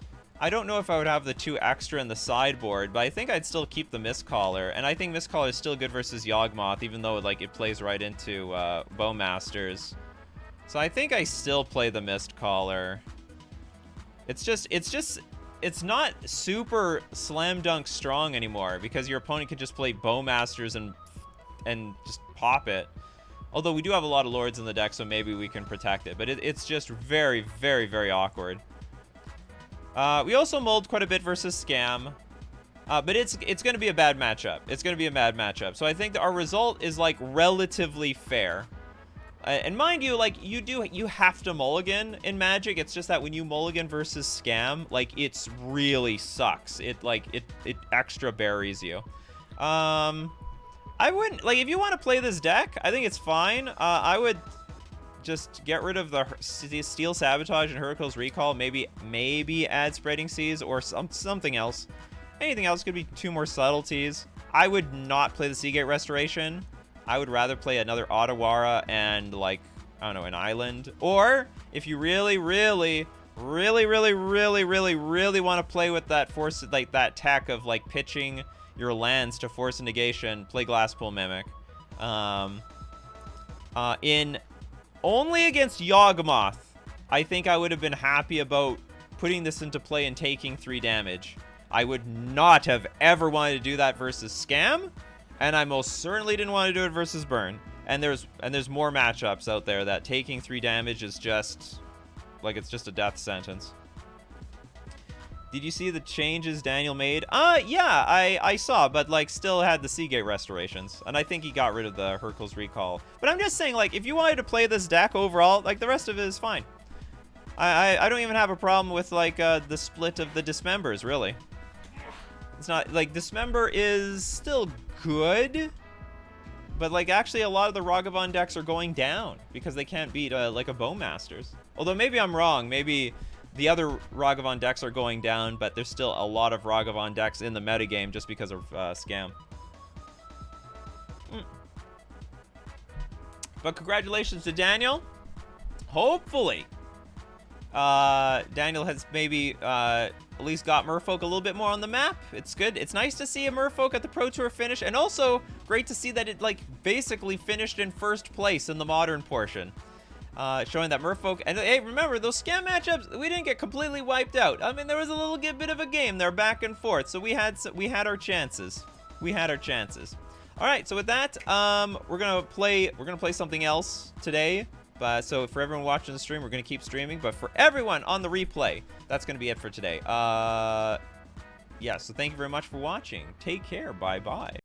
I don't know if I would have the 2 extra in the sideboard, but I think I'd still keep the Mistcaller. And I think Mistcaller is still good versus Yawgmoth, even though like it plays right into Bowmasters. So I think I still play the Mistcaller. It's not super slam dunk strong anymore, because your opponent can just play Bowmasters and just pop it. Although we do have a lot of lords in the deck, so maybe we can protect it. But it's just very, very, very awkward. We also mulled quite a bit versus Scam. But it's going to be a bad matchup. It's going to be a bad matchup. So I think that our result is, like, relatively fair. And mind you, like, you have to mulligan in Magic. It's just that when you mulligan versus Scam, like, it's really sucks. It extra buries you. I wouldn't, like, if you want to play this deck, I think it's fine. I would just get rid of the Steel Sabotage and Hercule's Recall. Maybe add Spreading Seas or something else. Anything else could be 2 more Subtleties. I would not play the Seagate Restoration. I would rather play another Ottawara and, like, I don't know, an Island. Or if you really want to play with that force, like that tech of, like, pitching your lands to force a negation, play Glasspool Mimic. In only against Yawgmoth, I think I would have been happy about putting this into play and taking 3 damage. I would not have ever wanted to do that versus Scam, and I most certainly didn't want to do it versus Burn. And there's more matchups out there that taking 3 damage is just like, it's just a death sentence. Did you see the changes Daniel made? Yeah, I saw, but, like, still had the Seagate Restorations. And I think he got rid of the Hercule's Recall. But I'm just saying, like, if you wanted to play this deck overall, like, the rest of it is fine. I don't even have a problem with, like, the split of the Dismembers, really. It's not, like, Dismember is still good. But, like, actually a lot of the Ragavan decks are going down because they can't beat, like, a Bowmasters. Although maybe I'm wrong. Maybe the other Ragavan decks are going down, but there's still a lot of Ragavan decks in the metagame just because of Scam. But congratulations to Daniel. Hopefully, Daniel has maybe at least got Merfolk a little bit more on the map. It's good. It's nice to see a Merfolk at the Pro Tour finish, and also great to see that it, like, basically finished in first place in the modern portion. Showing that Merfolk, and hey, remember those Scam matchups, we didn't get completely wiped out. I mean, there was a little bit of a game there, back and forth, so we had our chances. We had our chances. All right, so with that, we're gonna play something else today. So for everyone watching the stream, we're gonna keep streaming, but for everyone on the replay, that's gonna be it for today. Yeah, so thank you very much for watching. Take care. Bye bye.